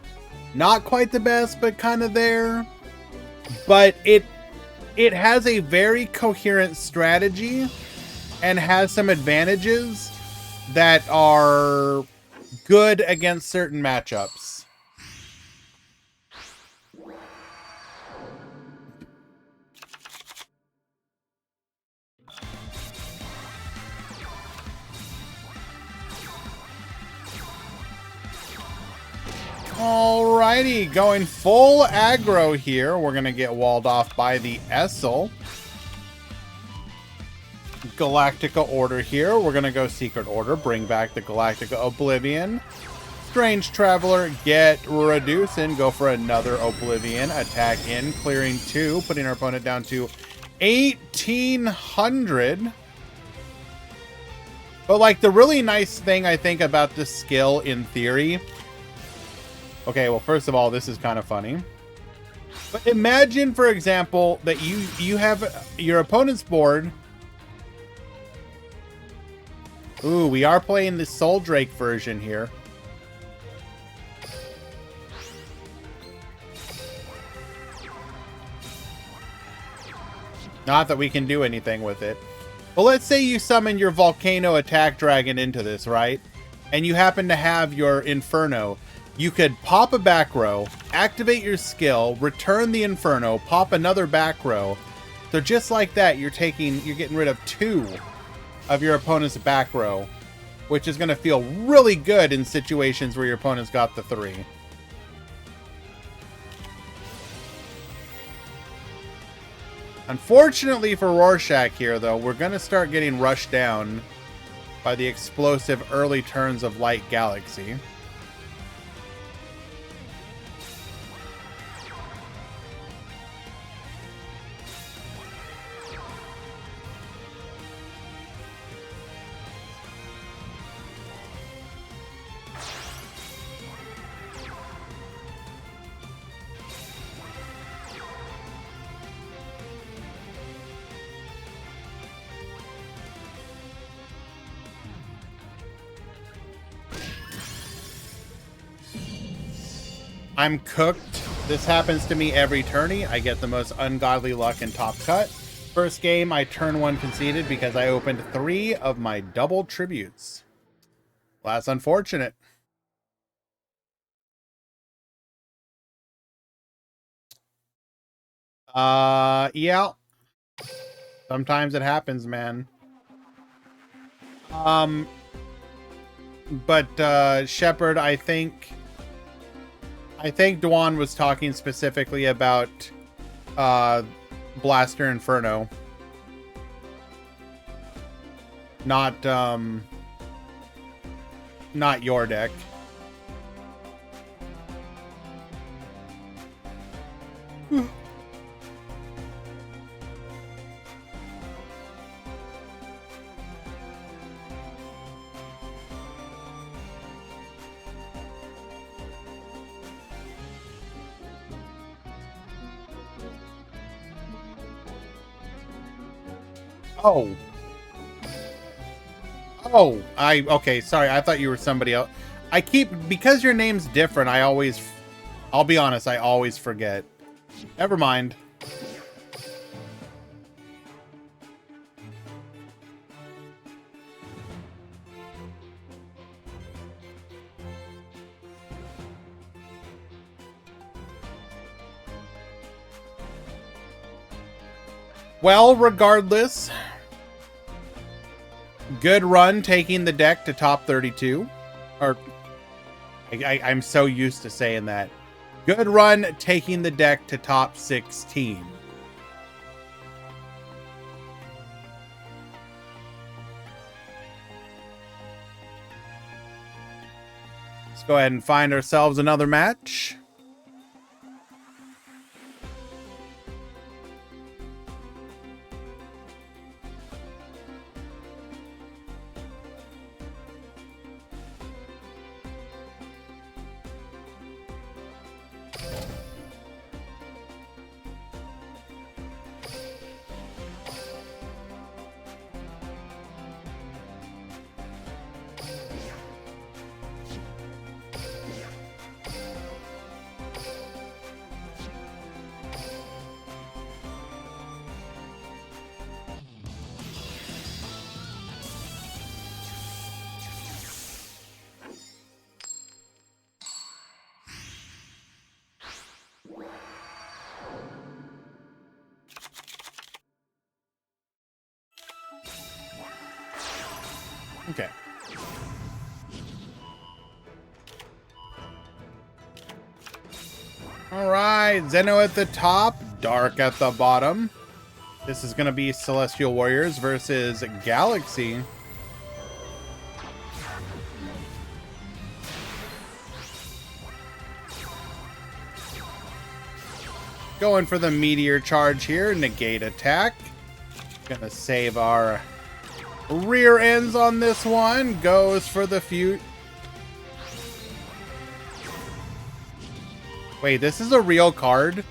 not quite the best, but kind of there. But it has a very coherent strategy and has some advantages that are good against certain matchups. Alrighty, going full aggro here. We're gonna get walled off by the Essel. Galactica Order here. We're gonna go Secret Order, bring back the Galactica Oblivion. Strange Traveler, get reducing, go for another Oblivion, attack in, clearing 2, putting our opponent down to 1,800. But like the really nice thing I think about this skill in theory. Okay, well, first of all, this is kind of funny. But imagine, for example, that you have your opponent's board. Ooh, we are playing the Soul Drake version here. Not that we can do anything with it. But let's say you summon your Volcano Attack Dragon into this, right? And you happen to have your Inferno. You could pop a back row, activate your skill, return the Inferno, pop another back row. So just like that, you're getting rid of 2 of your opponent's back row, which is going to feel really good in situations where your opponent's got the 3. Unfortunately for Rorschach here, though, we're going to start getting rushed down by the explosive early turns of Light Galaxy. I'm cooked. This happens to me every tourney. I get the most ungodly luck in Top Cut. First game, I turn 1 conceded because I opened 3 of my double tributes. Well, that's unfortunate. Yeah. Sometimes it happens, man. But Shepard, I think Dwan was talking specifically about Blaster Inferno. Not your deck. Oh. Oh, okay, sorry. I thought you were somebody else. Because your name's different, I'll be honest, I always forget. Never mind. Well, regardless, good run taking the deck to top 32. Or, I'm so used to saying that. Good run taking the deck to top 16. Let's go ahead and find ourselves another match. Okay. All right, Zeno at the top, Dark at the bottom. This is going to be Celestial Warriors versus Galaxy. Going for the Meteor Charge here, negate attack. Gonna save our rear ends on this one. Goes for the few. Wait, this is a real card?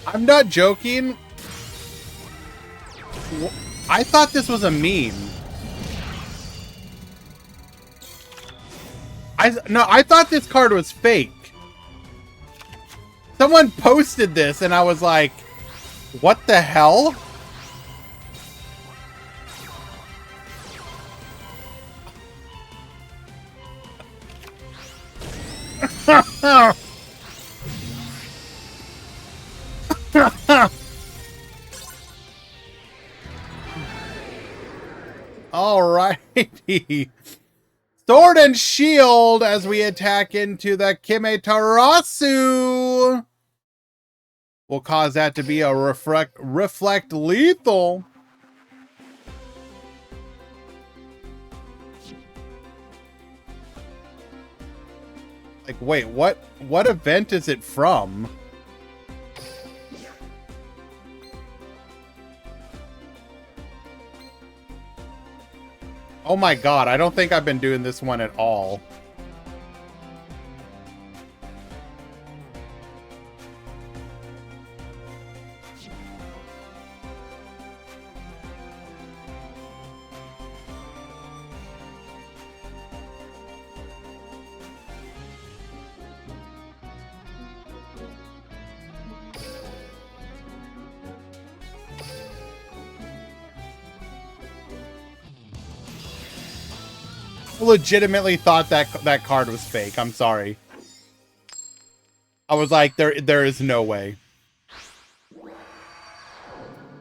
I'm not joking. I thought this was a meme. I thought this card was fake. Someone posted this and I was like, what the hell? Alrighty. Sword and shield as we attack into the Kimetarasu. Will cause that to be a reflect lethal. Like, wait, what event is it from? Oh my god, I don't think I've been doing this one at all. Legitimately thought that card was fake. I'm sorry. I was like, there is no way.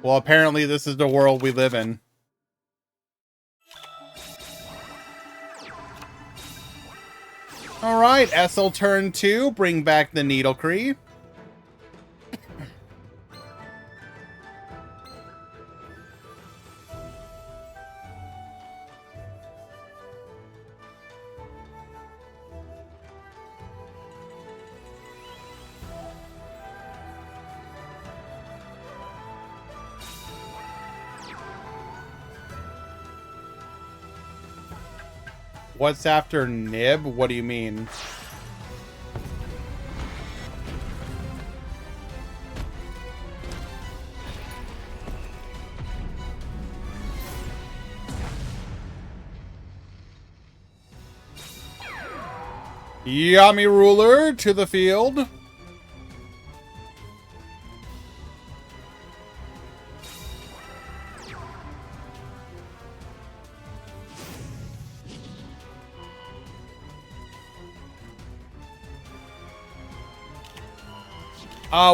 Well, apparently this is the world we live in. All right, Essel turn 2, bring back the Needlecree. What's after Nib? What do you mean? Yami Ruler to the field.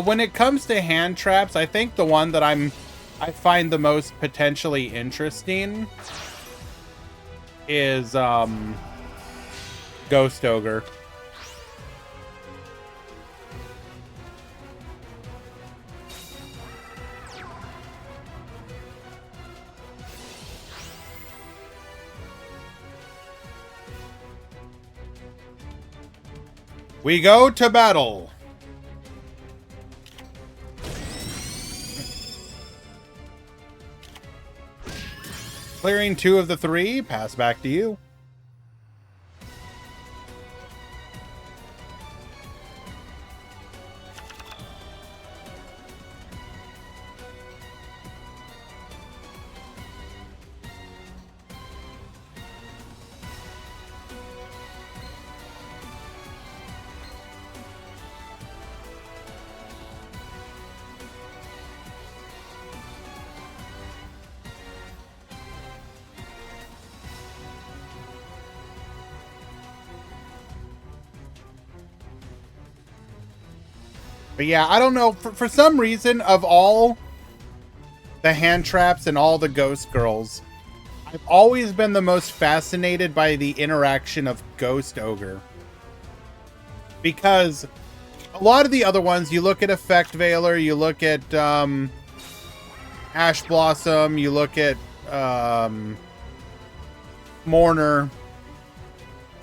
When it comes to hand traps, I think the one that I find the most potentially interesting is Ghost Ogre. We go to battle. Clearing 2 of the 3, pass back to you. But yeah, I don't know. For some reason, of all the hand traps and all the ghost girls, I've always been the most fascinated by the interaction of Ghost Ogre. Because a lot of the other ones, you look at Effect Veiler, you look at Ash Blossom, you look at Mourner.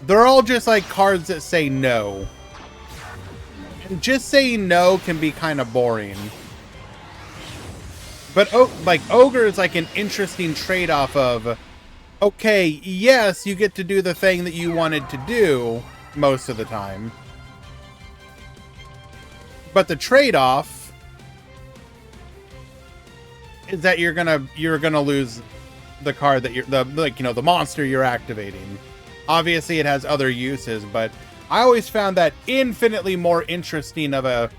They're all just like cards that say no. And just saying no can be kind of boring. But like Ogre is like an interesting trade-off of, okay, yes, you get to do the thing that you wanted to do most of the time. But the trade-off is that you're gonna lose the card that the monster you're activating. Obviously it has other uses, but I always found that infinitely more interesting of a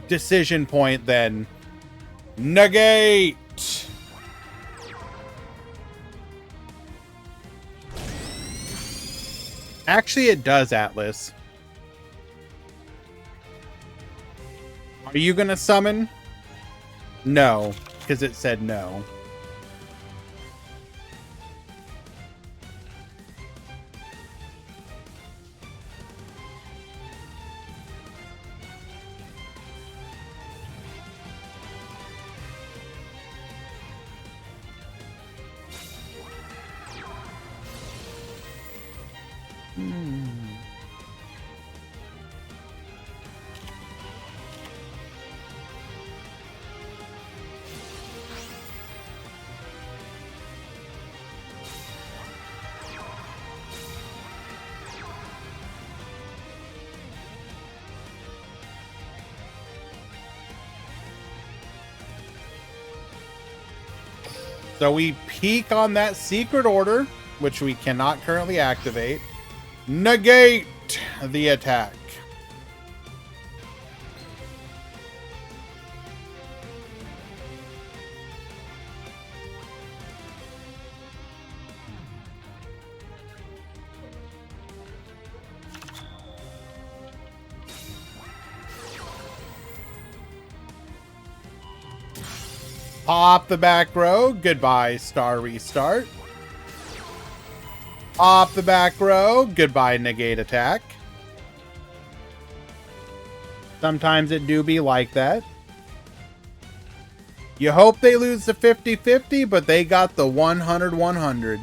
decision point than negate. Actually, it does, Atlas. Are you gonna summon? No, because it said no. So we peek on that secret order, which we cannot currently activate. Negate the attack. Pop the back row. Goodbye, star restart. Pop the back row. Goodbye, negate attack. Sometimes it do be like that. You hope they lose the 50-50, but they got the 100-100.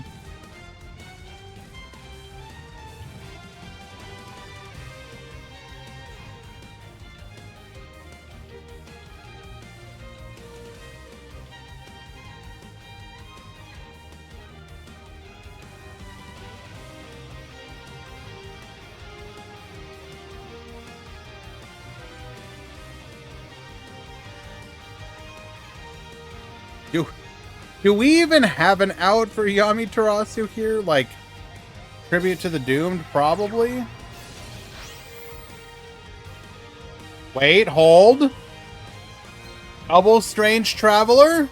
Do we even have an out for Yamiterasu here? Like, tribute to the doomed, probably? Wait, hold. Double Strange Traveler?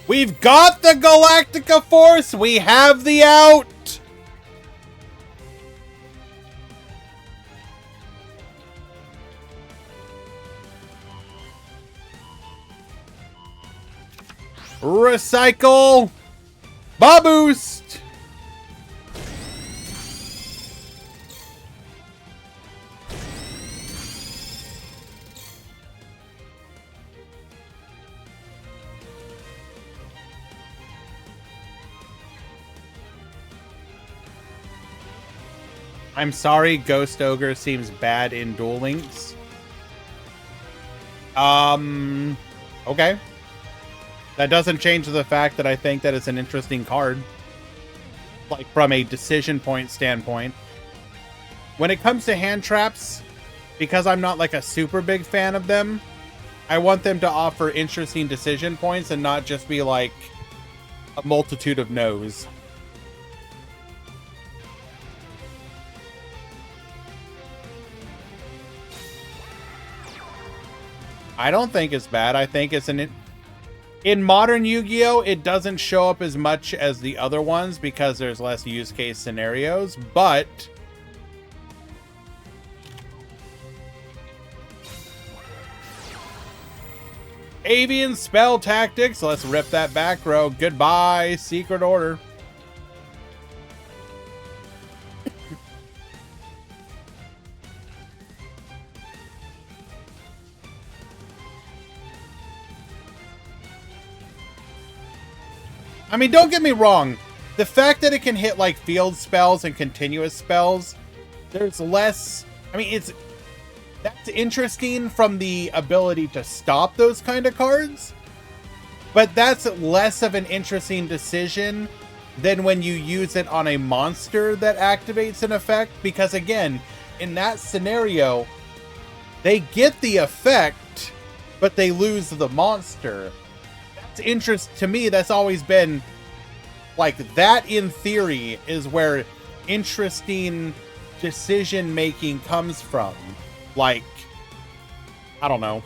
We've got the Galactica Force! We have the out! Recycle! Boost! I'm sorry, Ghost Ogre seems bad in Duel Links. Okay. That doesn't change the fact that I think that it's an interesting card. Like, from a decision point standpoint. When it comes to hand traps, because I'm not like a super big fan of them, I want them to offer interesting decision points and not just be like a multitude of no's. I don't think it's bad. I think it's in modern Yu-Gi-Oh! It doesn't show up as much as the other ones because there's less use case scenarios, but Avian spell tactics. Let's rip that back row. Goodbye, Secret Order. I mean, don't get me wrong. The fact that it can hit like field spells and continuous spells, there's less. I mean, that's interesting from the ability to stop those kind of cards, but that's less of an interesting decision than when you use it on a monster that activates an effect, because again, in that scenario, they get the effect, but they lose the monster. That's to me, that's always been like that. In theory, is where interesting decision making comes from. Like, I don't know.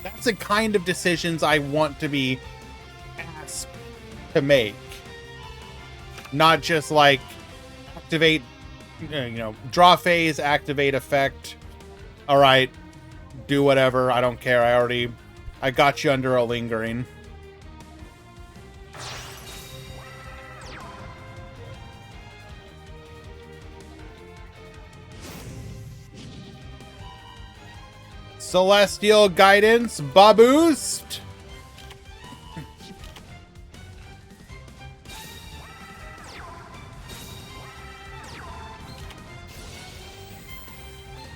That's the kind of decisions I want to be asked to make. Not just like activate, draw phase, activate effect. All right, do whatever. I don't care. I got you under a lingering. Celestial Guidance, Baboost.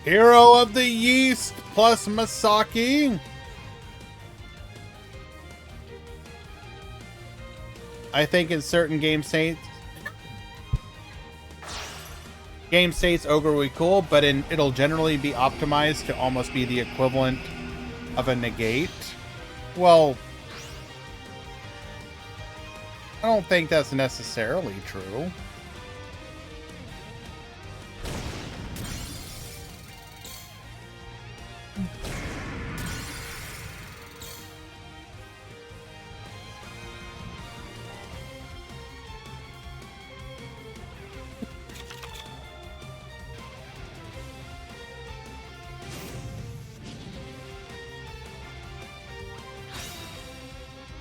Hero of the Yeast plus Masaki. I think in certain game states, Ogre will be cool, but it'll generally be optimized to almost be the equivalent of a negate. Well, I don't think that's necessarily true.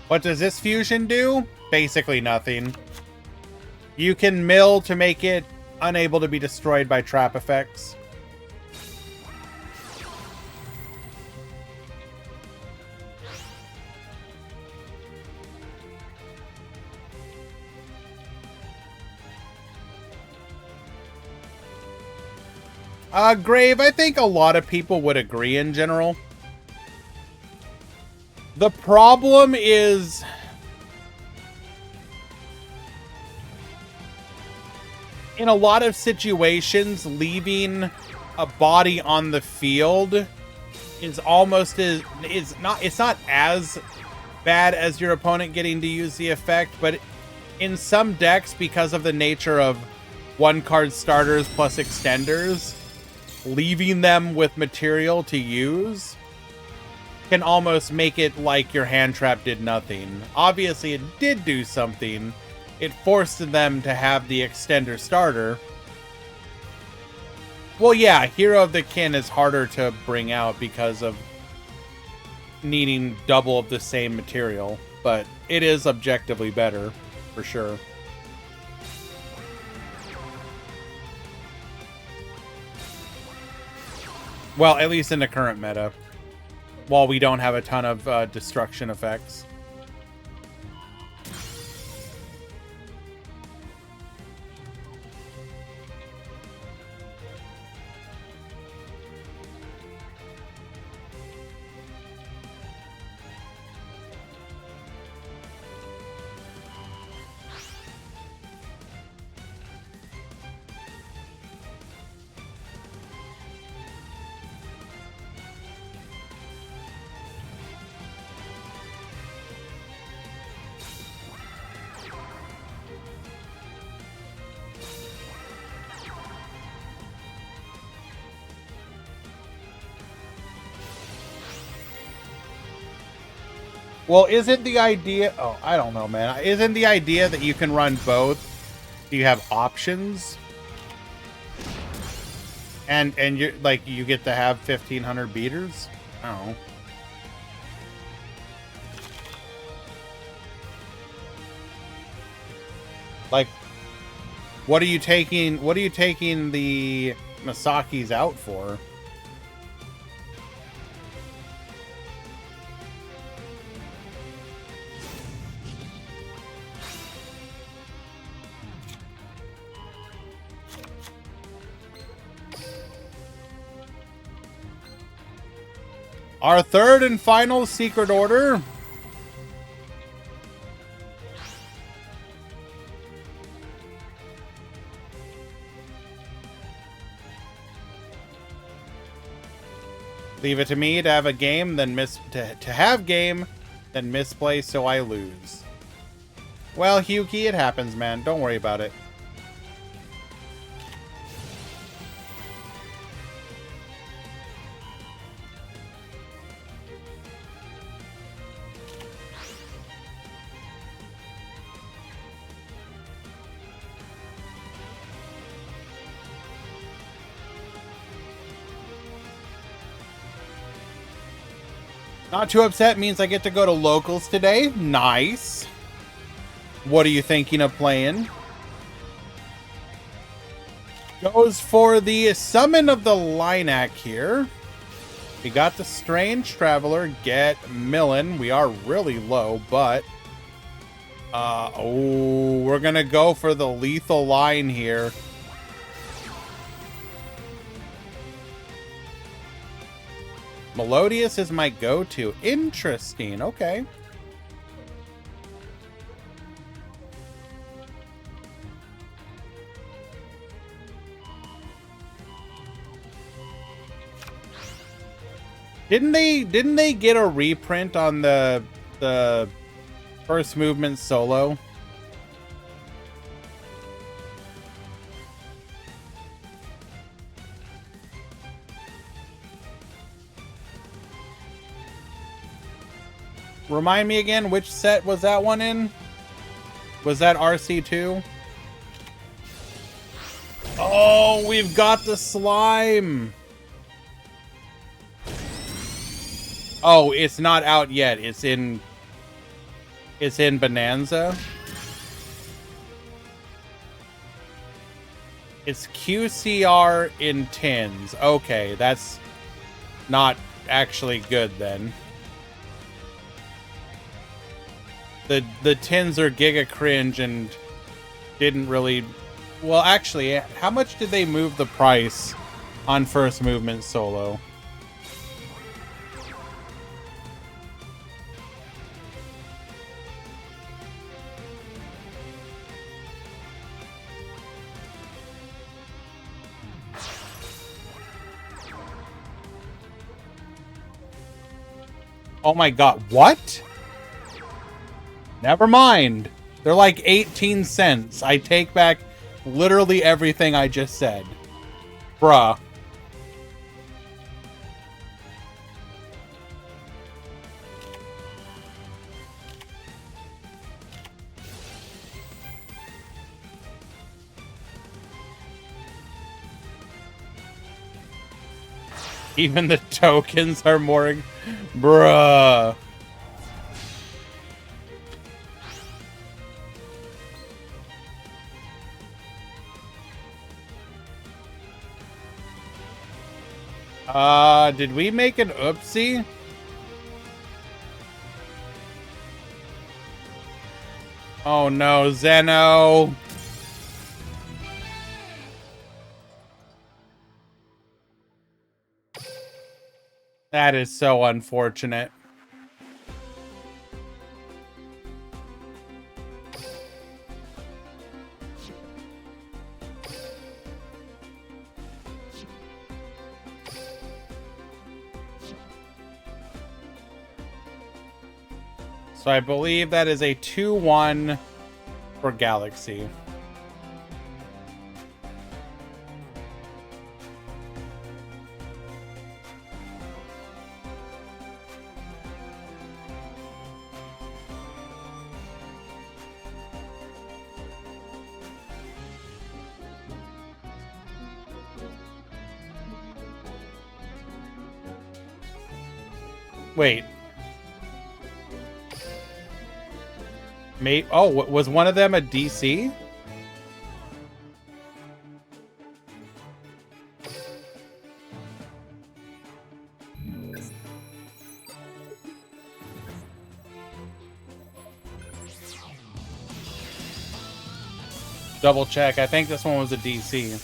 What does this fusion do? Basically nothing. You can mill to make it unable to be destroyed by trap effects. Grave, I think a lot of people would agree in general. The problem is, in a lot of situations, leaving a body on the field is almost it's not as bad as your opponent getting to use the effect, but in some decks, because of the nature of one card starters plus extenders, leaving them with material to use can almost make it like your hand trap did nothing. Obviously, it did do something. It forced them to have the extender starter. Well, yeah, Hero of the Kin is harder to bring out because of needing double of the same material, but it is objectively better, for sure. Well, at least in the current meta. While we don't have a ton of destruction effects. Well, isn't the idea... Oh, I don't know, man. Isn't the idea that you can run both? Do you have options? And you're like, you get to have 1,500 beaters? I don't know. Like, what are you taking the Masakis out for? Our third and final secret order. Leave it to me to have a game, then misplay, so I lose. Well, Hyuki, it happens, man. Don't worry about it. Not too upset means I get to go to locals today. Nice. What are you thinking of playing? Goes for the summon of the Linak here. We got the Strange Traveler. Get Millen. We are really low, but... oh, we're gonna go for the lethal line here. Melodious is my go-to. Interesting. Okay. Didn't they get a reprint on the first movement solo? Remind me again, which set was that one in? Was that RC2? Oh, we've got the slime. Oh, it's not out yet. It's in Bonanza. It's QCR in tins. Okay, that's not actually good then. The tins are giga cringe and didn't really... Well, actually, how much did they move the price on first movement solo? Oh my god, what? Never mind. They're like 18 cents. I take back literally everything I just said. Bruh. Even the tokens are more... Bruh. Did we make an oopsie? Oh no, Zeno. That is so unfortunate. So I believe that is a 2-1 for Galaxy. Wait. Oh, was one of them a DC? Double check. I think this one was a DC.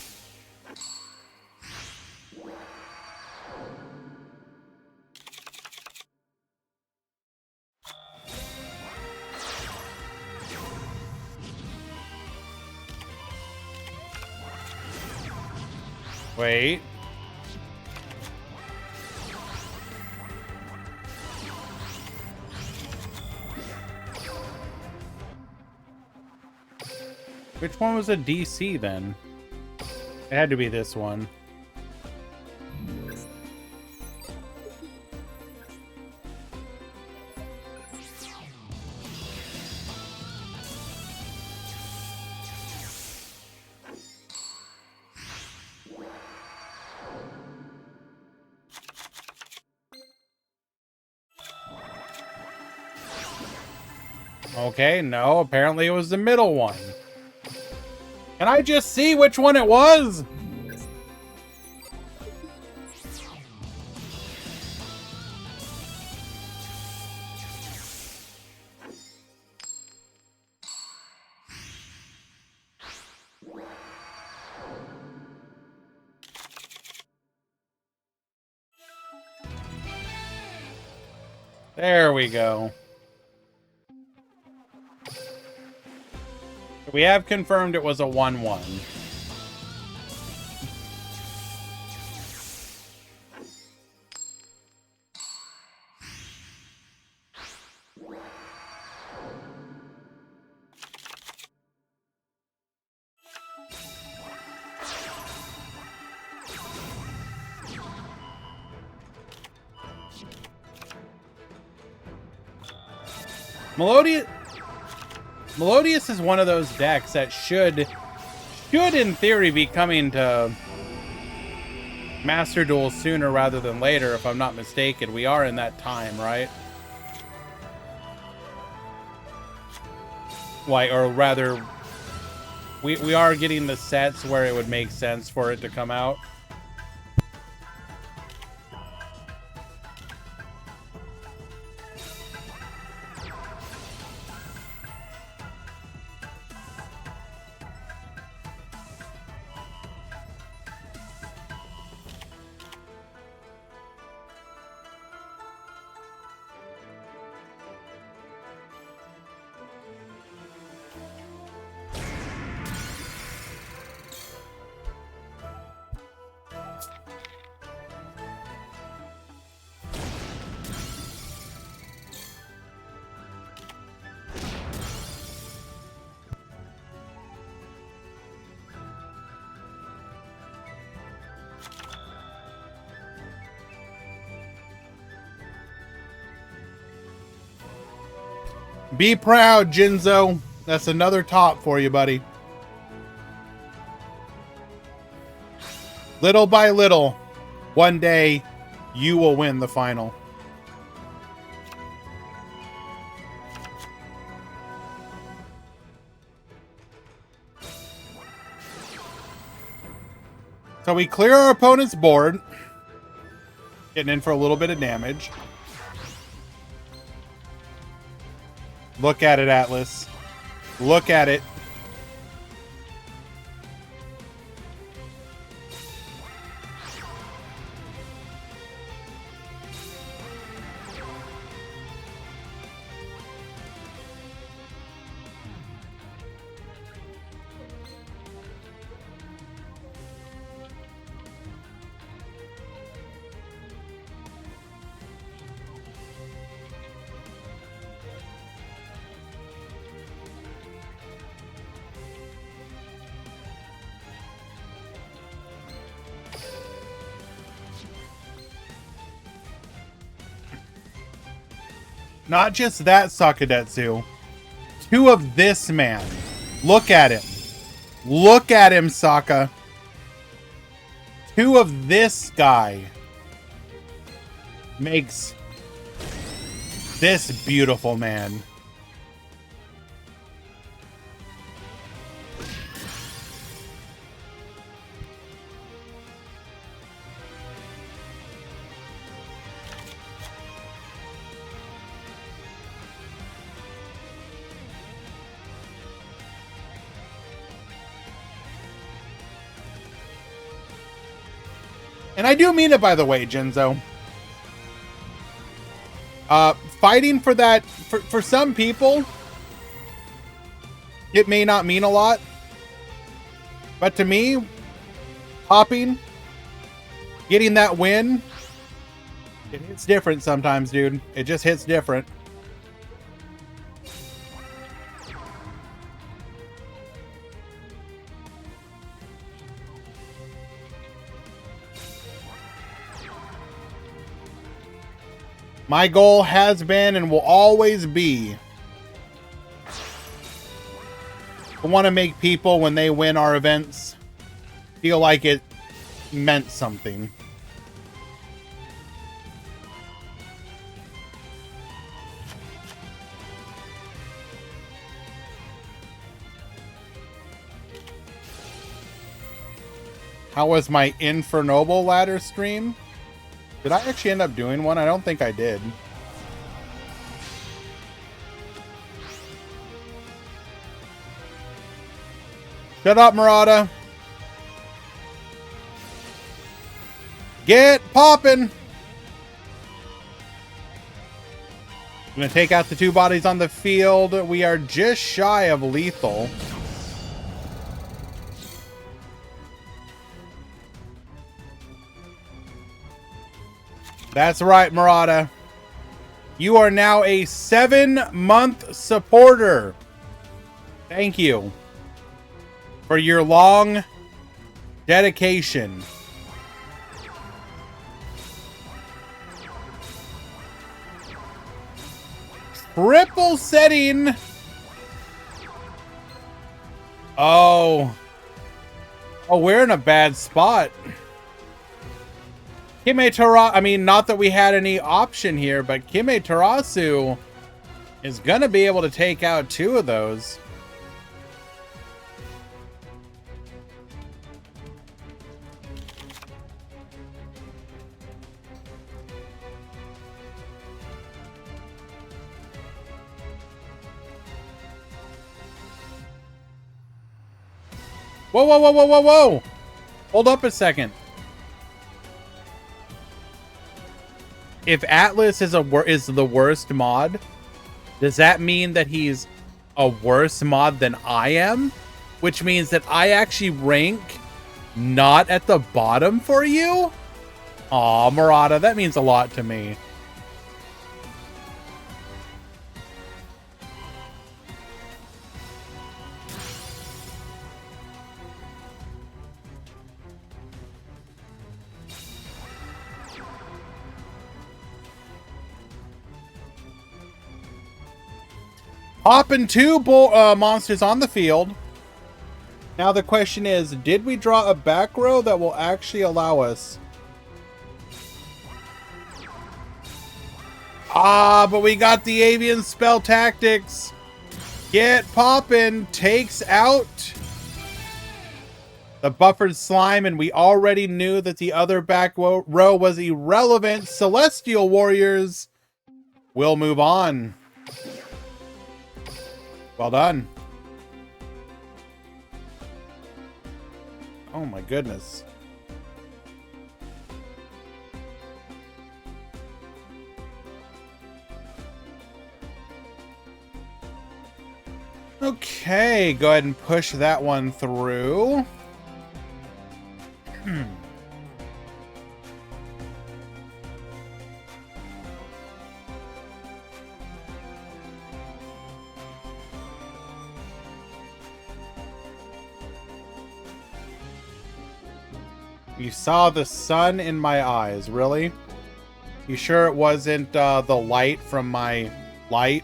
Wait. Which one was a DC then? It had to be this one. Okay, no, apparently it was the middle one. Can I just see which one it was? There we go. We have confirmed it was a 1-1. Melodious is one of those decks that should in theory be coming to Master Duel sooner rather than later, if I'm not mistaken. We are in that time, right? Like, or rather, we are getting the sets where it would make sense for it to come out. Be proud, Jinzo. That's another top for you, buddy. Little by little, one day, you will win the final. So we clear our opponent's board. Getting in for a little bit of damage. Look at it, Atlas. Look at it. Not just that, Sakadetsu. Two of this man. Look at him. Look at him, Sokka. Two of this guy makes this beautiful man. And I do mean it, by the way, Jinzo. Fighting for that, for some people, it may not mean a lot. But to me, hopping, getting that win, it hits different sometimes, dude. It just hits different. My goal has been and will always be to want to make people, when they win our events, feel like it meant something. How was my Infernoble ladder stream? Did I actually end up doing one? I don't think I did. Shut up, Murata. Get poppin'. I'm gonna take out the two bodies on the field. We are just shy of lethal. That's right, Murata. You are now a 7-month supporter. Thank you for your long dedication. Triple setting. Oh, we're in a bad spot. I mean, not that we had any option here, but Kime Tarasu is going to be able to take out 2 of those. Whoa, whoa, whoa, whoa, whoa, whoa! Hold up a second. If Atlas is the worst mod, does that mean that he's a worse mod than I am? Which means that I actually rank not at the bottom for you? Aw, Murata, that means a lot to me. Hopping 2 monsters on the field. Now the question is, did we draw a back row that will actually allow us? Ah, but we got the avian spell tactics. Get poppin', takes out the buffered slime, and we already knew that the other back row was irrelevant. Celestial Warriors will move on. Well done. Oh my goodness. Okay, go ahead and push that one through. You saw the sun in my eyes, really? You sure it wasn't the light from my light?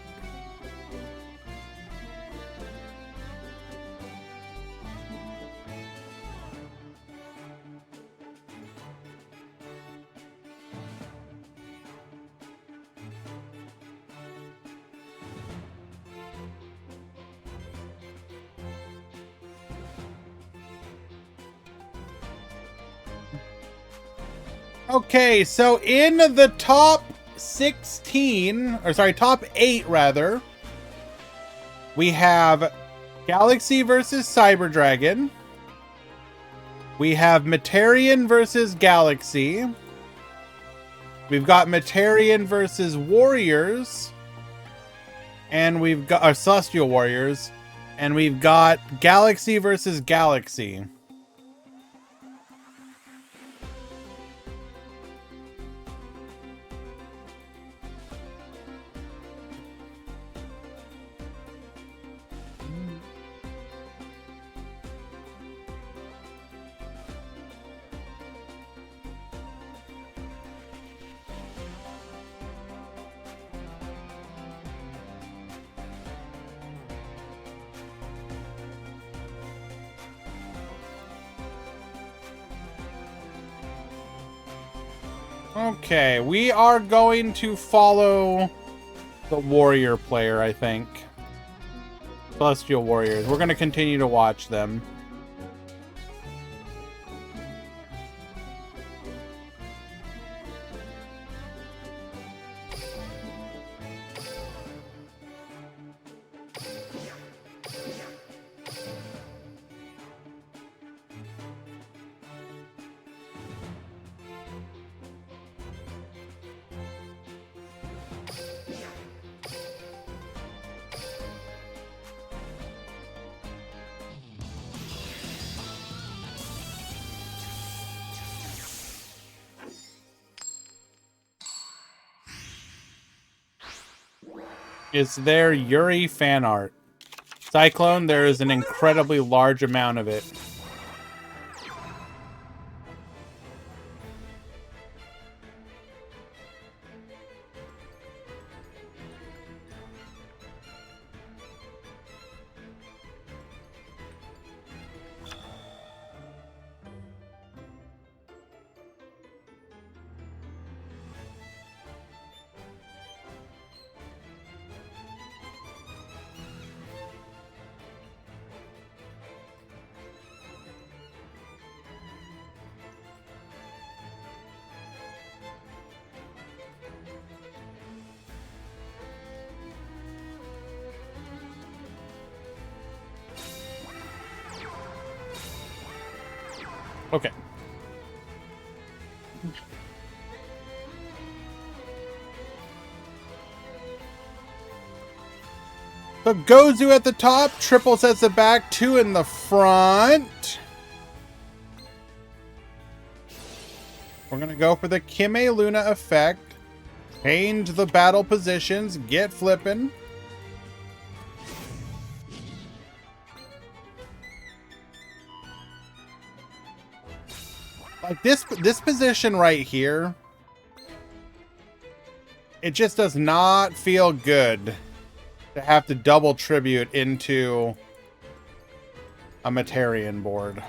Okay, so in the top 16, or sorry, top 8 rather, we have Galaxy versus Cyber Dragon, We have Materian versus Galaxy. We've got Materian versus Warriors. And we've got our Celestial Warriors. And we've got Galaxy versus Galaxy. Okay, we are going to follow the warrior player, I think. Celestial Warriors. We're going to continue to watch them. Is there Yuri fan art? Cyclone, there is an incredibly large amount of it. Okay. So Gozu at the top, triple sets at the back, 2 in the front. We're going to go for the Kime Luna effect. Change the battle positions, get flipping. Like this position right here, it just does not feel good to have to double tribute into a Materian board.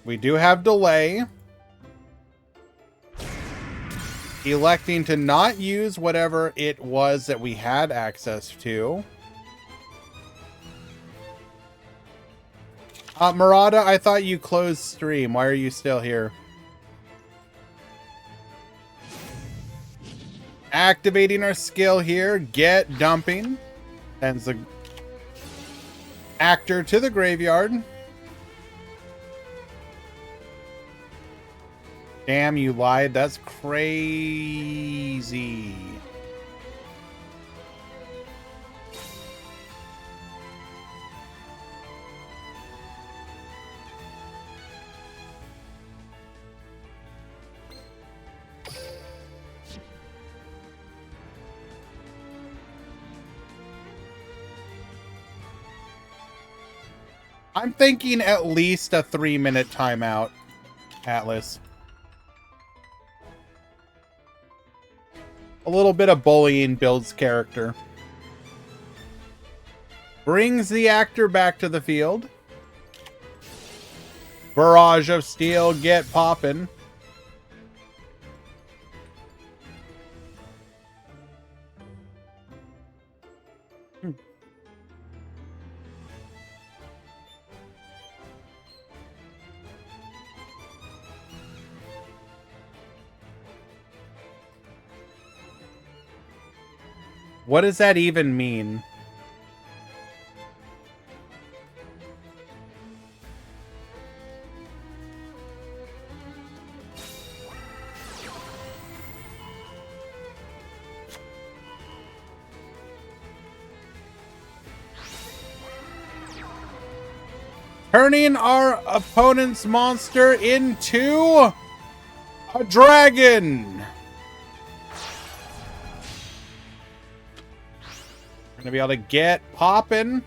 We do have delay. Electing to not use whatever it was that we had access to. Murata, I thought you closed stream. Why are you still here? Activating our skill here. Get dumping. Sends the actor to the graveyard. Damn, you lied. That's crazy. I'm thinking at least a 3-minute timeout, Atlas. A little bit of bullying builds character. Brings the actor back to the field. Barrage of steel, get poppin'. What does that even mean? turning our opponent's monster into a dragon. We're gonna be able to get poppin'.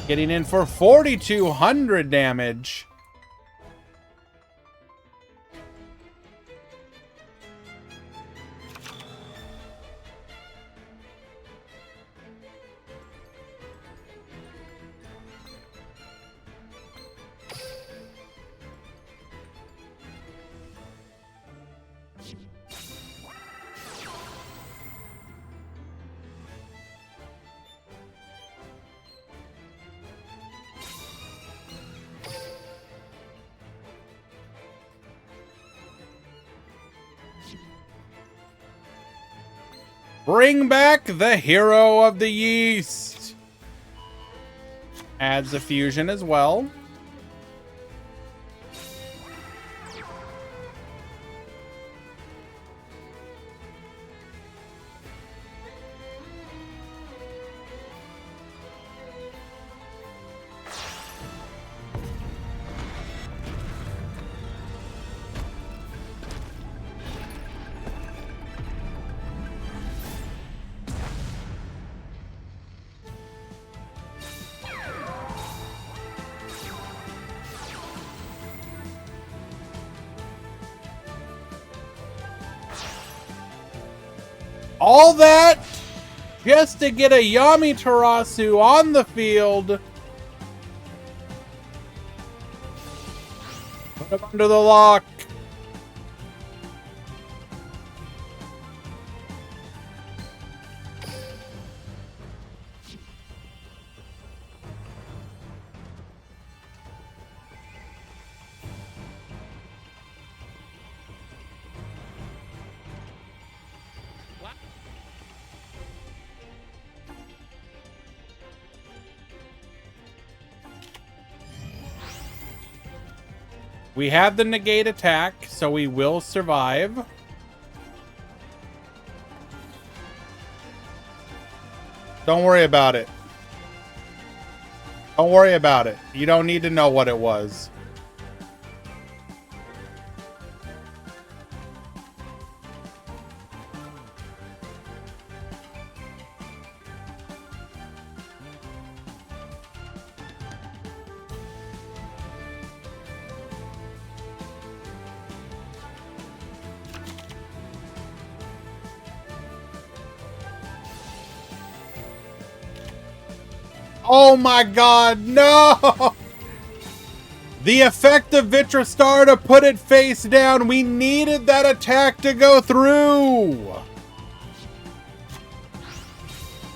Getting in for 4,200 damage. Bring back the hero of the yeast. Adds a fusion as well. All that just to get a Yamiterasu on the field. Put him under the lock. We have the negate attack, so we will survive. Don't worry about it. Don't worry about it. You don't need to know what it was. Oh my god, no! The effect of Vitrastar to put it face down. We needed that attack to go through.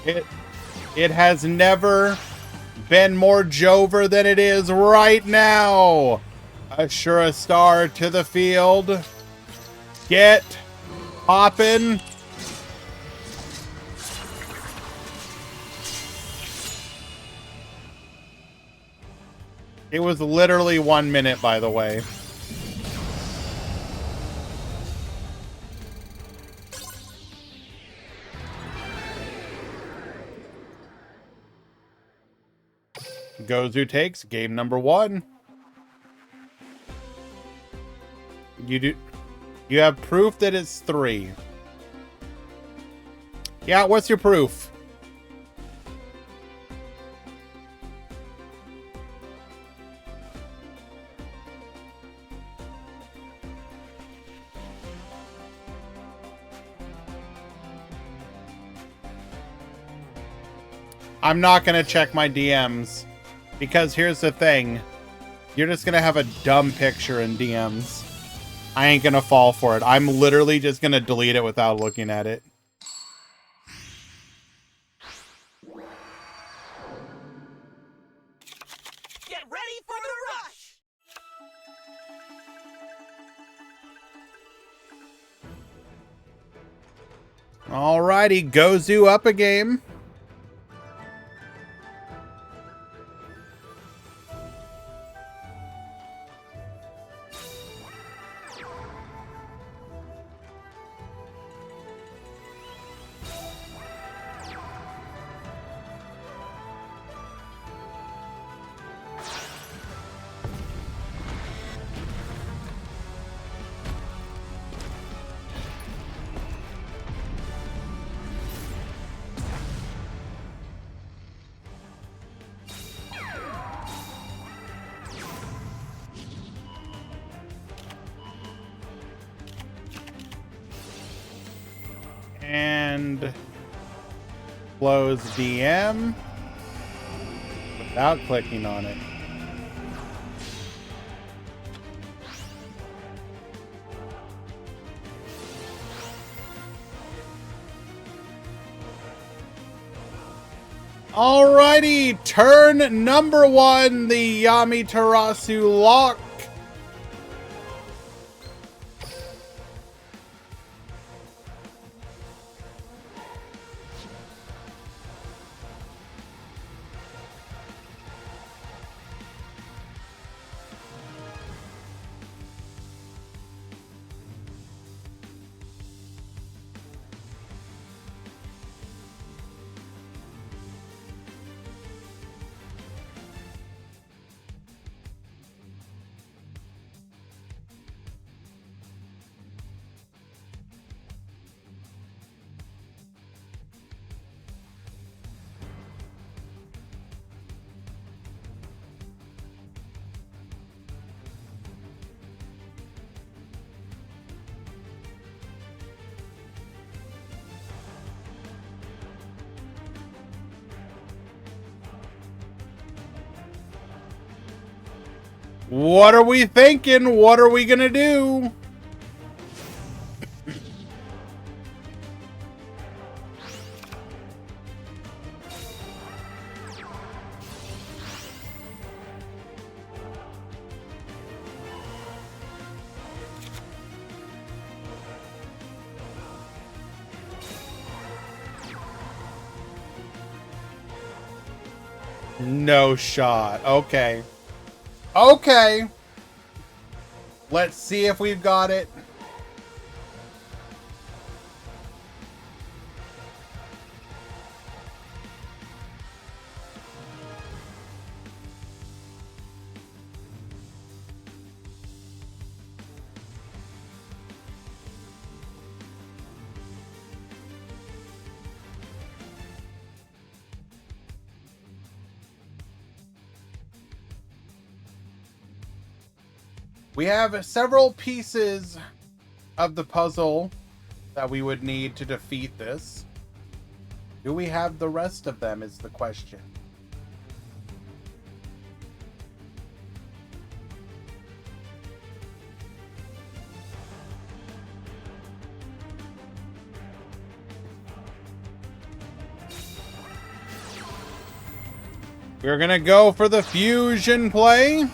It has never been more Jover than it is right now. Ashura Star to the field. Get poppin'. It was literally 1 minute, by the way. Gozu takes game number 1. You have proof that it's 3. Yeah, what's your proof? I'm not going to check my DMs. Because here's the thing. You're just going to have a dumb picture in DMs. I ain't going to fall for it. I'm literally just going to delete it without looking at it. Get ready for the rush! Alrighty, Gozu up a game. And close DM without clicking on it. Alrighty, turn number 1, the Yamiterasu lock. What are we thinking? What are we gonna do? No shot. Okay. Okay. Let's see if we've got it. We have several pieces of the puzzle that we would need to defeat this. Do we have the rest of them is the question. We're gonna go for the fusion play.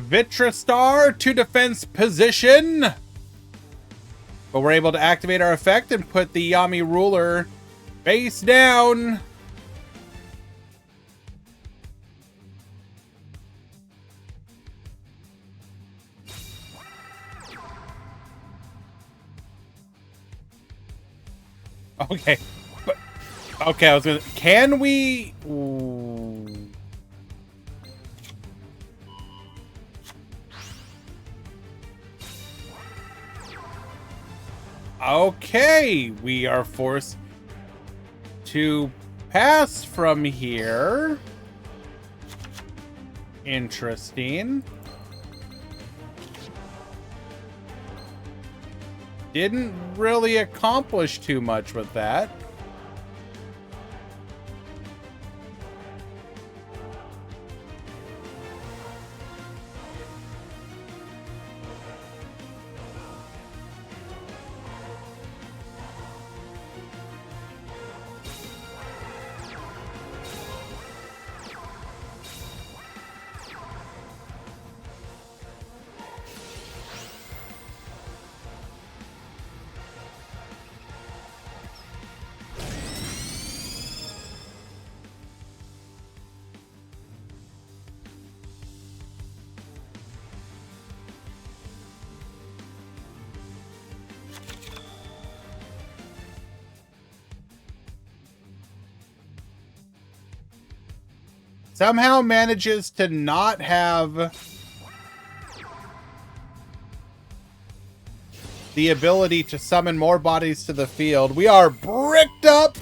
Vitristar to defense position. But we're able to activate our effect and put the Yami ruler face down. Okay. But okay, I was gonna, can we? Ooh. Okay, we are forced to pass from here. Interesting. Didn't really accomplish too much with that. somehow manages to not have the ability to summon more bodies to the field. We are bricked up.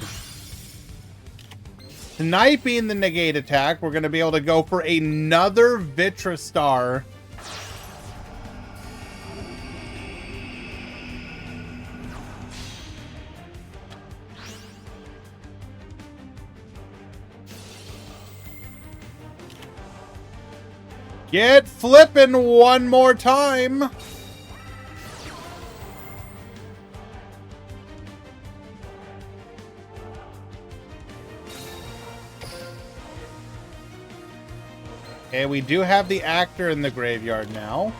Sniping the negate attack. We're going to be able to go for another Vitra Star. Get flipping one more time. Okay, we do have the actor in the graveyard now.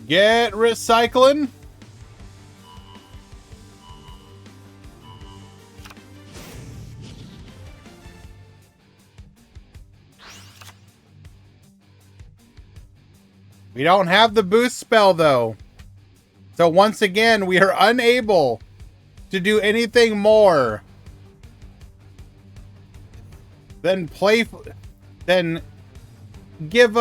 Get recycling. We don't have the boost spell, though. So once again, we are unable to do anything more than give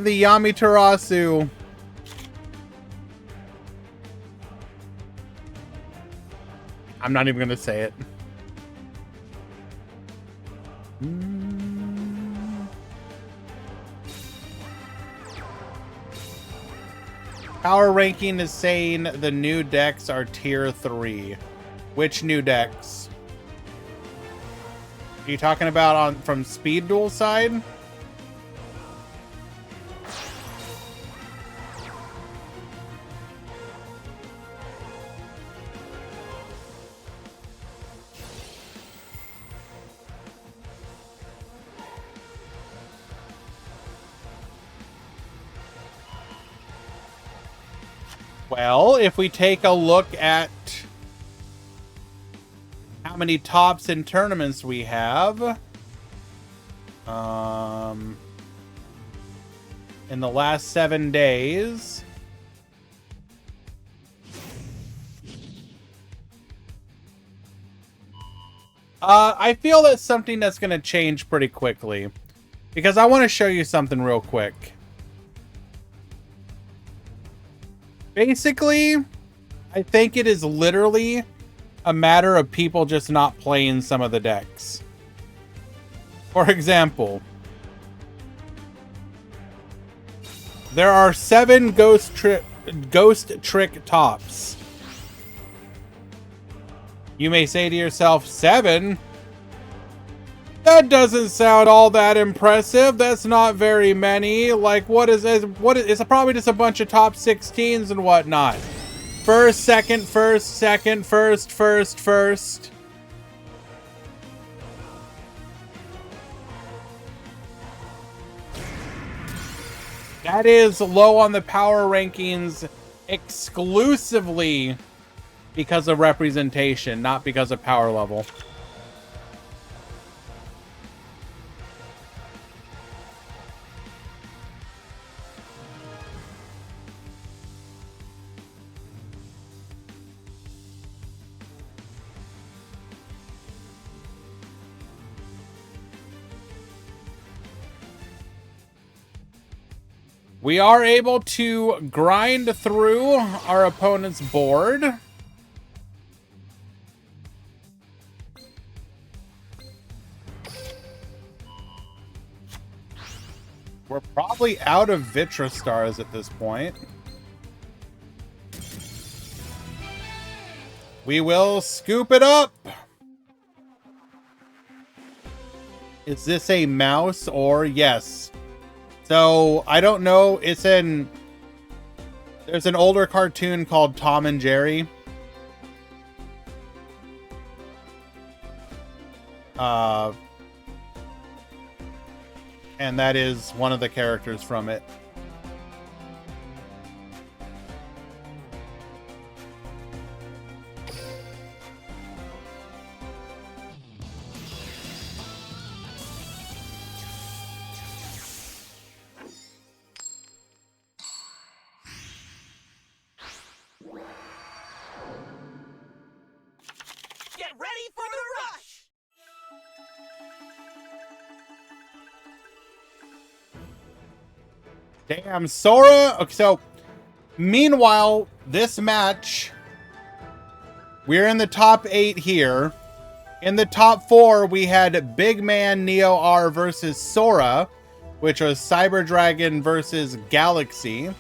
the Yamitarasu I'm not even going to say it. Power ranking is saying the new decks are tier 3. Which new decks? Are you talking about from Speed Duel side? Well, if we take a look at how many tops in tournaments we have, in the last 7 days, I feel that's something that's going to change pretty quickly, because I want to show you something real quick. Basically, I think it is literally a matter of people just not playing some of the decks. For example, there are 7 Ghost Trick tops. You may say to yourself, 7? That doesn't sound all that impressive. That's not very many. Like, it's probably just a bunch of top 16s and whatnot. First, second, first, second, first, first, first. That is low on the power rankings exclusively because of representation, not because of power level. We are able to grind through our opponent's board. We're probably out of Vitra Stars at this point. We will scoop it up. Is this a mouse or yes? So, I don't know. There's an older cartoon called Tom and Jerry. And that is one of the characters from it. Damn, Sora. Okay, so meanwhile, this match, we're in the top 8 here. In the top 4, we had Big Man Neo R versus Sora, which was Cyber Dragon versus Galaxy.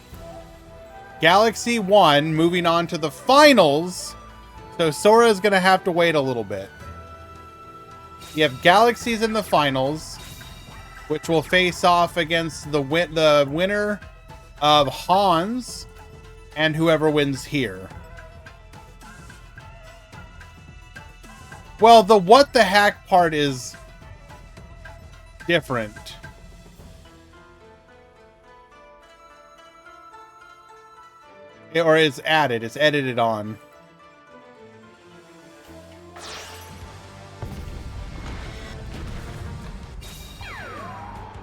Galaxy won, moving on to the finals. So Sora is going to have to wait a little bit. You have Galaxies in the finals, which will face off against the winner of Hans and whoever wins here. Well, the what the heck part is different. Or it's added. It's edited on.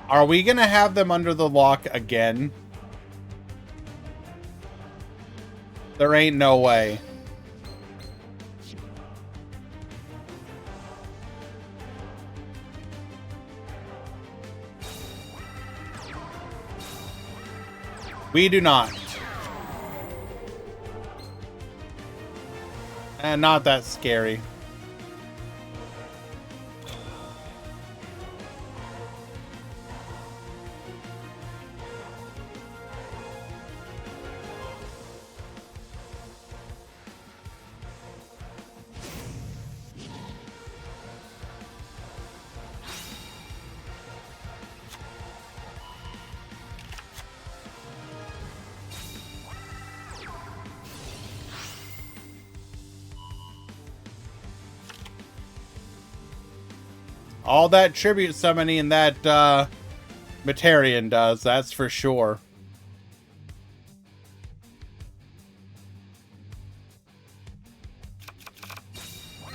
Are we going to have them under the lock again? There ain't no way. We do not. And not that scary. All that tribute summoning that Materian does, that's for sure.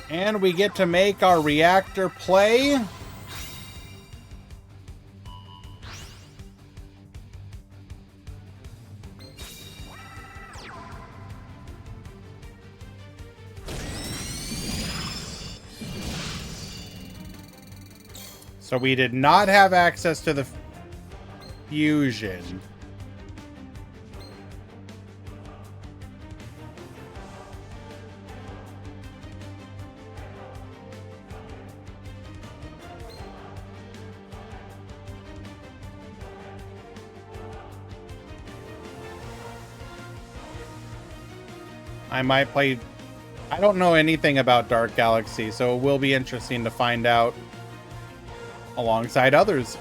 And we get to make our reactor play. So we did not have access to the fusion. I might play... I don't know anything about Dark Galaxy, so it will be interesting to find out alongside others.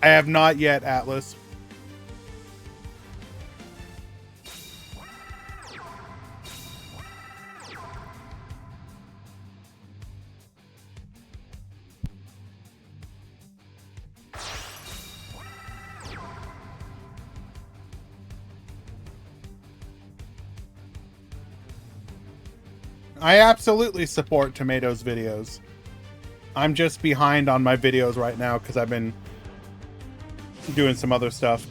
I have not yet, Atlas. I absolutely support Tomato's videos. I'm just behind on my videos right now because I've been doing some other stuff.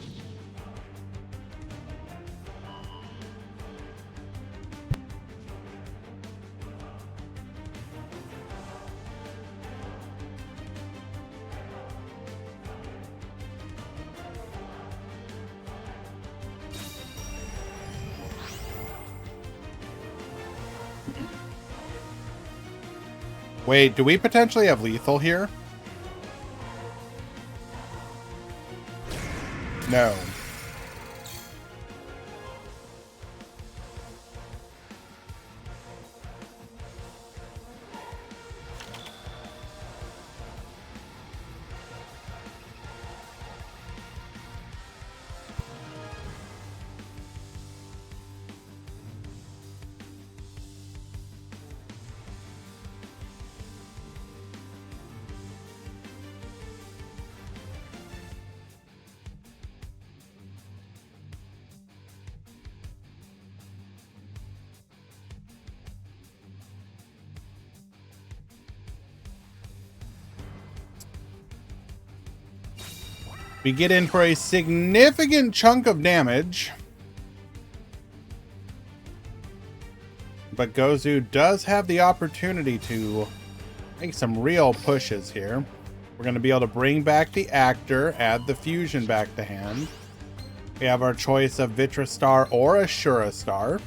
Wait, do we potentially have lethal here? No. We get in for a significant chunk of damage. But Gozu does have the opportunity to make some real pushes here. We're going to be able to bring back the actor, add the fusion back to hand. We have our choice of Vitristar or Ashura Star.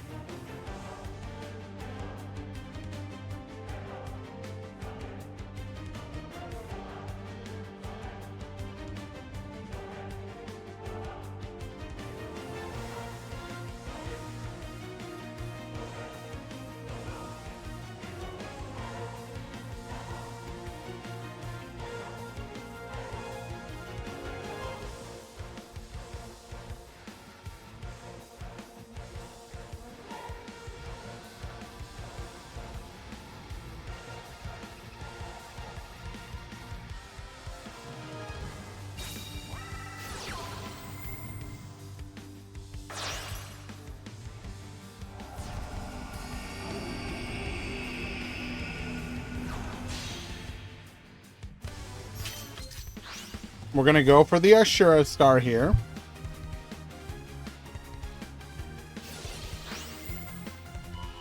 We're going to go for the Ashura Star here.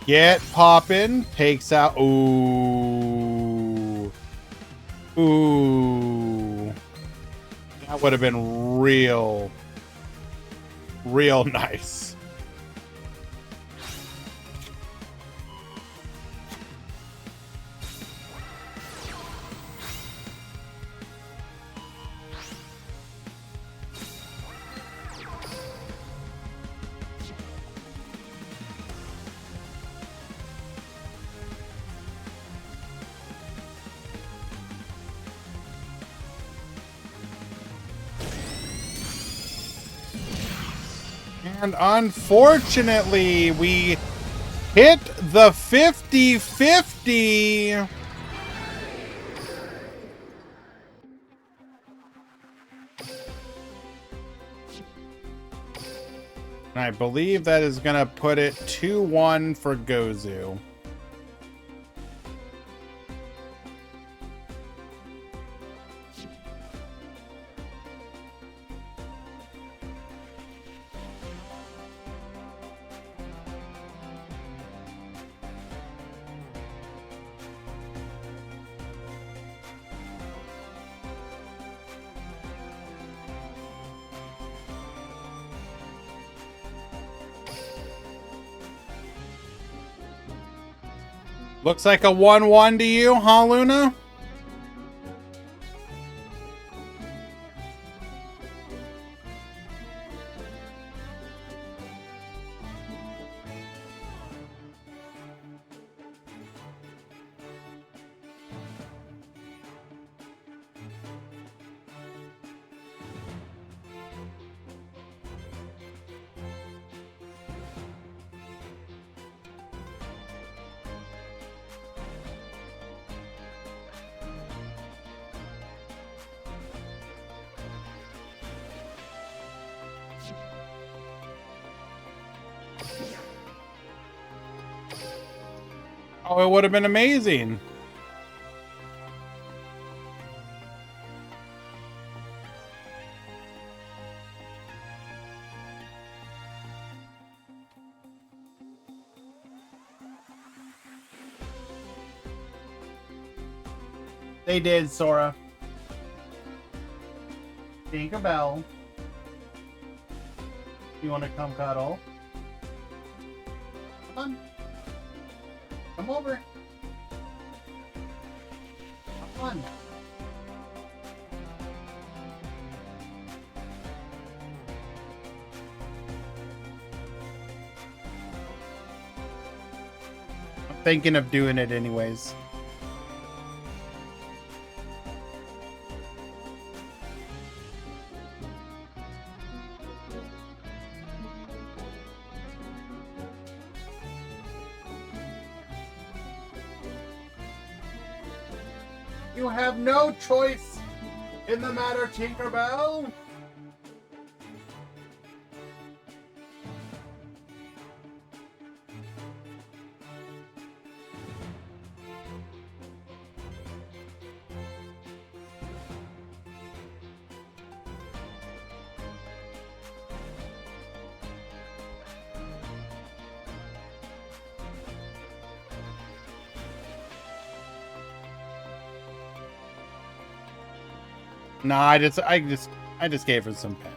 Get poppin'. Takes out. Ooh. Ooh. That would have been real nice. And unfortunately, we hit the 50-50. And I believe that is going to put it 2-1 for Gozu. Looks like a 1-1 to you, huh, Luna? Oh, it would have been amazing. They did, Sora. Tinkerbell. You want to come cuddle? Come on. Come over. Come on. I'm thinking of doing it anyways. You have no choice in the matter, Tinkerbell. Nah, I just gave her some pet.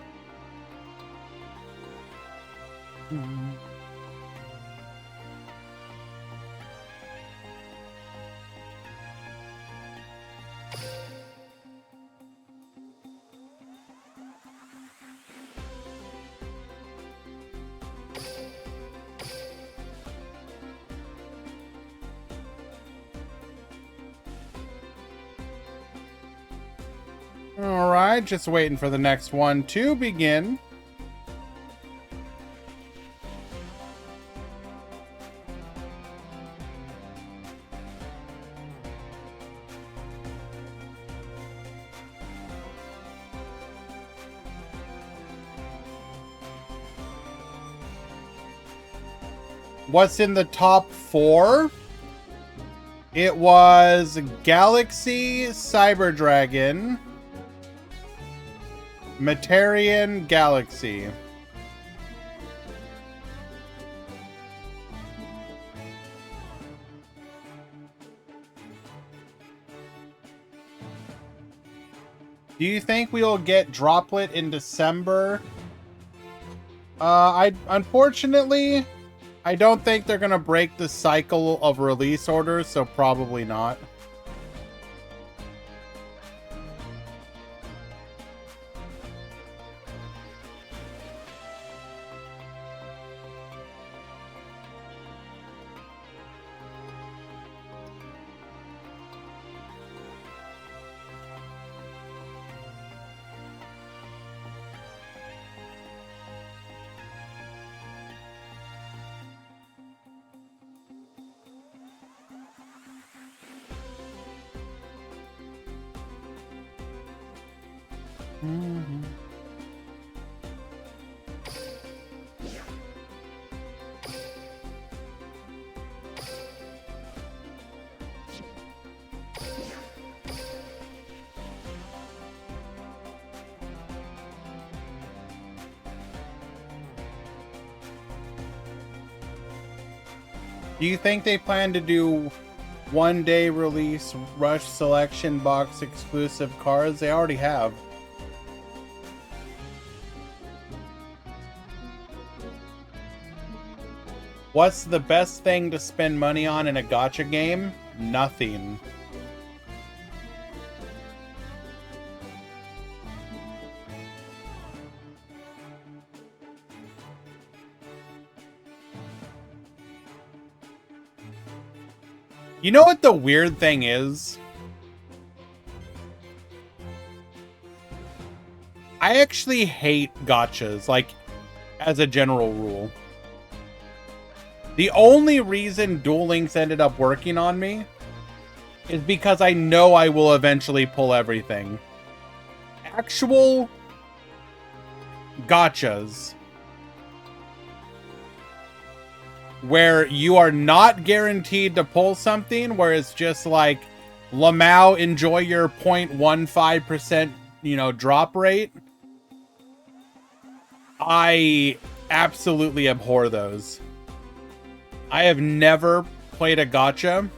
All right, just waiting for the next one to begin. What's in the top 4? It was Galaxy, Cyber Dragon, Materian, Galaxy. Do you think we will get Droplet in December? Unfortunately, I don't think they're gonna break the cycle of release orders, so probably not. Mm-hmm. Do you think they plan to do one-day release Rush Selection Box exclusive cards? They already have. What's the best thing to spend money on in a gacha game? Nothing. You know what the weird thing is? I actually hate gachas, like, as a general rule. The only reason Duel Links ended up working on me is because I know I will eventually pull everything. Actual gachas where you are not guaranteed to pull something, where it's just like, Lamau, enjoy your 0.15%, drop rate. I absolutely abhor those. I have never played a gacha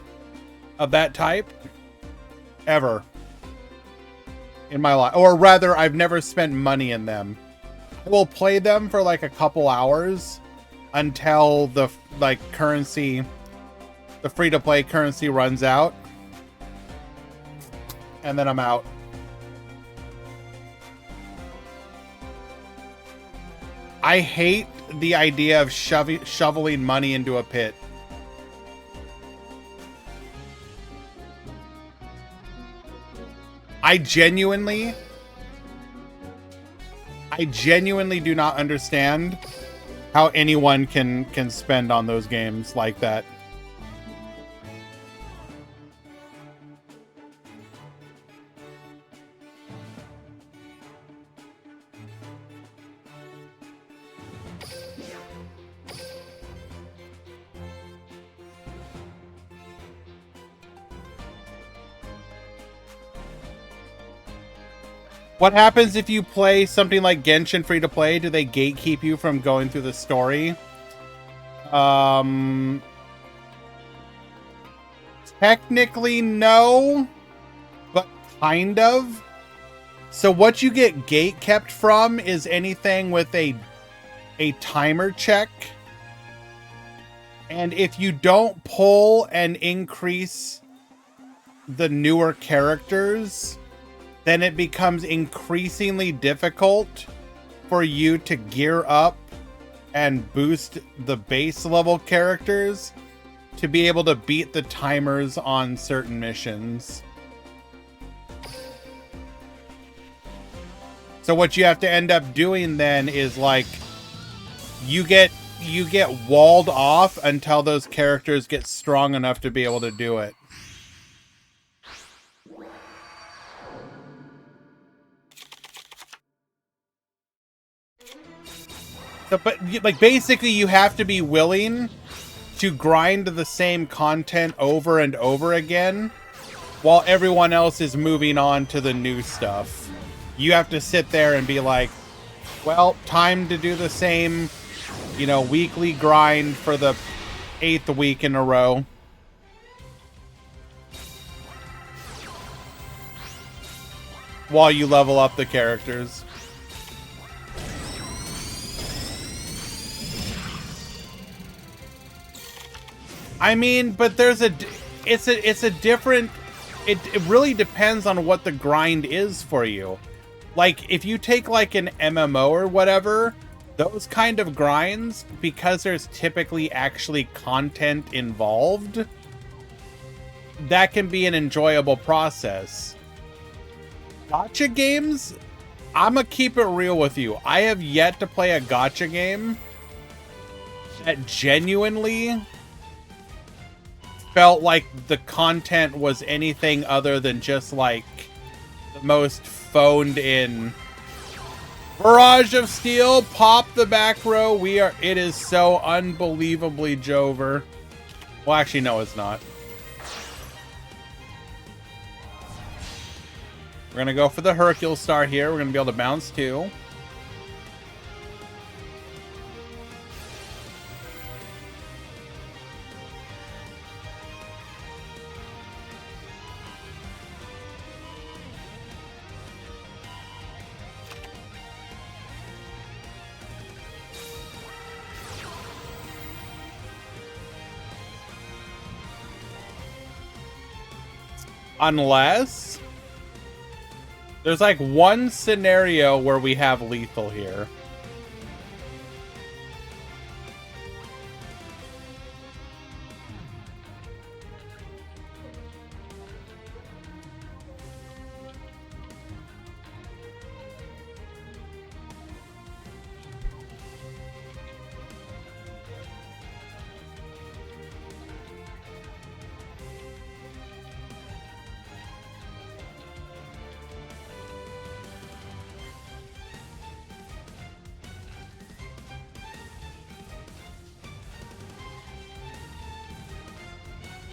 of that type ever in my life. Or rather, I've never spent money in them. I will play them for like a couple hours until the currency, the free-to-play currency runs out. And then I'm out. I hate the idea of shoveling money into a pit. I genuinely do not understand how anyone can spend on those games like that. What happens if you play something like Genshin free to play? Do they gatekeep you from going through the story? Technically no, but kind of. So what you get gate kept from is anything with a timer check. And if you don't pull and increase the newer characters, then it becomes increasingly difficult for you to gear up and boost the base level characters to be able to beat the timers on certain missions. So what you have to end up doing then is like you get walled off until those characters get strong enough to be able to do it. So, but like basically you have to be willing to grind the same content over and over again while everyone else is moving on to the new stuff. You have to sit there and be like, well, time to do the same, you know, weekly grind for the 8th week in a row. While you level up the characters. I mean, but there's it's a different, it really depends on what the grind is for you. Like, if you take like an MMO or whatever, those kind of grinds, because there's typically actually content involved, that can be an enjoyable process. Gacha games, I'ma keep it real with you. I have yet to play a gacha game that genuinely felt like the content was anything other than just like the most phoned in barrage of steel. Pop the back row. It is so unbelievably Jover. Well, actually, no, it's not. We're gonna go for the Hercule star here. We're gonna be able to bounce too. Unless there's like one scenario where we have lethal here.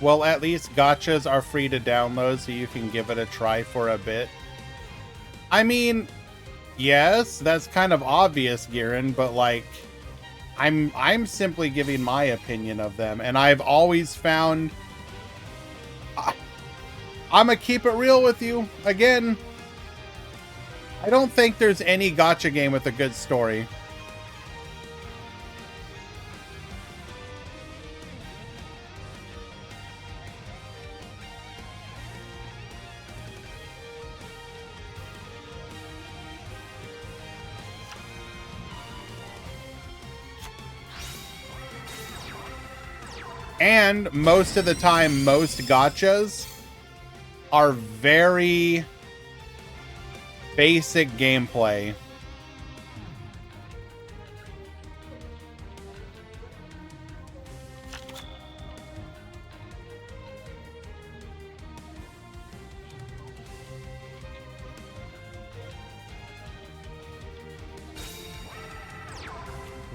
Well, at least gachas are free to download, so you can give it a try for a bit. I mean, yes, that's kind of obvious, Giran, but like, I'm simply giving my opinion of them, and I've always found I'm gonna keep it real with you. Again, I don't think there's any gacha game with a good story. And most of the time, most gachas are very basic gameplay.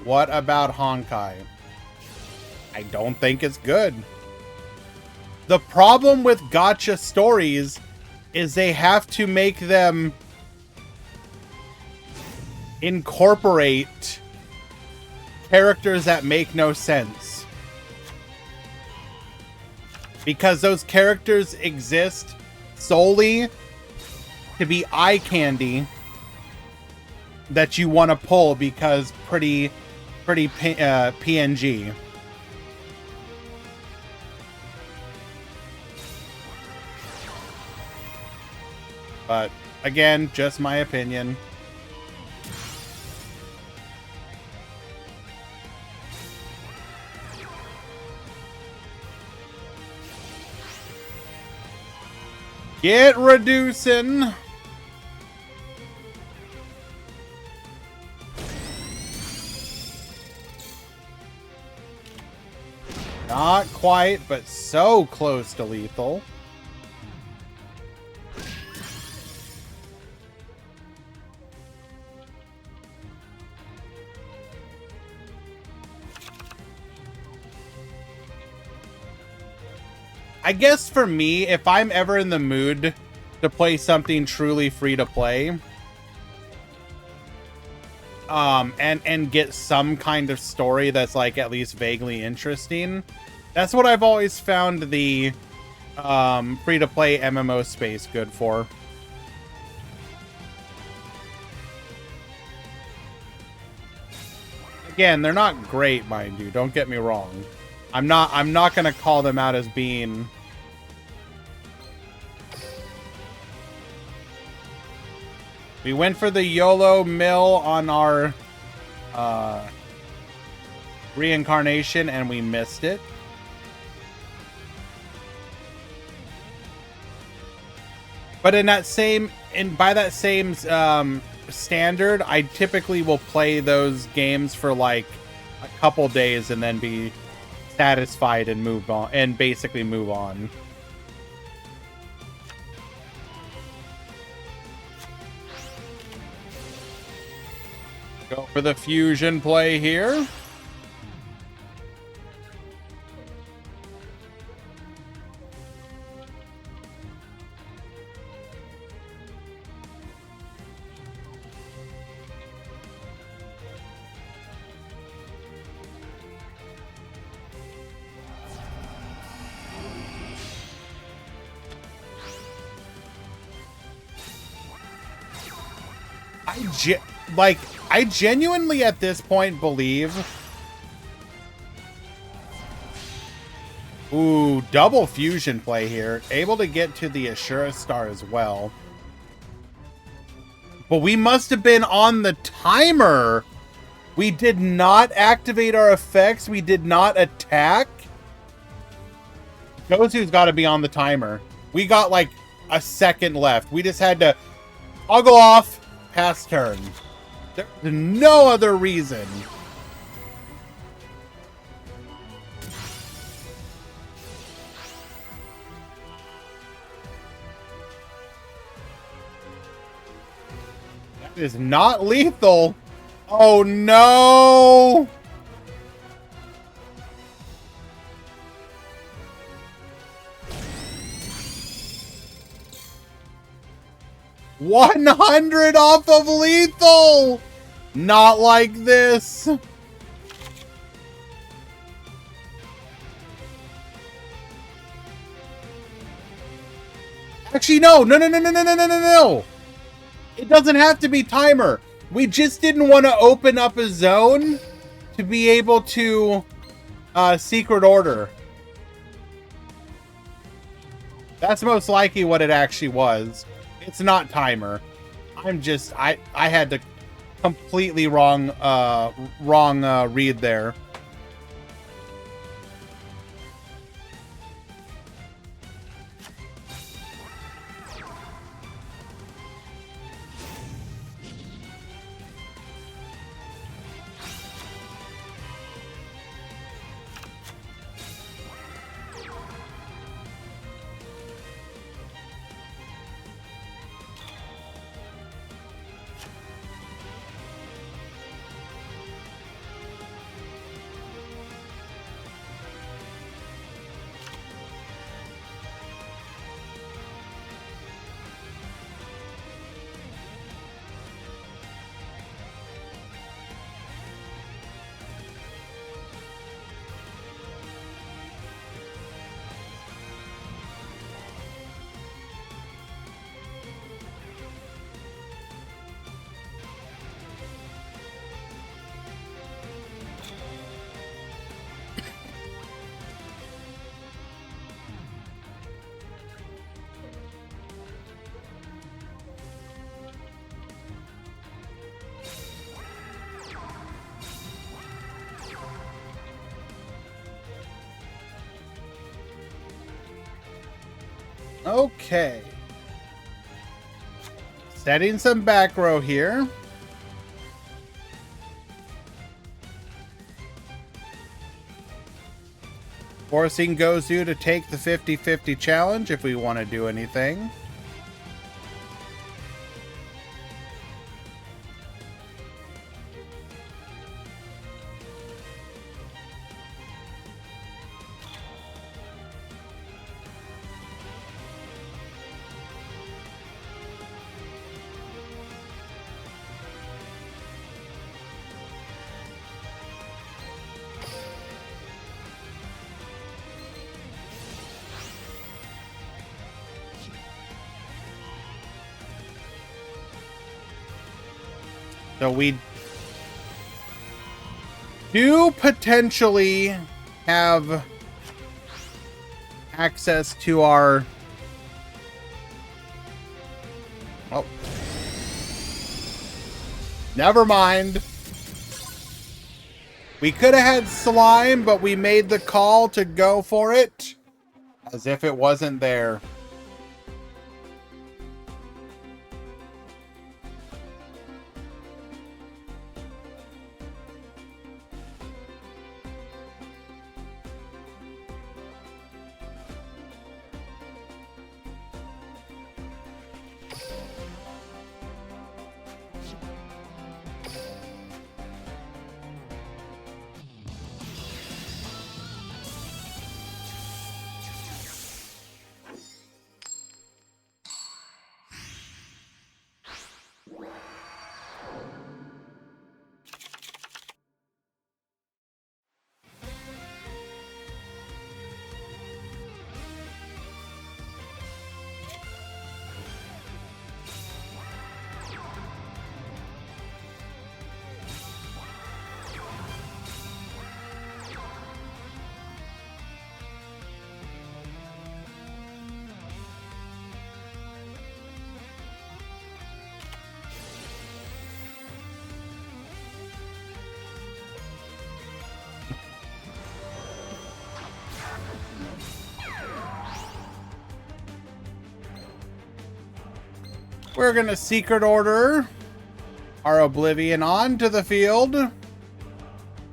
What about Honkai? I don't think it's good. The problem with gacha stories is they have to make them incorporate characters that make no sense. Because those characters exist solely to be eye candy that you want to pull because pretty PNG. But again, just my opinion. Get reducing. Not quite, but so close to lethal. I guess for me, if I'm ever in the mood to play something truly free to play, and get some kind of story that's like at least vaguely interesting, that's what I've always found the free to play MMO space good for. Again, they're not great, mind you. Don't get me wrong. I'm not gonna call them out as being. We went for the YOLO mill on our reincarnation and we missed it. But in that same, by that same standard, I typically will play those games for like a couple days and then be satisfied and move on, and basically move on. Go for the fusion play here. I genuinely at this point believe. Ooh, double fusion play here. Able to get to the Ashura Star as well. But we must have been on the timer. We did not activate our effects. We did not attack. Gozu's got to be on the timer. We got like a second left. We just had to toggle off, pass turn. There's no other reason. That is not lethal. Oh no! $100 off of lethal! Not like this. Actually, no. No. It doesn't have to be timer. We just didn't want to open up a zone to be able to secret order. That's most likely what it actually was. It's not timer. I had the completely wrong read there. Okay. Setting some back row here. Forcing Gozu to take the 50-50 challenge if we want to do anything. So we do potentially have access to our... Oh. Never mind. We could have had slime, but we made the call to go for it as if it wasn't there. We're gonna secret order our Oblivion onto the field.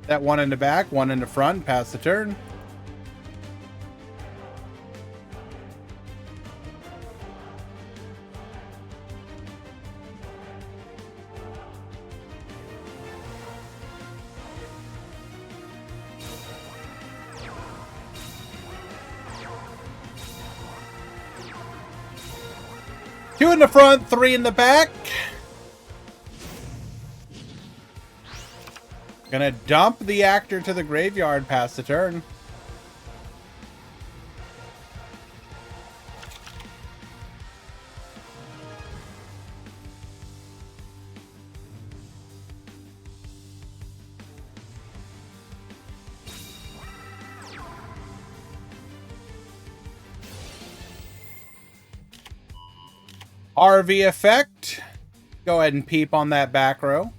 That one in the back, one in the front, pass the turn. Two in the front, three in the back. Gonna dump the actor to the graveyard, pass the turn. RV effect. Go ahead and peep on that back row.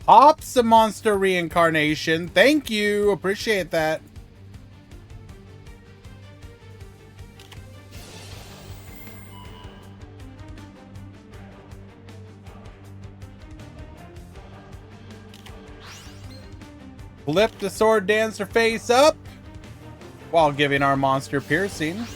Pops a monster reincarnation. Thank you. Appreciate that. Flip the sword dancer face up while giving our monster piercing.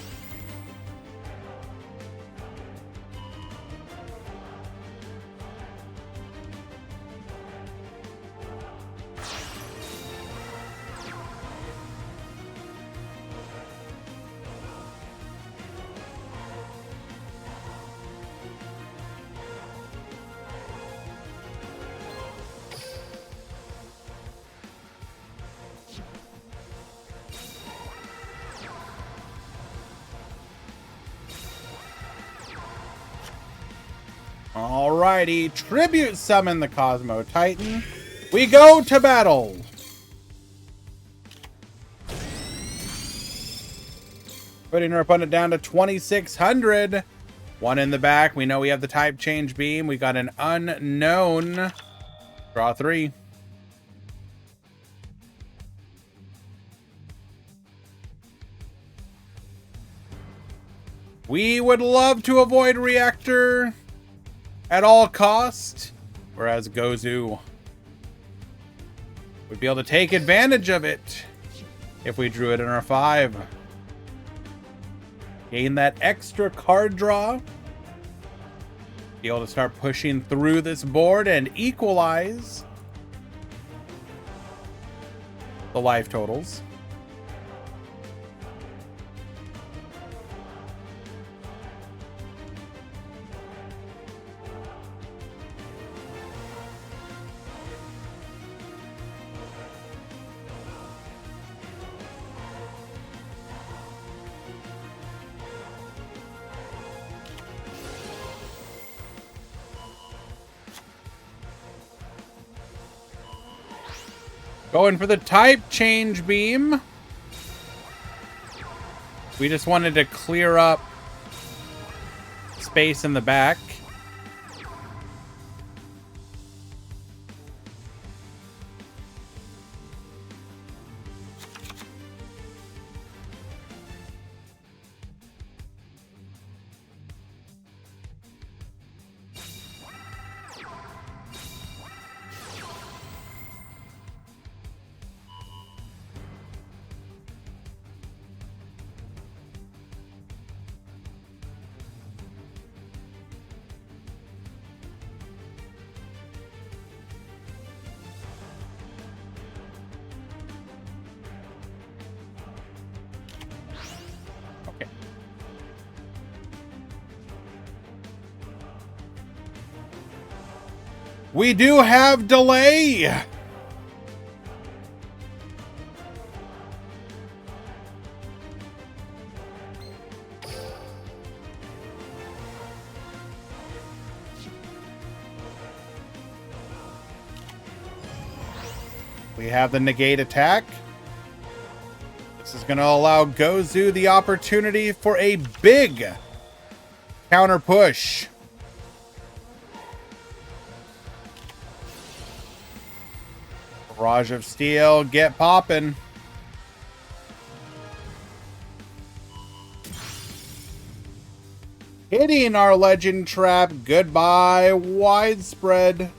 Alrighty, tribute summon the Cosmo Titan. We go to battle. Putting our opponent down to 2,600. One in the back. We know we have the type change beam. We got an unknown Draw 3. We would love to avoid reactor at all cost, whereas Gozu would be able to take advantage of it if we drew it in our 5. Gain that extra card draw. Be able to start pushing through this board and equalize the life totals. Going for the type change beam. We just wanted to clear up space in the back. We do have delay. We have the negate attack. This is going to allow Gozu the opportunity for a big counter push. Barrage of Steel, get poppin'. Hitting our legend trap. Goodbye, widespread.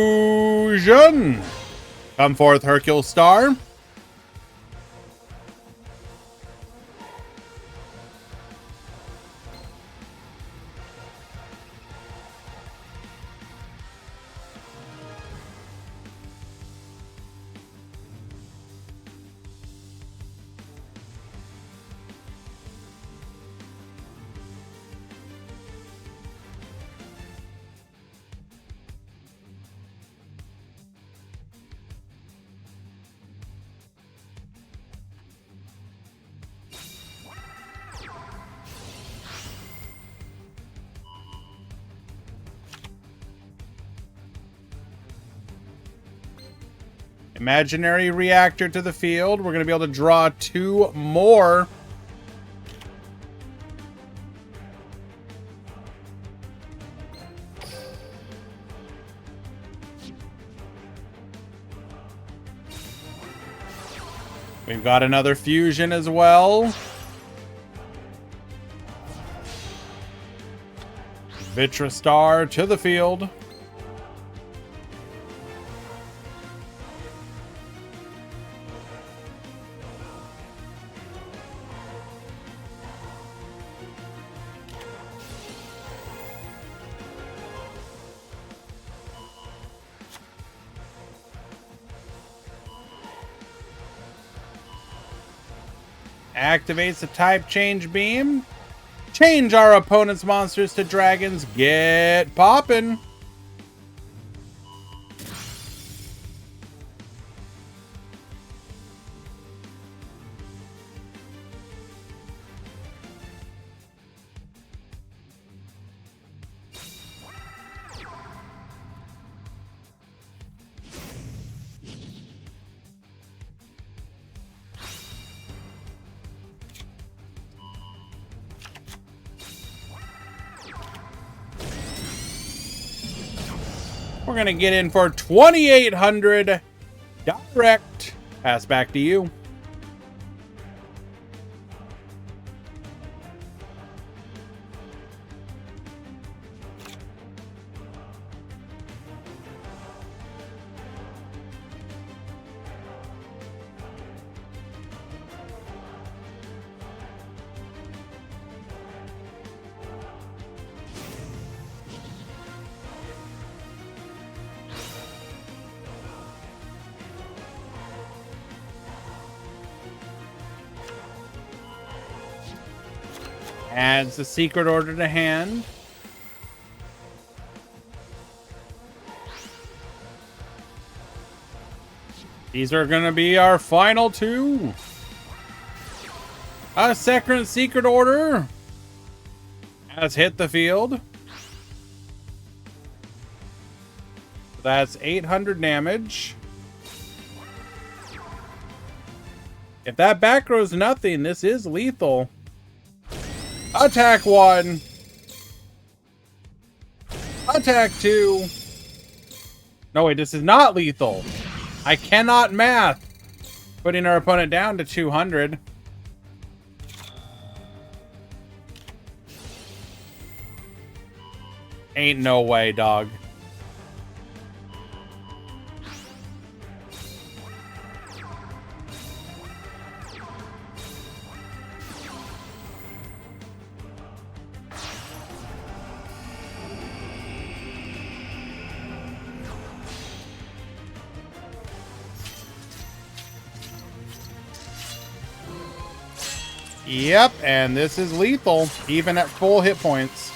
Fusion! Come forth, Hercule Star. Imaginary reactor to the field. We're going to be able to draw 2 more. We've got another fusion as well. Vitra Star to the field. activates the type change beam. Change our opponent's monsters to dragons. Get poppin'. We're going to get in for 2,800 direct. Pass back to you. Adds the secret order to hand. These are going to be our final two. A second secret order has hit the field. That's 800 damage. If that back row's nothing, this is lethal. Attack 1. Attack 2. No, wait, this is not lethal. I cannot math. Putting our opponent down to 200. Ain't no way, dog. Yep, and this is lethal, even at full hit points.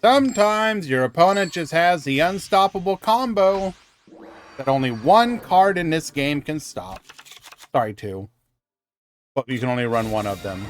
Sometimes your opponent just has the unstoppable combo that only one card in this game can stop. Sorry, two. But you can only run one of them.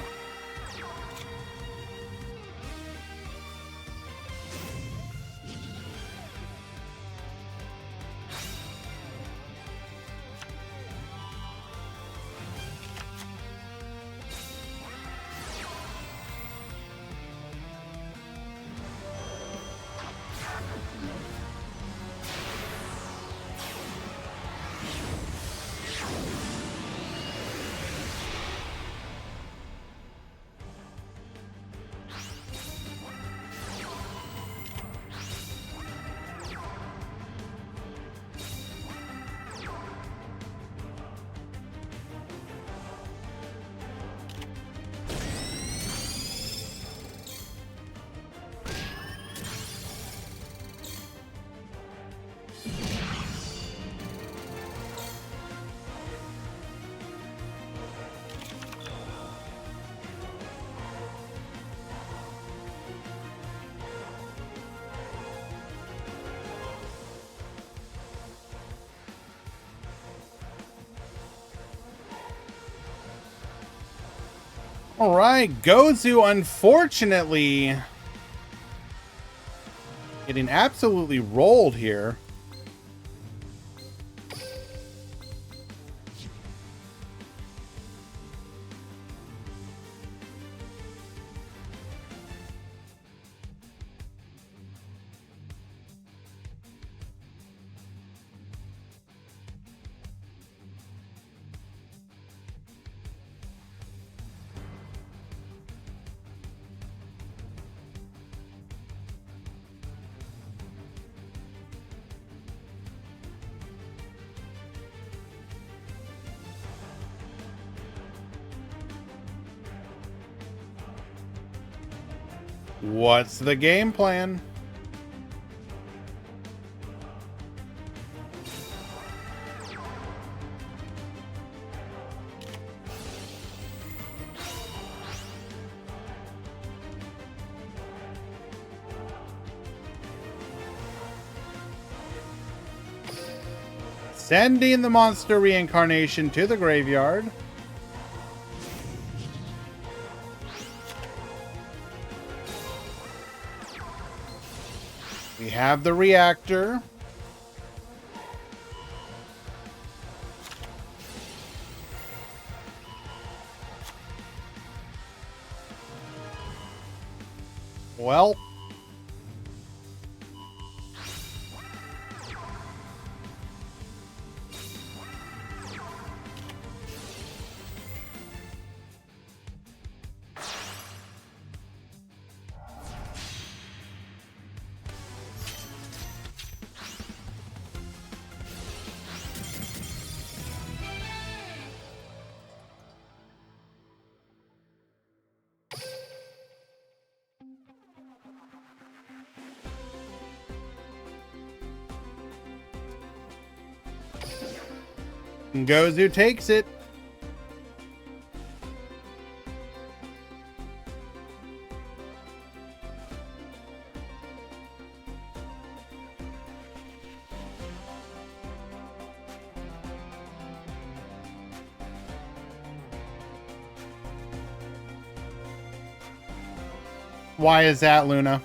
All right, Gozu, unfortunately, getting absolutely rolled here. What's the game plan? Sending the monster reincarnation to the graveyard. We have the reactor. Well. Gozu takes it. Why is that, Luna?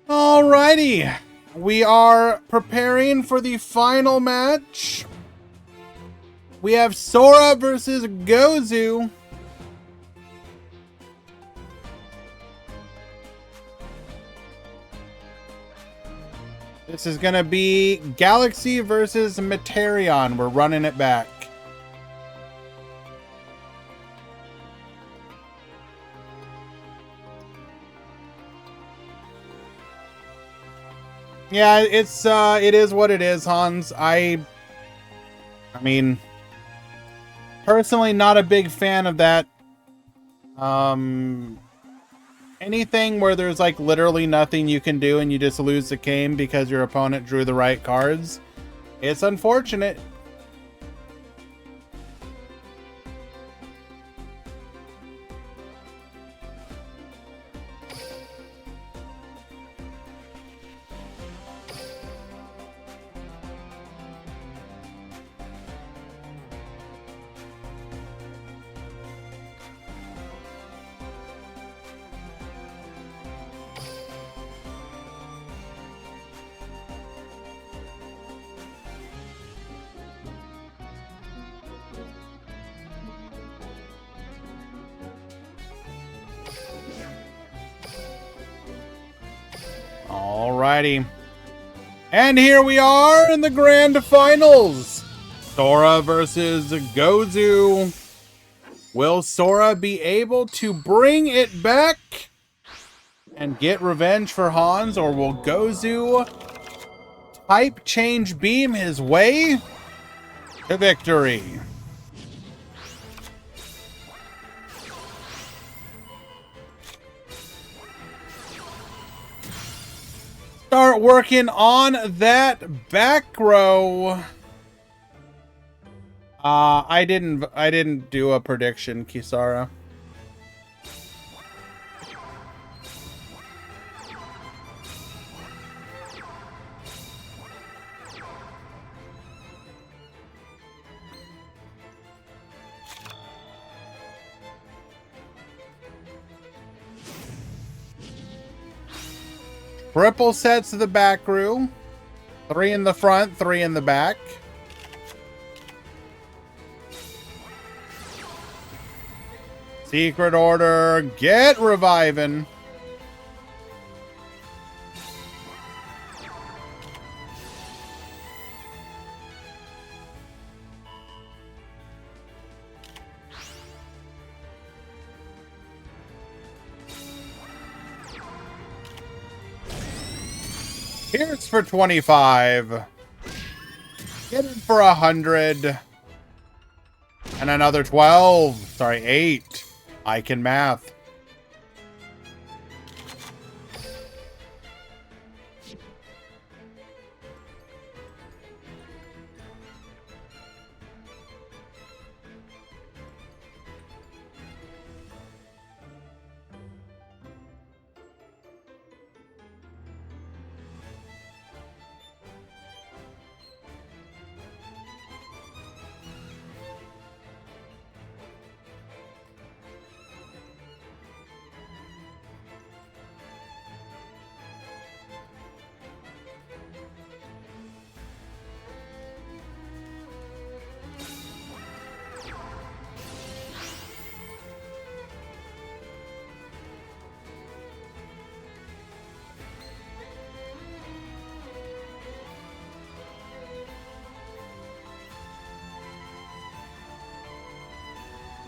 Alrighty, we are preparing for the final match. We have Sora versus Gozu. This is gonna be Galaxy versus Materion. We're running it back. Yeah, it is what it is, Hans. I mean, personally not a big fan of that. Anything where there's like literally nothing you can do and you just lose the game because your opponent drew the right cards. It's unfortunate. Alrighty. And here we are in the grand finals. Sora versus Gozu. Will Sora be able to bring it back and get revenge for Hans, or will Gozu type change beam his way to victory? Start working on that back row. I didn't do a prediction, Kisara. Triple sets of the back row. 3 in the front, 3 in the back. Secret Order, get reviving. Here's for 25. Get in for 100. And another 12. Sorry, 8. I can math.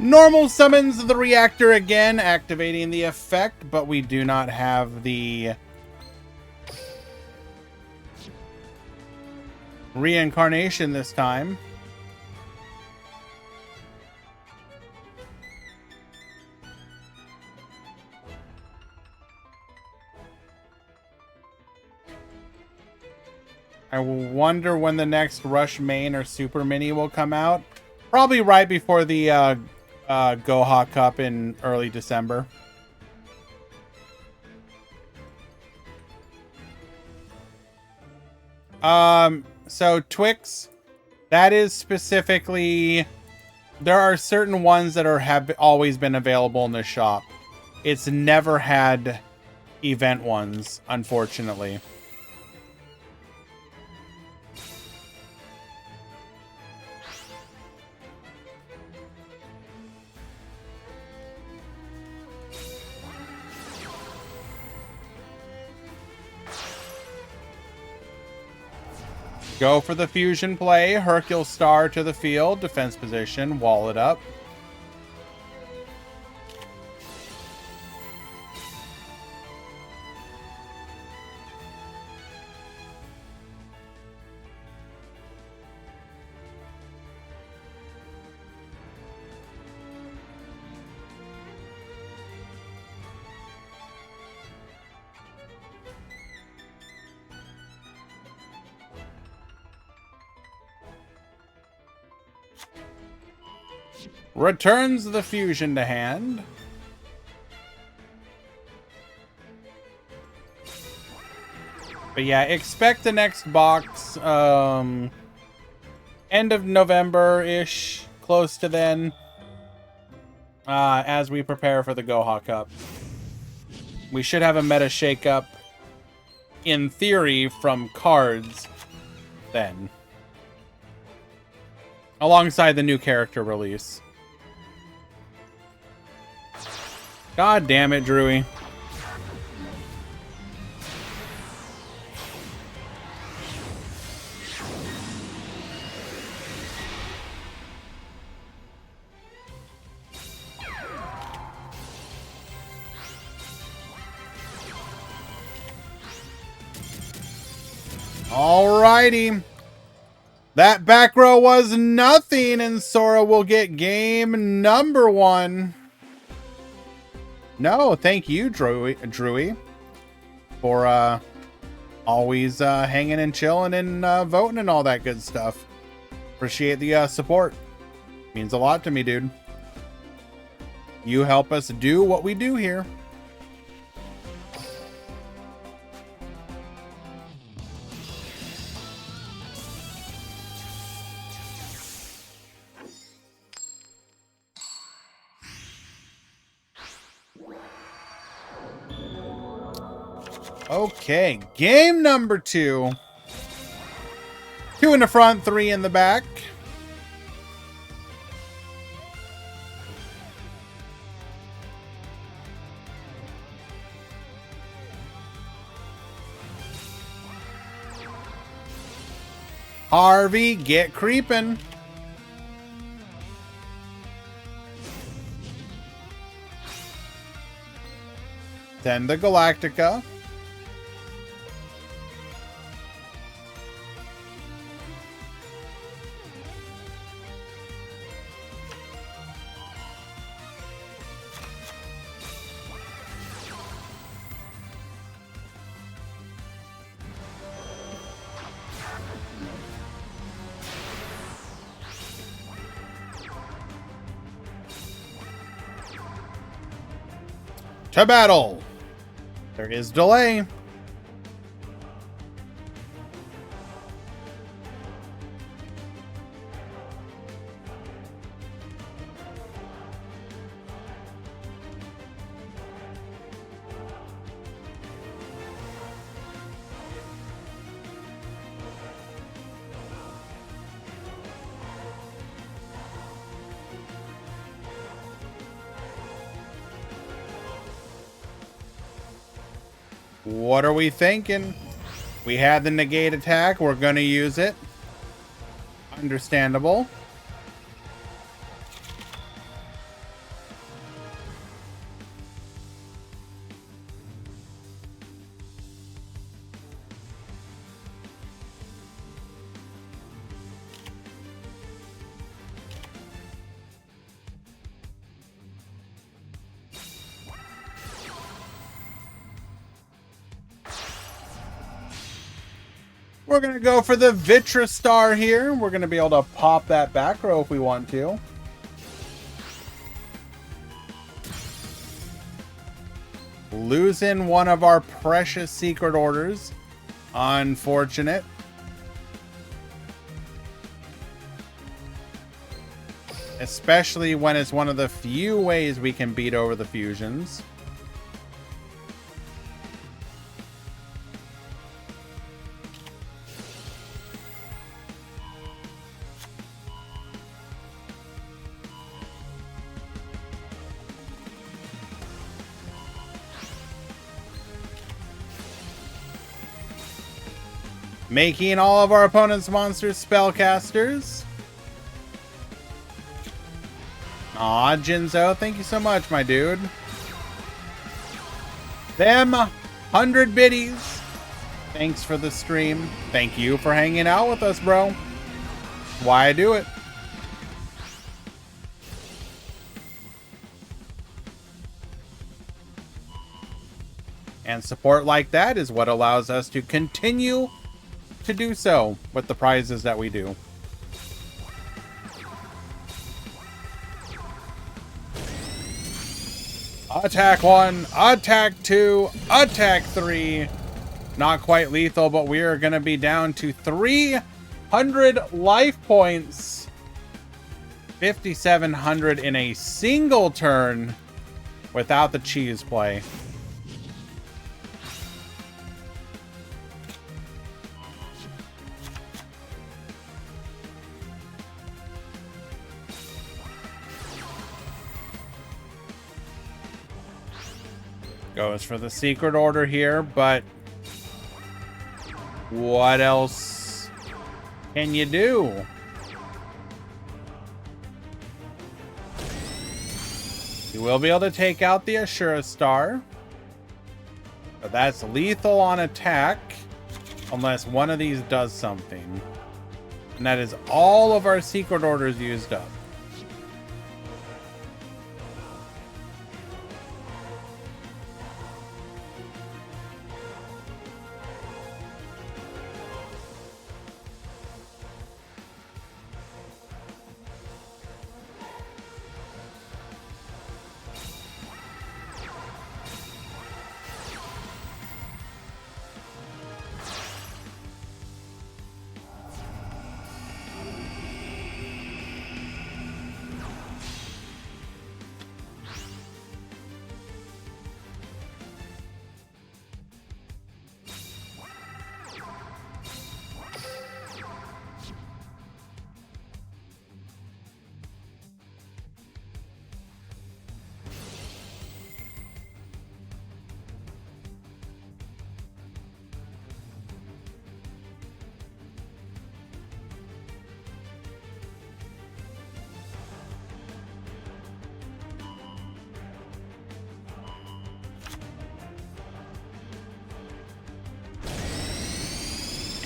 Normal summons the reactor again, activating the effect, but we do not have the reincarnation this time. I wonder when the next Rush Main or Super Mini will come out. Probably right before the Goha Cup in early December. So Twix, that is specifically, there are certain ones that have always been available in the shop. It's never had event ones, unfortunately. Go for the fusion play. Hercule Star to the field. Defense position. Wall it up. Returns the fusion to hand. But yeah, expect the next box end of November-ish, close to then, as we prepare for the Goha Cup. We should have a meta shakeup, in theory, from cards then, alongside the new character release. God damn it, Drewy. Alrighty. That back row was nothing, and Sora will get game number 1. No, thank you, Drewy, for always hanging and chilling and voting and all that good stuff. Appreciate the support. Means a lot to me, dude. You help us do what we do here. Okay, game number 2. 2 in the front, 3 in the back. Harvey, get creeping. Send the Galactica. To battle. There is delay. What are we thinking? We had the negate attack. We're going to use it. Understandable. We're going to go for the Vitra Star here. We're going to be able to pop that back row if we want to. Losing one of our precious secret orders. Unfortunate. Especially when it's one of the few ways we can beat over the fusions. Making all of our opponent's monsters spellcasters. Aw, Jinzo, thank you so much, my dude. Them 100 biddies. Thanks for the stream. Thank you for hanging out with us, bro. Why I do it. And support like that is what allows us to continue to do so with the prizes that we do. Attack 1, attack 2, attack 3. Not quite lethal, but we are going to be down to 300 life points. 5,700 in a single turn without the cheese play. Goes for the secret order here, but what else can you do? You will be able to take out the Ashura Star, but that's lethal on attack unless one of these does something. And that is all of our secret orders used up.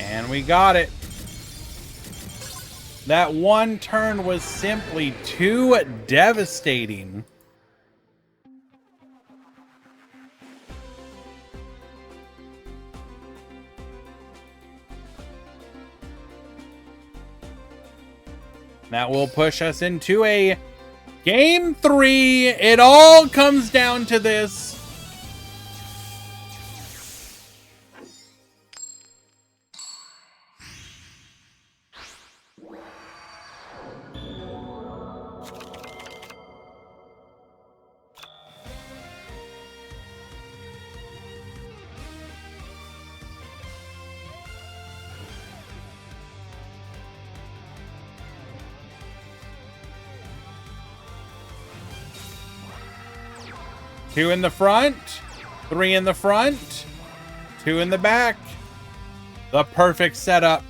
And we got it. That one turn was simply too devastating. That will push us into a Game 3. It all comes down to this. 2 in the front, 3 in the front, 2 in the back. The perfect setup.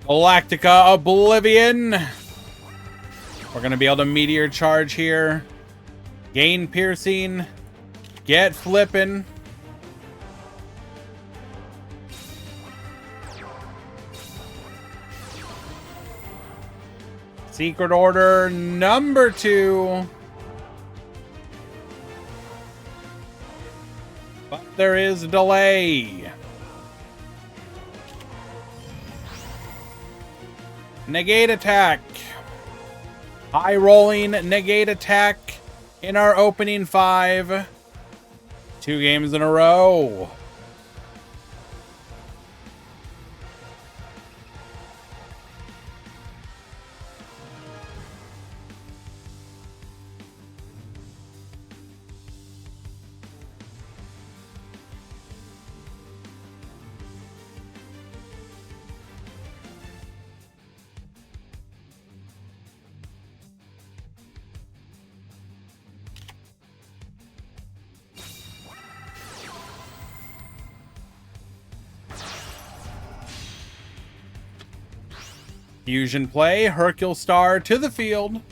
Galactica Oblivion. We're going to be able to meteor charge here. Gain piercing. Get flipping. Secret Order number 2. But there is a delay. Negate attack. High rolling negate attack in our opening 5. 2 games in a row. Fusion play, Hercule Star to the field.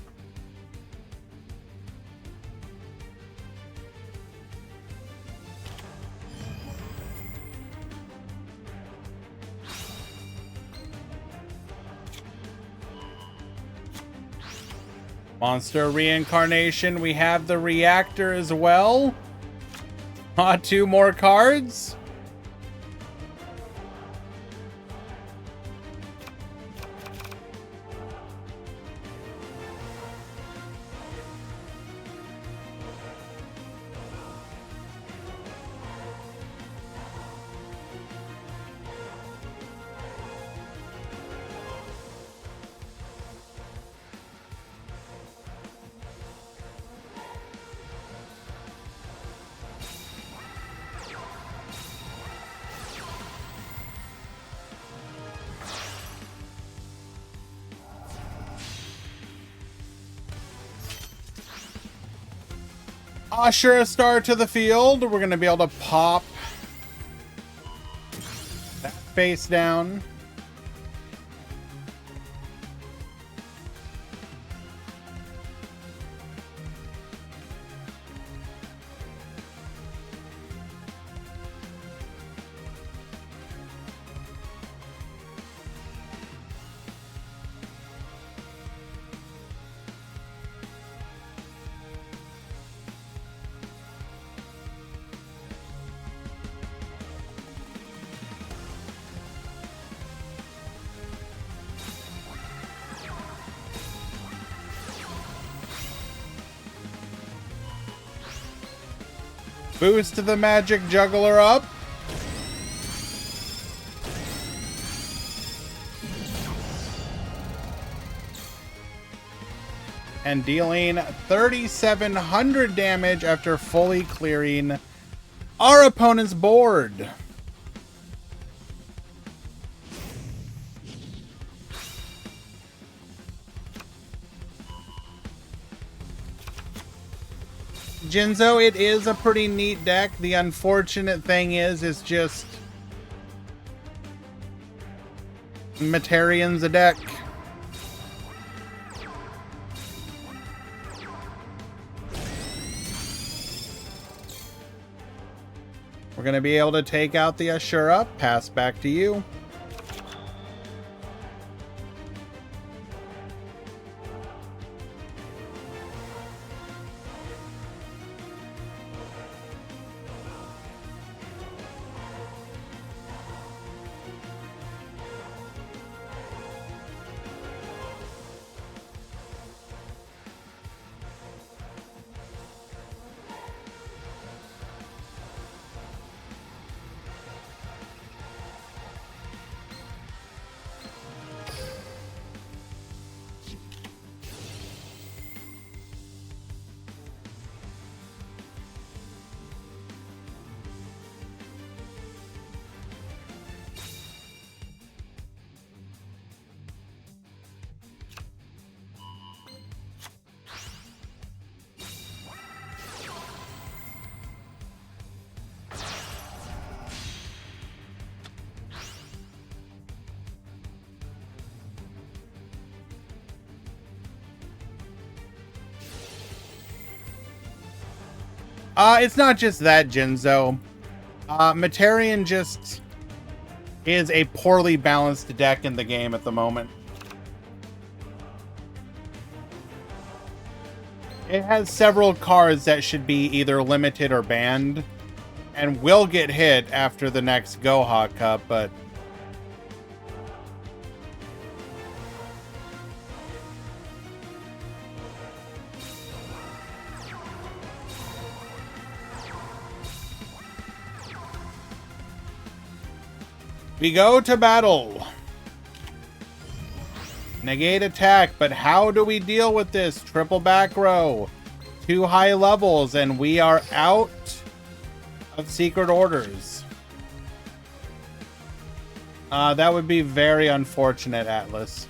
Monster reincarnation, we have the reactor as well. 2 more cards. Usher a star to the field. We're going to be able to pop that face down. Boost the magic juggler up. And dealing 3,700 damage after fully clearing our opponent's board. Jinzo, it is a pretty neat deck. The unfortunate thing is just Materian's a deck. We're going to be able to take out the Ashura. Pass back to you. It's not just that, Jinzo. Materian just is a poorly balanced deck in the game at the moment. It has several cards that should be either limited or banned, and will get hit after the next Goha Cup, but... we go to battle. Negate attack, but how do we deal with this? Triple back row. 2 high levels, and we are out of secret orders. That would be very unfortunate, Atlas.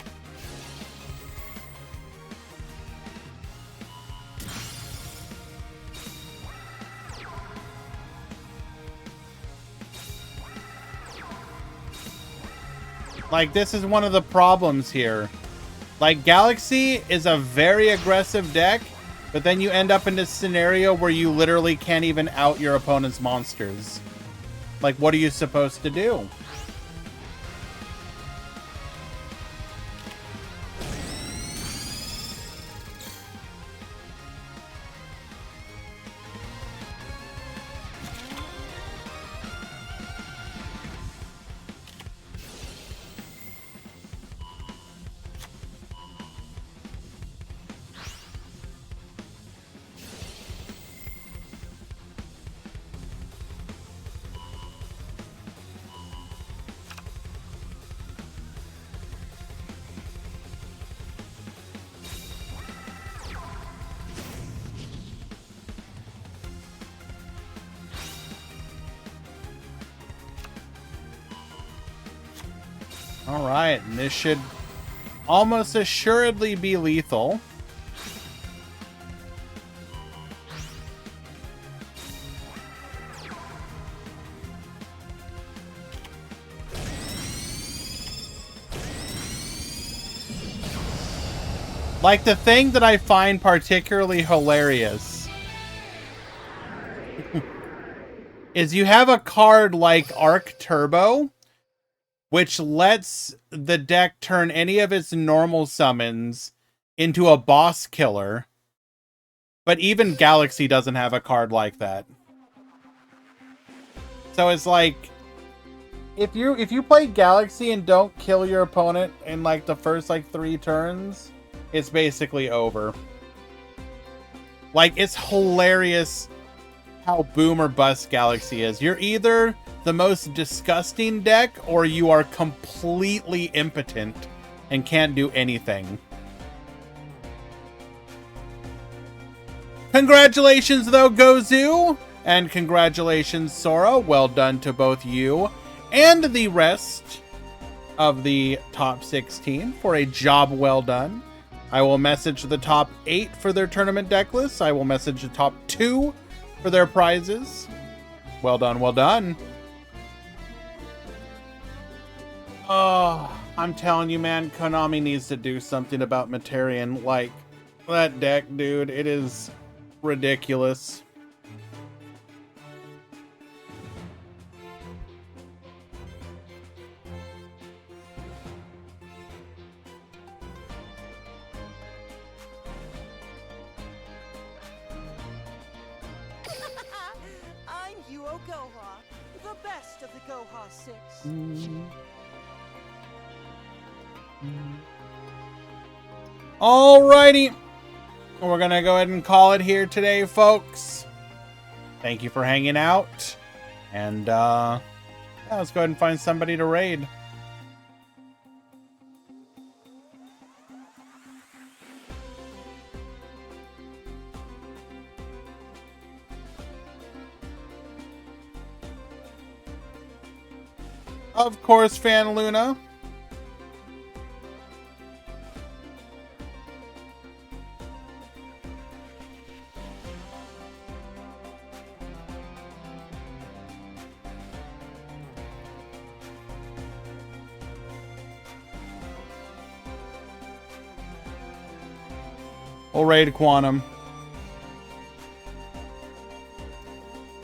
Like, this is one of the problems here. Like, Galaxy is a very aggressive deck, but then you end up in this scenario where you literally can't even out your opponent's monsters. Like, what are you supposed to do? Alright, and this should almost assuredly be lethal. Like, the thing that I find particularly hilarious is you have a card like Arc Turbo, which lets the deck turn any of its normal summons into a boss killer. But even Galaxy doesn't have a card like that. So it's like, if you play Galaxy and don't kill your opponent in like the first like 3 turns, it's basically over. Like, it's hilarious how boom or bust Galaxy is. You're either the most disgusting deck, or you are completely impotent and can't do anything. Congratulations, though, Gozu! And congratulations, Sora. Well done to both you and the rest of the top 16 for a job well done. I will message the top 8 for their tournament deck lists. I will message the top 2 for their prizes. Well done, well done. Oh, I'm telling you, man, Konami needs to do something about Materian. Like, that deck, dude, it is ridiculous. I'm Yuo Goha, the best of the Goha 6. Alrighty. We're gonna go ahead and call it here today, folks. Thank you for hanging out. And, yeah, let's go ahead and find somebody to raid. Of course, Fan Luna. We'll raid Quantum.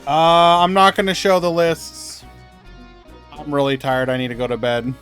I'm not going to show the lists. I'm really tired. I need to go to bed.